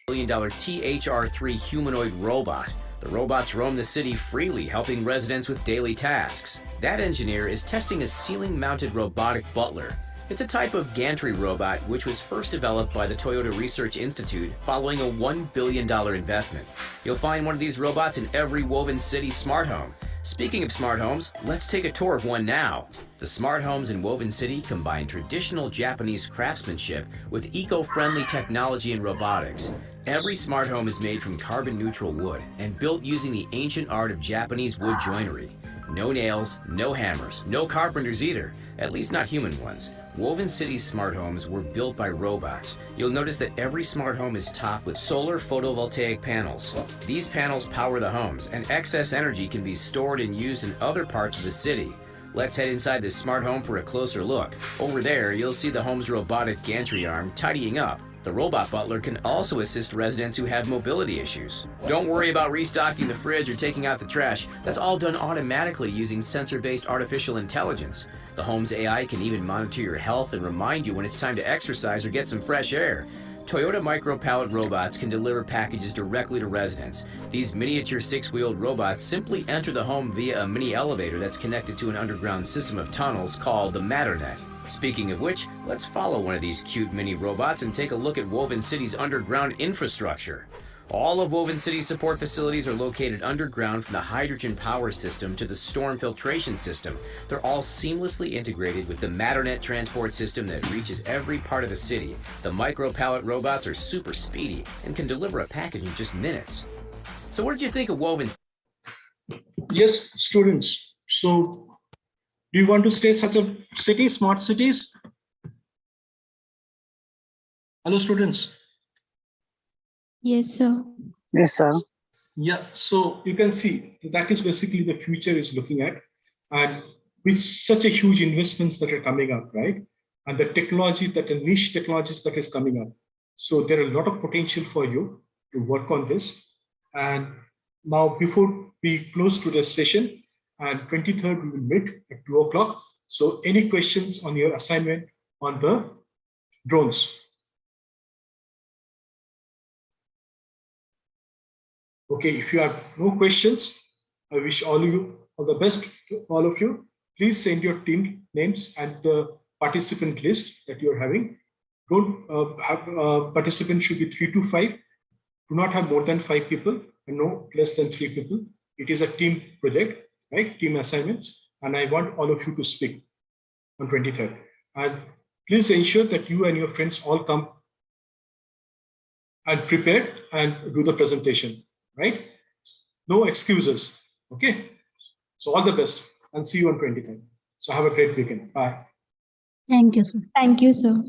$1 million THR-3 humanoid robot. The robots roam the city freely, helping residents with daily tasks. That engineer is testing a ceiling-mounted robotic butler. It's a type of gantry robot which was first developed by the Toyota Research Institute following a $1 billion investment. You'll find one of these robots in every Woven City smart home. Speaking of smart homes, let's take a tour of one now. The smart homes in Woven City combine traditional Japanese craftsmanship with eco-friendly technology and robotics. Every smart home is made from carbon-neutral wood and built using the ancient art of Japanese wood joinery. No nails, no hammers, no carpenters either, at least not human ones. Woven City's smart homes were built by robots. You'll notice that every smart home is topped with solar photovoltaic panels. These panels power the homes, and excess energy can be stored and used in other parts of the city. Let's head inside this smart home for a closer look. Over there, you'll see the home's robotic gantry arm tidying up. The robot butler can also assist residents who have mobility issues. Don't worry about restocking the fridge or taking out the trash. That's all done automatically using sensor-based artificial intelligence. The home's AI can even monitor your health and remind you when it's time to exercise or get some fresh air. Toyota micro-pallet robots can deliver packages directly to residents. These miniature 6-wheeled robots simply enter the home via a mini elevator that's connected to an underground system of tunnels called the Matternet. Speaking of which, let's follow one of these cute mini robots and take a look at Woven City's underground infrastructure. All of Woven City's support facilities are located underground from the hydrogen power system to the storm filtration system. They're all seamlessly integrated with the Matternet transport system that reaches every part of the city. The micro-pallet robots are super speedy and can deliver a package in just minutes. So what did you think of Woven City?
Yes, students. So do you want to stay such a city, smart cities? Hello, students.
Yes, sir.
Yes, sir.
Yeah, so you can see that is basically the future is looking at, and with such a huge investments that are coming up, right? And the technology, that the niche technologies that is coming up. So there are a lot of potential for you to work on this. And now before we close to this session, and 23rd we will meet at 2 o'clock. So any questions on your assignment on the drones? Okay, if you have no questions, I wish all of you all the best to all of you. Please send your team names and the participant list that you're having. Don't have participants should be 3 to 5. Do not have more than 5 people and no less than 3 people. It is a team project, right? Team assignments. And I want all of you to speak on 23rd. And please ensure that you and your friends all come and prepare and do the presentation, right? No excuses, okay? So all the best and see you on 23rd. So have a great weekend. Bye.
Thank you, sir.
Thank you, sir.